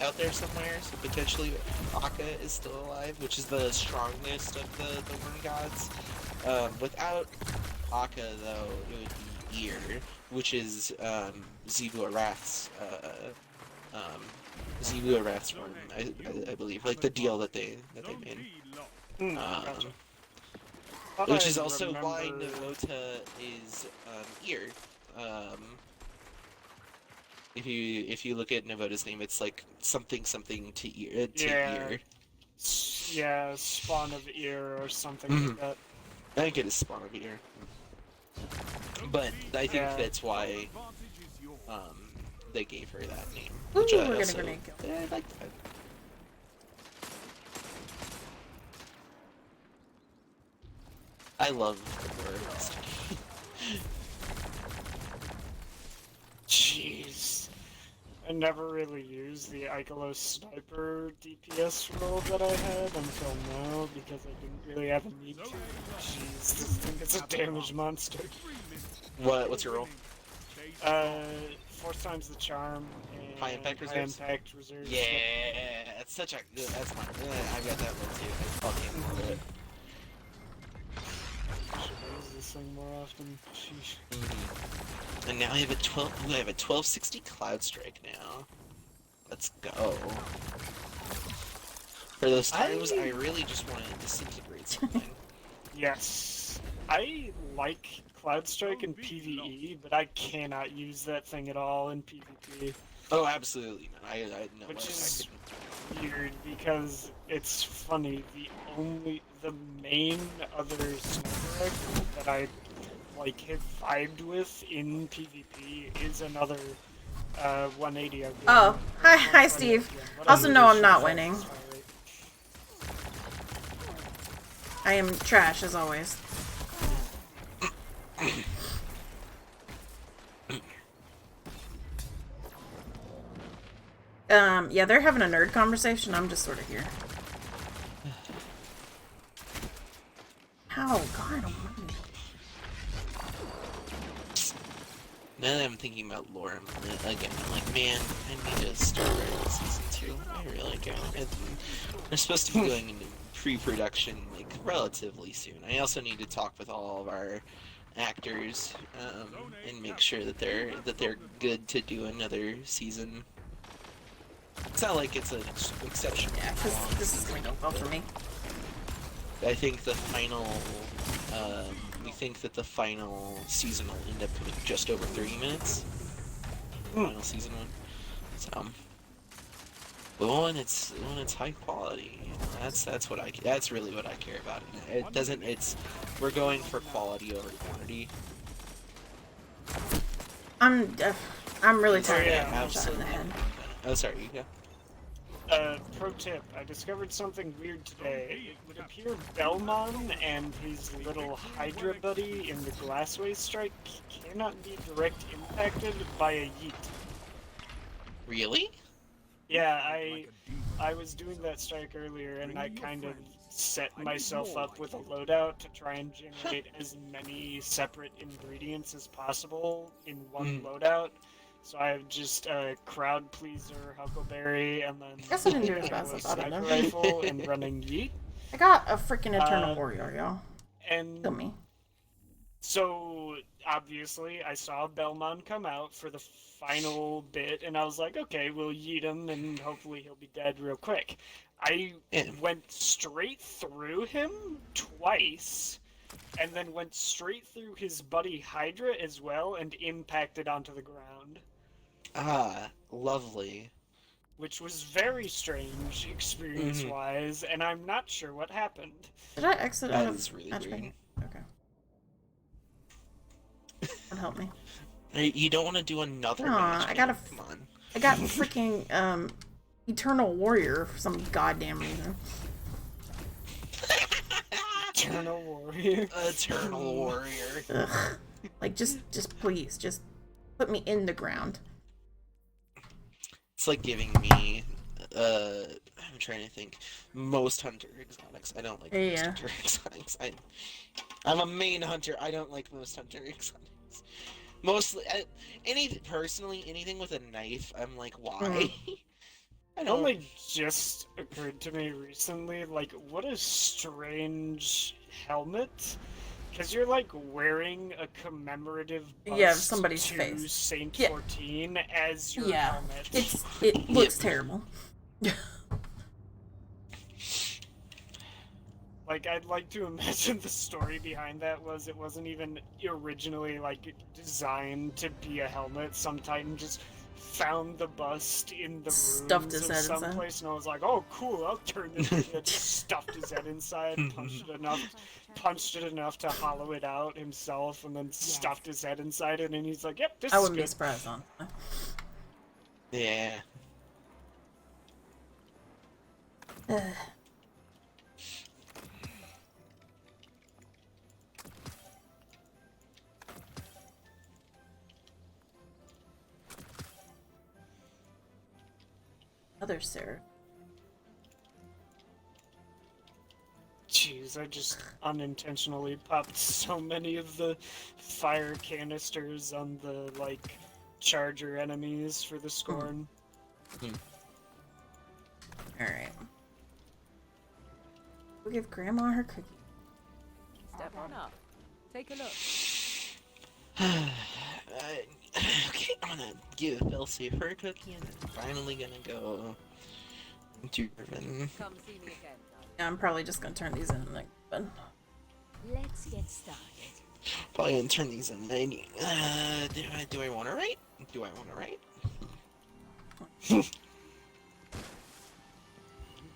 out there somewhere, so potentially Akka is still alive, which is the strongest of the worm gods. Without Akka, though, it would be Ear, which is Xivu Arath's worm, I believe, like the deal that they made. Gotcha. Which is also why Navota is Ear. If you look at Navota's name, it's like something to ear. Ear. Yeah, spawn of ear or something like that. I think it is spawn of ear. But I think that's why they gave her that name. Which Ooh, we're gonna grenade kill. Yeah, I like that. I love the words. Jeez. I never really used the Ikelos sniper DPS role that I had until now because I didn't really have a need to. Jeez, this thing is a damage monster. What's your role? 4 times the charm and High impact reserves? High impact reserves. Yeah, that's such a good. That's my. I got that one too. I fucking love it. Should use this thing more often. Sheesh. And now I have a 1260 Cloud Strike now. Let's go. For those times, I really just want to disintegrate something. Yes. I like Cloud Strike in PvE, but I cannot use that thing at all in PvP. Oh, absolutely, man. I know. Which is weird because it's funny. The main other snowbird that I like have vibed with in PvP is another 180. Oh, hi, Steve. Also, no, I'm not winning. I am trash as always. Yeah, they're having a nerd conversation. I'm just sort of here. How? God almighty. Now that I'm thinking about lore again, I'm like, man, I need to start writing season 2. I really do. We're supposed to be going into pre-production like relatively soon. I also need to talk with all of our actors and make sure that they're good to do another season. It's not like it's an exception. Yeah, because this is gonna go well for me. I think the final, we think that the final season will end up with just over 30 minutes. Final season one. So, but when it's high quality, you know, that's really what I care about. It doesn't. We're going for quality over quantity. I'm really tired of getting shot in the head. Oh, sorry, you go. Pro tip, I discovered something weird today. It would appear Belmon and his little Hydra buddy in the Glassway strike cannot be direct impacted by a yeet. Really? Yeah, I was doing that strike earlier and I kind of set myself up with a loadout to try and generate as many separate ingredients as possible in one loadout. So I have just a crowd pleaser, Huckleberry, and then I guess I didn't do as bad as I thought sniper I did. rifle and running yeet. I got a freaking Eternal Warrior, y'all. And Kill me. so obviously I saw Belmon come out for the final bit, and I was like, okay, we'll yeet him, and hopefully he'll be dead real quick. I went straight through him twice, and then went straight through his buddy Hydra as well, and impacted onto the ground. Ah, lovely. Which was very strange, experience-wise, and I'm not sure what happened. Did I exit out of That's really matchmaking? Okay. That'd help me. You don't want to do another Aw, match? I got Come on. I got freaking Eternal Warrior for some goddamn reason. Eternal Warrior. Eternal Warrior. Ugh. Like, just please, just put me in the ground. It's like giving me, I'm trying to think, most hunter exotics. I don't like most hunter exotics. I'm a main hunter. I don't like most hunter exotics. Mostly, personally, anything with a knife, I'm like, why? It only just occurred to me recently, like, what a strange helmet. Because you're, like, wearing a commemorative bust somebody's to face. Saint 14 as your helmet. It looks terrible. Like, I'd like to imagine the story behind that was it wasn't even originally, like, designed to be a helmet. Some Titan just found the bust in the Stuffed his ruins head of inside. someplace, and I was like, oh, cool, I'll turn this into stuffed his head inside, punched it enough to hollow it out himself, and then stuffed his head inside it, and he's like, yep, this I is wouldn't good. be surprised on. Yeah. Other Sarah. Jeez, I just unintentionally popped so many of the fire canisters on the, like, charger enemies for the Scorn. Alright. We'll give Grandma her cookie. Step on up. Take a look. Okay, I'm gonna give Elsie her cookie, and I'm finally gonna go to Irvin. Come see me again. Yeah, I'm probably just gonna turn these in like, but Let's get started. Probably gonna turn these in 90. Do I want to write? Do I want to write?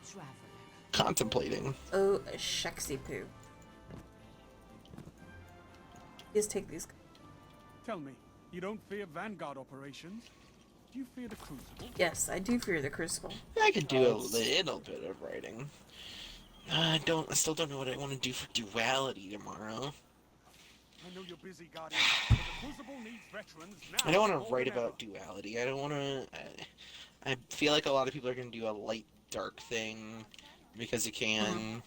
Traveler. Contemplating. Oh, shexy poo. Just take these. Tell me, you don't fear Vanguard operations? Do you fear the Crucible? Yes, I do fear the Crucible. I could do a little bit of writing. I still don't know what I want to do for duality tomorrow. I know you're busy, Guardian, but the Crucible needs veterans now. I don't want more to write than about ever. duality. I don't want to. I feel like a lot of people are going to do a light dark thing because you can.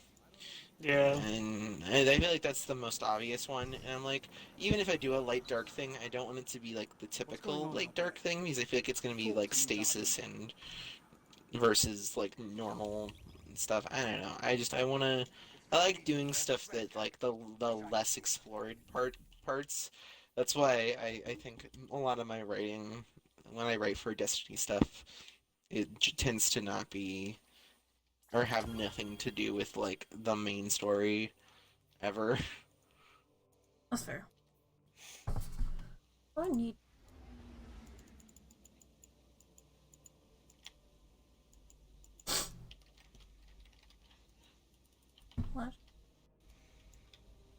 Yeah. And I feel like that's the most obvious one. And I'm like, even if I do a light dark thing, I don't want it to be like the typical light dark thing because I feel like it's going to be like stasis and versus like normal stuff. I don't know. I like doing stuff that like the less explored parts. That's why I think a lot of my writing, when I write for Destiny stuff, it tends to not be or have nothing to do with like the main story ever. That's fair. I need. What?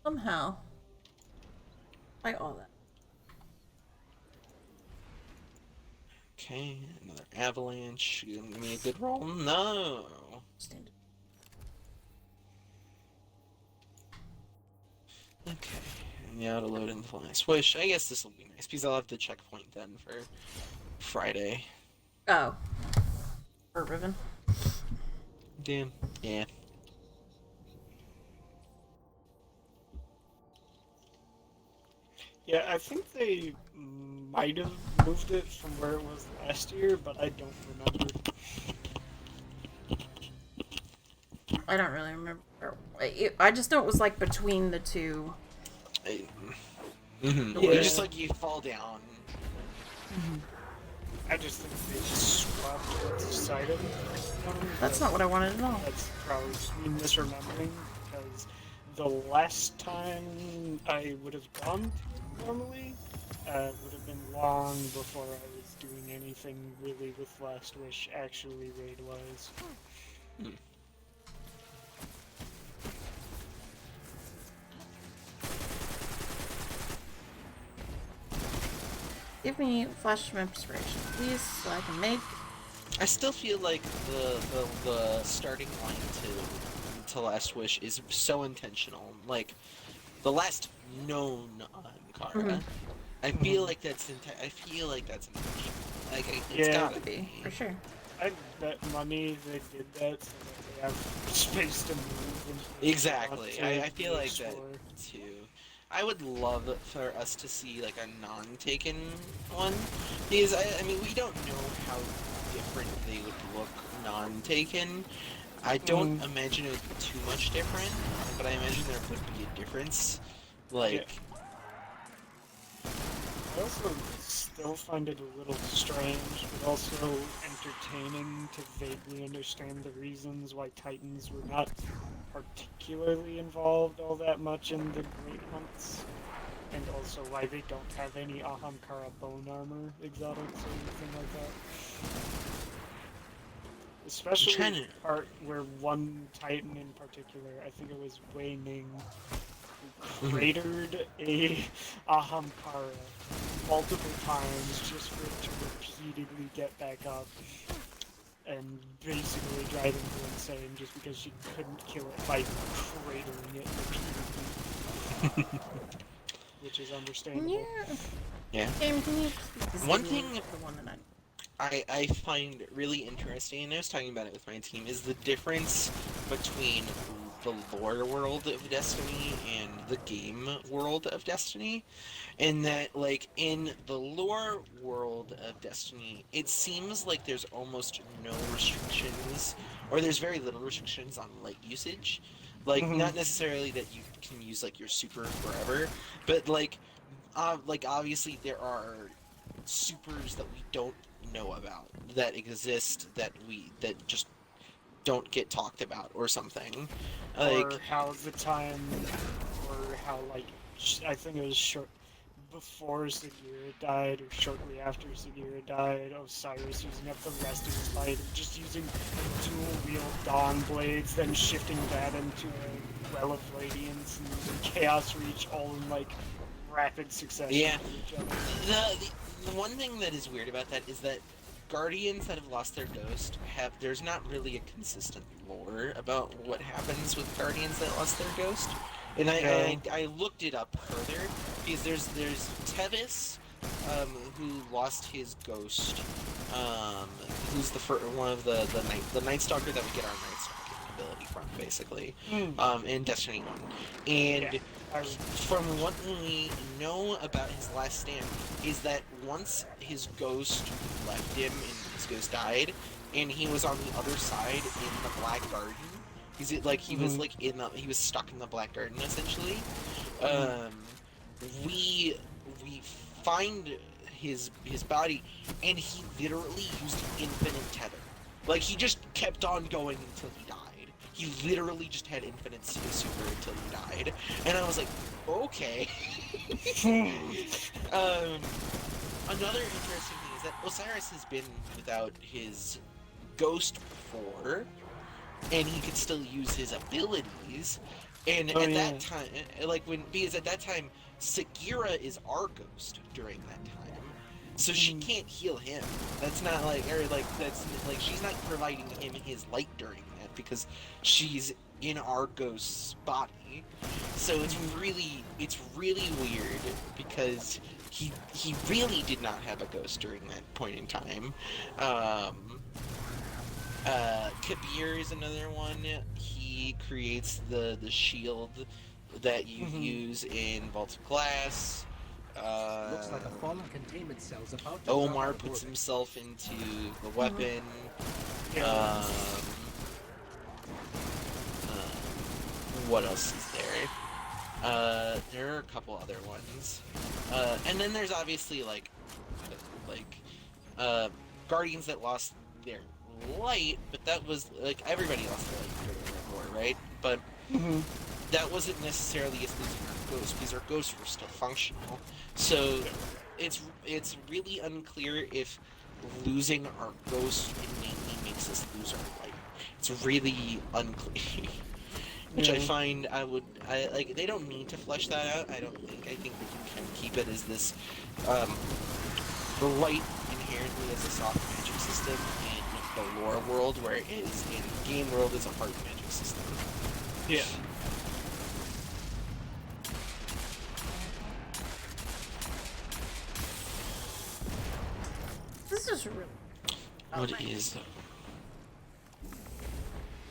Somehow. Like all that. Okay, another avalanche. You gonna give me a good roll? No. Stand. Okay, now to load into Flying Swish. I guess this will be nice because I'll have the checkpoint then for Friday. Oh. Or Riven. Damn. Yeah. Yeah, I think they might have moved it from where it was last year, but I don't remember. I don't really remember. I just know it was like between the two. Mm-hmm. Yeah. You just like you fall down. I just think they just swapped it to side of it. That's not what I wanted at all. That's probably just me misremembering, because the last time I would have gone to normally would have been long before I was doing anything really with Last Wish, actually raid-wise. Give me flash of inspiration, please, so I can make. I still feel like the starting line to Last Wish is so intentional. Like the last known Ahamkara. I feel like that's intentional. Like it's gotta be for sure. I bet money they did that so that they have space to move. And Exactly. I feel like that too. I would love for us to see like a non-taken one, because I mean we don't know how different they would look non-taken. I don't imagine it would be too much different, but I imagine there would be a difference. Like, I also still find it a little strange, but also entertaining to vaguely understand the reasons why Titans were not particularly involved all that much in the Great Hunts, and also why they don't have any Ahamkara bone armor exotics or anything like that. Especially the part where one Titan in particular, I think it was Wei Ning, who cratered a Ahamkara multiple times just for it to repeatedly get back up, and basically drive him insane just because she couldn't kill it by cratering it repeatedly. Which is understandable. yeah. Game, can you One thing the one that I find really interesting, and I was talking about it with my team, is the difference between the lore world of Destiny and the game world of Destiny. And that, like, in the lore world of Destiny, it seems like there's almost no restrictions, or there's very little restrictions on light usage. Like, not necessarily that you can use, like, your super forever, but, like obviously there are supers that we don't know about, that exist, that just don't get talked about or something. Like, or how the time for how like I think it was short before Sagira died or shortly after Sagira died, Osiris using up the rest of his fight and just using dual wield Dawn Blades, then shifting that into a Well of Radiance and using Chaos Reach all in like rapid succession. Yeah. to each other. The one thing that is weird about that is that Guardians that have lost their ghost there's not really a consistent lore about what happens with Guardians that lost their ghost. And I looked it up further because there's Tevis, who lost his ghost, who's one of the Night Stalker that we get our Night Stalking ability from, basically, in Destiny 1. And from what we know about his last stand is that once his ghost left him and his ghost died, and he was on the other side in the Black Garden. He was like he was stuck in the Black Garden essentially. We find his body, and he literally used infinite tether. Like he just kept on going until he died. He literally just had infinite super until he died, and I was like, okay. Another interesting thing is that Osiris has been without his ghost before, and he could still use his abilities. And that time, because at that time, Sagira is our ghost during that time, so she can't heal him. That's not she's not providing him his light during that because she's in our ghost's body. So it's really weird because he really did not have a ghost during that point in time. Kabir is another one. He creates the shield that you use in Vault of Glass. Looks like a fallen containment cell's about to Omar drop puts orbit. himself into the weapon. What else is there? There are a couple other ones. And then there's obviously Guardians that lost their light, but that was everybody lost their light during the war, right? But that wasn't necessarily as losing our ghosts because our ghosts were still functional. So it's really unclear if losing our ghost innately makes us lose our light. It's really unclear. Which I find they don't need to flesh that out. I think they can kind of keep it as this the light inherently as a soft magic system in the lore world, where it is in game world is a hard magic system. Yeah. This is really. What is?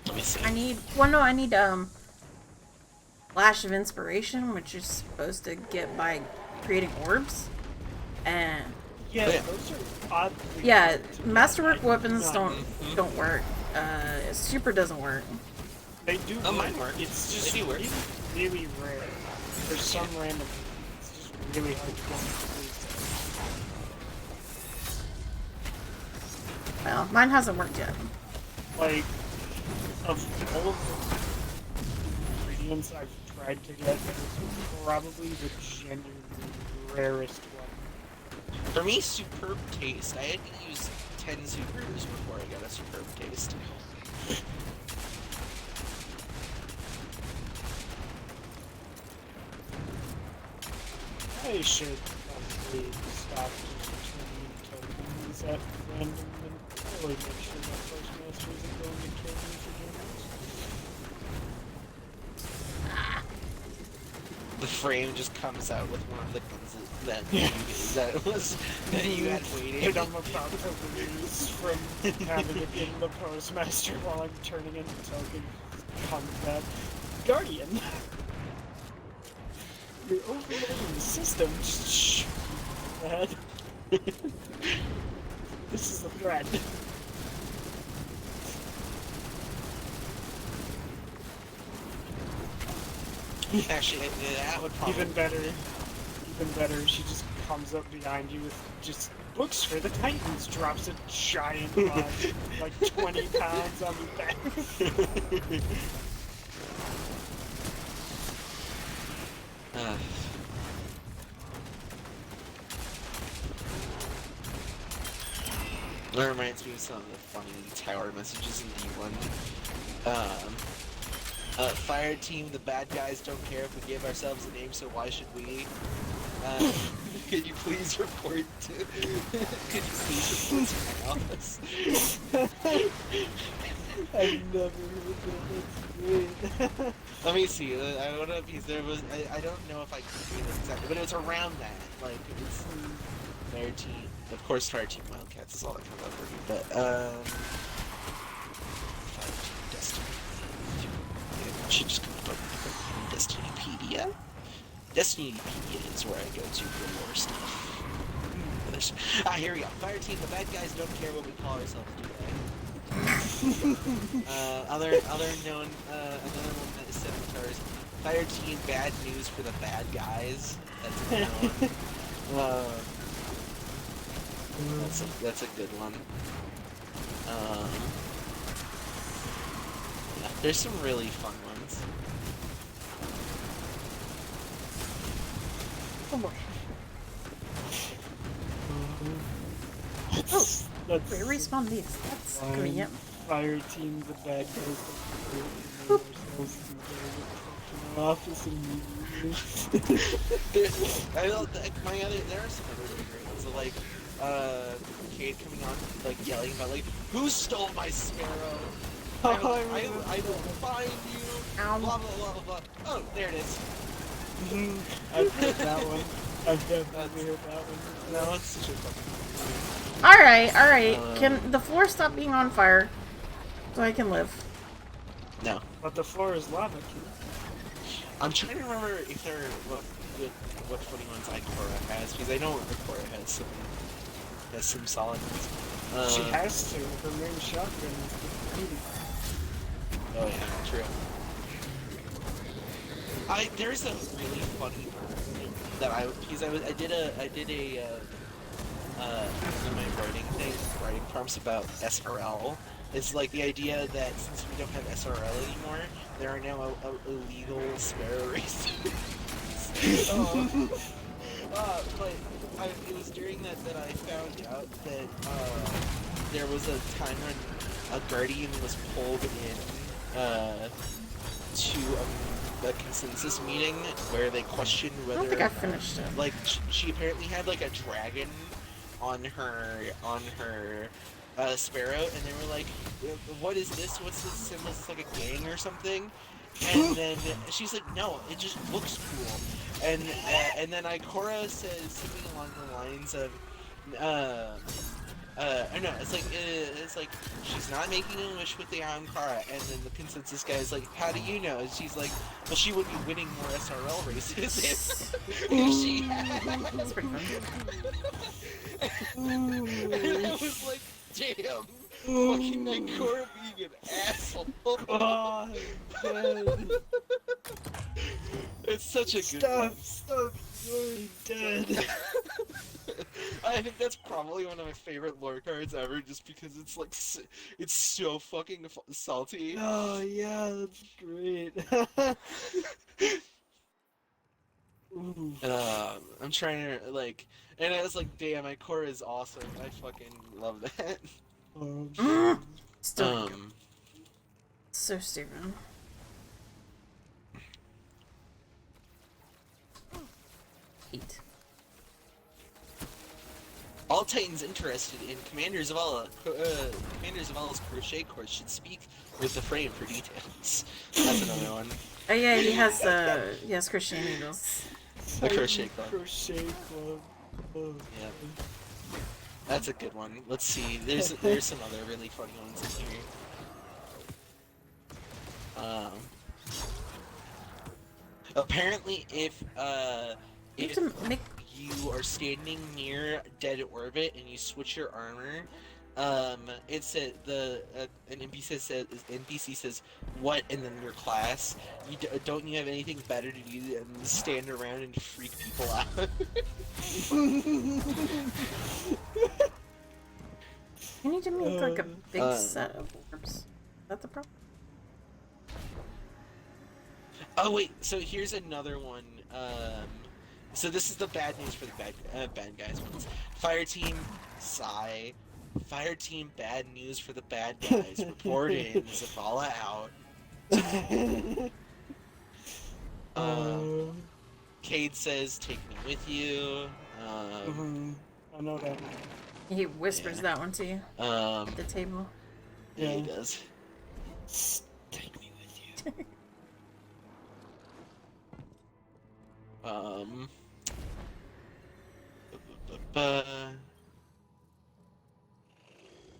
Let me see. I need Flash of Inspiration, which you're supposed to get by creating orbs, and those are oddly masterwork weapons don't work. Super doesn't work. They do. Mine work. It's just they do work. really rare. For some random reason, it's just really hard to get into. Well, mine hasn't worked yet. Like, of all of the ingredients I've tried to get, this is probably the genuinely rarest one. For me, Superb Taste. I had to use 10 Superbs before I got a Superb Taste. I should probably stop returning tokens at random and probably make sure my first master isn't going to kill me for doing this. The frame just comes out with one of the guns that you had waiting. And I'm about to lose from having it in the postmaster while I'm turning into token combat guardian. You're overloading the system. Shh. Bad. This is the threat. Actually, that would probably... Even better, she just comes up behind you with just books for the Titans, drops a giant bug, like 20 pounds on your back. That reminds me of some of the funny tower messages in D1. Fire team, the bad guys don't care if we give ourselves a name, so why should we? Could you please report to? Could you please report to my office? I've never heard that. That's great. Let me see. I don't know if there was. I don't know if I can read this exactly, but it was around that. Like it was Fire Team. Of course, Fire Team Wildcats is all that comes up for me. But Fire Team Destiny. I should just come up with Destinypedia. Destinypedia is where I go to for more stuff. Here we go. Fire Team. The bad guys don't care what we call ourselves, do they? Another known another one that is Centaurs. Fire Team, bad news for the bad guys. That's another one. That's a good one. Yeah, there's some really fun ones. Oh, That's we respawn these. That's convenient. Fire team, the bad guys. Ourselves to our office immediately. I know, my other, there are some other really great ones. So like, Cade coming on, like yelling about like, who stole my sparrow? I will find you. Ow. Blah blah blah blah. Oh, there it is. I've heard that one. I've definitely heard that one. No, it's such a fucking. Alright. Can the floor stop being on fire? So I can live. No. But the floor is lava. I'm trying to remember if there are what funny ones Ikora has, because I know Ikora has some solid ones. She has to. Her main shotgun is the beauty. Oh yeah, true. There's a really funny one that I did my writing prompts about SRL. It's like the idea that since we don't have SRL anymore, there are now illegal sparrow races. But it was during that I found out that there was a time when a guardian was pulled in to a consensus meeting where they questioned whether. I don't think I finished it. Like she apparently had like a dragon on her sparrow, and they were like, "What is this? What's this symbol? Is this like a gang or something?" And then she's like, "No, it just looks cool." And then Ikora says something along the lines of, no, it's like she's not making a wish with the Ahamkara, and then the consensus guy is like, "How do you know?" And she's like, "Well, she would be winning more SRL races if she had." That's pretty funny. And I was like, "Damn, fucking Ikora being an asshole." Oh, dead. It's such a good one. Stop, you're dead. I think that's probably one of my favorite lore cards ever, just because it's like it's so fucking salty. Oh yeah, that's great. I'm trying to like, and I was like, damn, Ikora is awesome. I fucking love that. Still so stupid. Heat. All Titans interested in Commander Zavala's crochet course should speak with the frame for details. That's another one. Oh yeah, he has crochet needles. The crochet club. Crochet club. Oh. Yeah. That's a good one. Let's see. There's some other really funny ones in here. Apparently, if you are standing near dead orbit and you switch your armor, it's an NPC says what, and then your class. Don't you have anything better to do than stand around and freak people out? You need to make like a big set of orbs. Is that the problem? Oh wait, so here's another one. So this is the bad news for the bad guys ones. Fire team, Psy. Fire team, bad news for the bad guys. Report in, Zavala out. Cade says, take me with you. I know that. He whispers that one to you. At the table. Yeah, he does. Take me with you.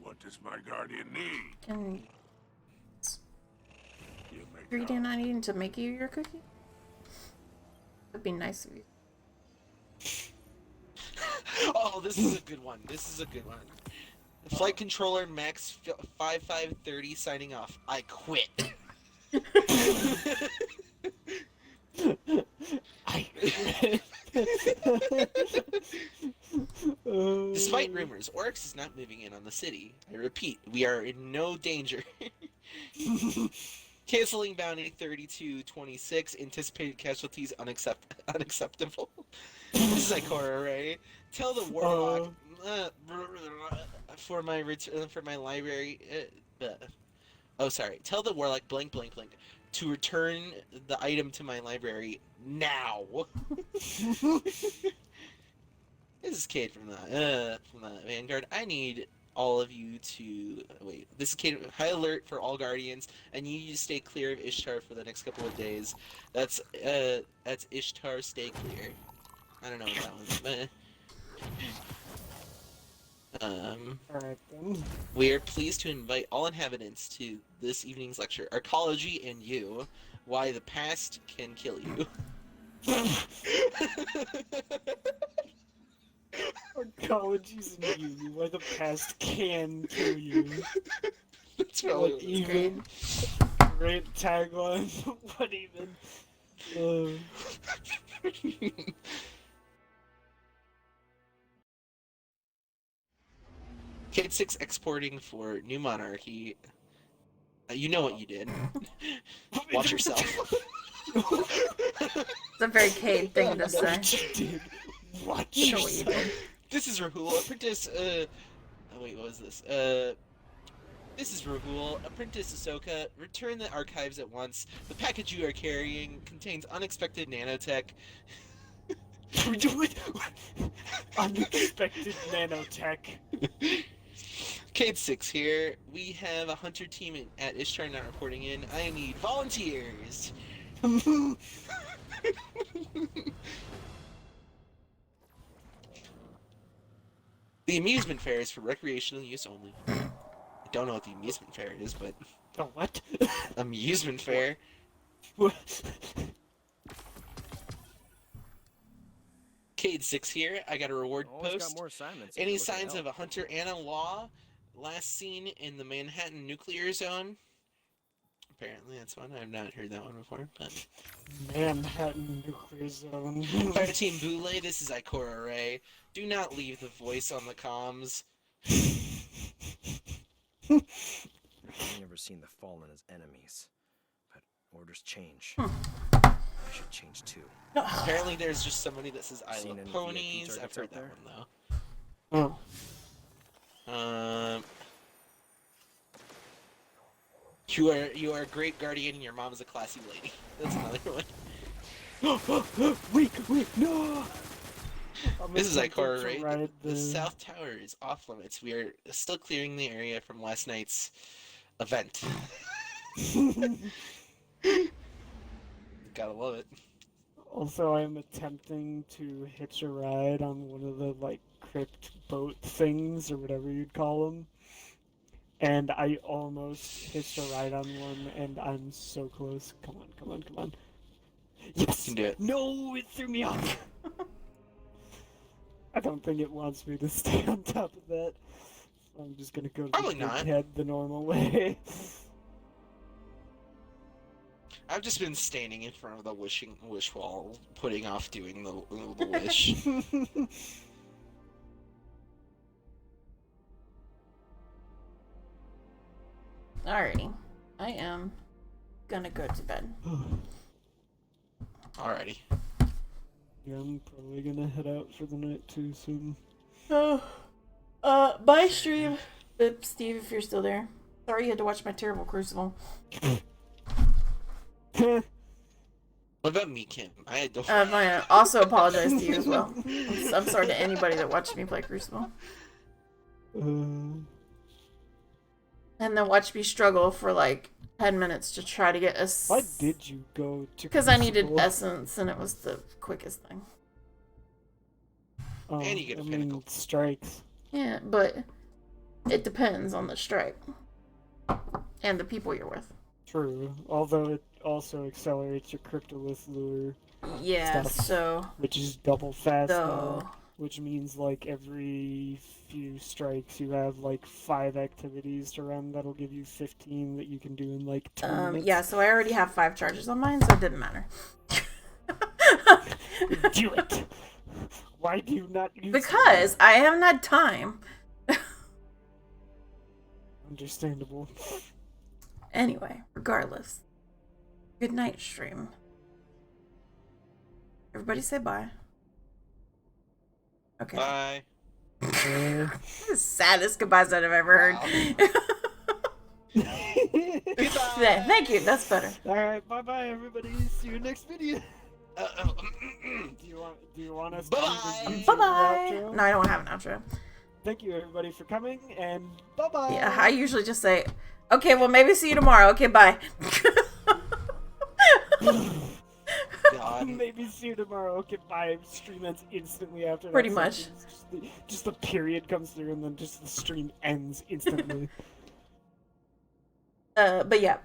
What does my guardian need? Can You may ingredient I need to make you your cookie? That'd be nice of you. Oh, this is a good one. This is a good one. Flight controller Max 5530 signing off. I quit. Despite rumors, Oryx is not moving in on the city. I repeat, we are in no danger. Canceling bounty 3226. Anticipated casualties unacceptable. This is Ikora, right? Tell the warlock for my library. Oh, sorry. Tell the warlock blank to return the item to my library now. This is Cade from the Vanguard. I need all of you to wait. This is Cade. High alert for all guardians, and you need to stay clear of Ishtar for the next couple of days. That's Ishtar. Stay clear. I don't know what that was, but Alright then. we are pleased to invite all inhabitants to this evening's lecture, Arcology and You, Why the Past Can Kill You. Arcology's in you, why the past can kill you. That's probably What even? Great tagline, what even? Kid 6 exporting for New Monarchy. You know what you did. Watch yourself. It's a very Cade thing to say. Watch You know what you did. This is Rahul, apprentice, oh wait, what was this? This is Rahul, apprentice Ahsoka. Return the archives at once. The package you are carrying contains unexpected nanotech. Unexpected nanotech. Cade 6 here. We have a hunter team at Ishtar not reporting in. I need volunteers. The amusement fair is for recreational use only. I don't know what the amusement fair is, but... Oh, what? Amusement fair? Cade 6 here. I got a reward Always got post. more assignments. Any What the signs hell? of a hunter Anna Law? Last seen in the Manhattan nuclear zone? Apparently, that's one. I've not heard that one before, but... Manhattan nuclear zone. Fire Team Boule, this is Ikora Ray. Do not leave the voice on the comms. I've never seen the fallen as enemies, but orders change. I should change too. Apparently there's just somebody that says I Seen love any ponies. VIP I've targets heard out that there? one though. You are a great guardian and your mom is a classy lady. That's another one. Wait, no! This is Ikora, to right? ride The the- South Tower is off limits. We are still clearing the area from last night's event. Gotta love it. Also, I'm attempting to hitch a ride on one of the, like, crypt boat things, or whatever you'd call them. And I almost hitched a ride on one, and I'm so close. Come on. Yes! You can do it. No, it threw me off! I don't think it wants me to stay on top of that. So I'm just gonna go to Probably the not. big head the normal way. I've just been standing in front of the wish wall, putting off doing the wish. Alrighty. I am gonna go to bed. Alrighty. Yeah, I'm probably gonna head out for the night too soon. Bye stream. Steve, if you're still there. Sorry you had to watch my terrible Crucible. What about me, Kim? I had to. I also apologize to you as well. I'm sorry to anybody that watched me play Crucible. And then watched me struggle for like 10 minutes to try to get a... Why did you go to Because I needed Crucible? essence, and it was the quickest thing. And you get a pinnacle. Strikes. Yeah, but it depends on the strike. And the people you're with. True. Although it also accelerates your Cryptolith lure. Yeah, stuff, so... which is double fast So... now. Which means like every few strikes you have like 5 activities to run that'll give you 15 that you can do in like 2 minutes. yeah, so I already have 5 charges on mine, so it didn't matter. Do it! Why do you not use Because I haven't had time. Understandable. Anyway, regardless. Good night, stream. Everybody say bye. Okay. Bye. The saddest goodbyes I've ever heard. Yeah, thank you, that's better. Alright, bye bye everybody. See you next video. Do you want us to Bye-bye. do Bye bye. the outro? No, I don't have an outro. Thank you everybody for coming and bye bye. Yeah, I usually just say, okay, well maybe see you tomorrow. Okay, bye. God. Maybe see you tomorrow. Okay, bye. Stream ends instantly after that. Pretty much. sentence. Just the period comes through and then just the stream ends instantly. But yeah,